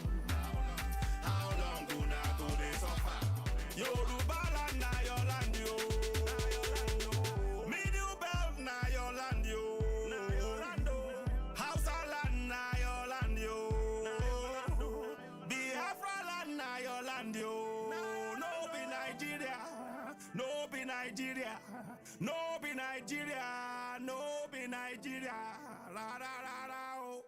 How long una go dey suffer? Yoruba land na your land yo. Middle belt na your land yo. Hausa land na your land yo. Biafra land na your land yo. No be Nigeria. No be Nigeria. No be Nigeria. No be Nigeria. La la la la oh.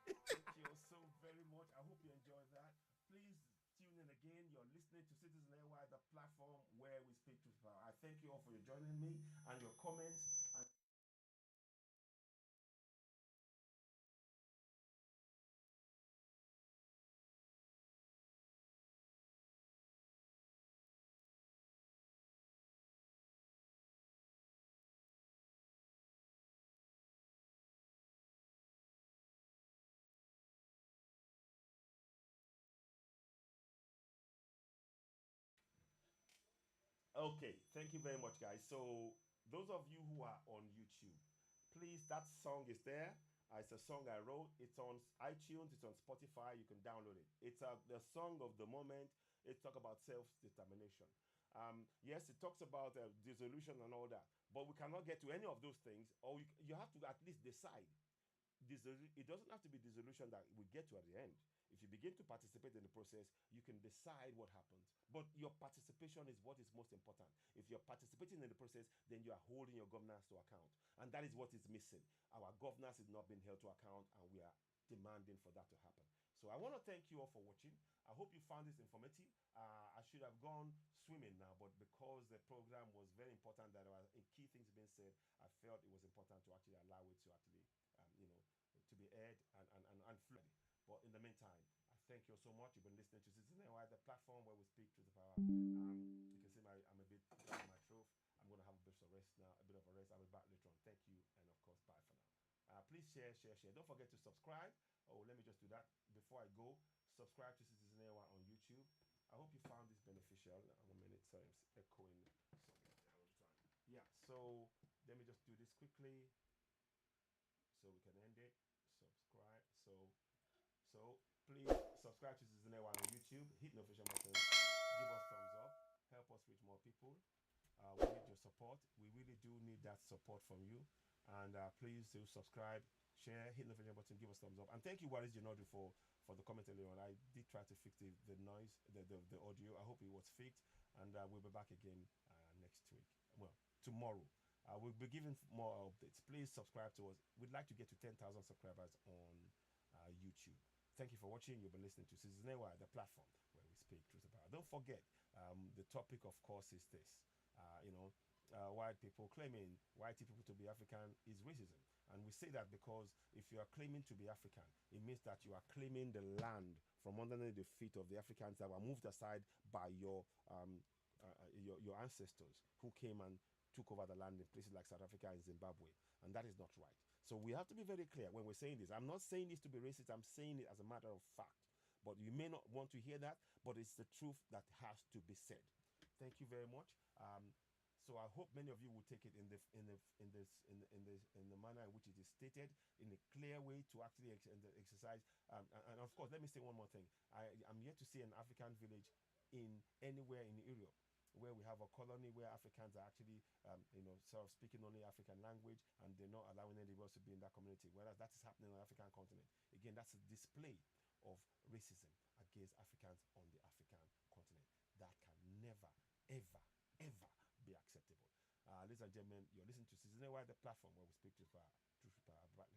Thank you so very much. I hope you enjoyed that. Please tune in again. You're listening to Citizen AY, the platform where we speak to power. I thank you all for your joining me and your comments. And okay, thank you very much, guys. So, those of you who are on YouTube, please, that song is there. It's a song I wrote. It's on iTunes. It's on Spotify. You can download it. It's the song of the moment. It talks about self-determination. Yes, it talks about dissolution and all that, but we cannot get to any of those things, or you have to at least decide. It doesn't have to be dissolution that we get to at the end. If you begin to participate in the process, you can decide what happens. But your participation is what is most important. If you're participating in the process, then you are holding your governance to account. And that is what is missing. Our governance is not being held to account, and we are demanding for that to happen. So I want to thank you all for watching. I hope you found this informative. I should have gone swimming now, but because the program was very important, that there were key things being said, I felt it was important to actually allow it to actually, to be aired and fluid. But in the meantime, I thank you so much. You've been listening to Citizen NY, the platform where we speak to the power. You can see I'm a bit on my throat. I'm going to have a bit of a rest now, I'll be back later on. Thank you, and of course, bye for now. Please share. Don't forget to subscribe. Oh, let me just do that before I go. Subscribe to Citizen NY on YouTube. I hope you found this beneficial. I'm a minute, sorry, I'm echoing something all the time. Yeah, so let me just do this quickly so we can end it. Subscribe. So please subscribe to Citizen NY on YouTube. Hit the notification button. Give us thumbs up. Help us reach more people. We need your support. We really do need that support from you. And please do subscribe, share, hit the notification button, give us thumbs up. And thank you, Waris Genodu, for the comment earlier on. I did try to fix the noise, the audio. I hope it was fixed. And we'll be back again next week. Well, tomorrow. We'll be giving more updates. Please subscribe to us. We'd like to get to 10,000 subscribers on YouTube. Thank you for watching. You've been listening to Citizen AY, the platform where we speak truth about. Don't forget, the topic, of course, is this. White people claiming white people to be African is racism. And we say that because if you are claiming to be African, it means that you are claiming the land from underneath the feet of the Africans that were moved aside by your ancestors who came and took over the land in places like South Africa and Zimbabwe. And that is not right. So we have to be very clear when we're saying this. I'm not saying this to be racist. I'm saying it as a matter of fact. But you may not want to hear that, but it's the truth that has to be said. Thank you very much. So I hope many of you will take it in the manner in which it is stated, in a clear way to actually exercise. And of course, let me say one more thing. I'm yet to see an African village in anywhere in Europe where we have a colony where Africans are actually, sort of speaking only African language, and they're not allowing anybody else to be in that community. Whereas that is happening on the African continent. Again, that's a display of racism against Africans on the African continent. That can never, ever, ever be acceptable. Ladies and gentlemen, you're listening to Citizen AY, the platform where we speak to truth about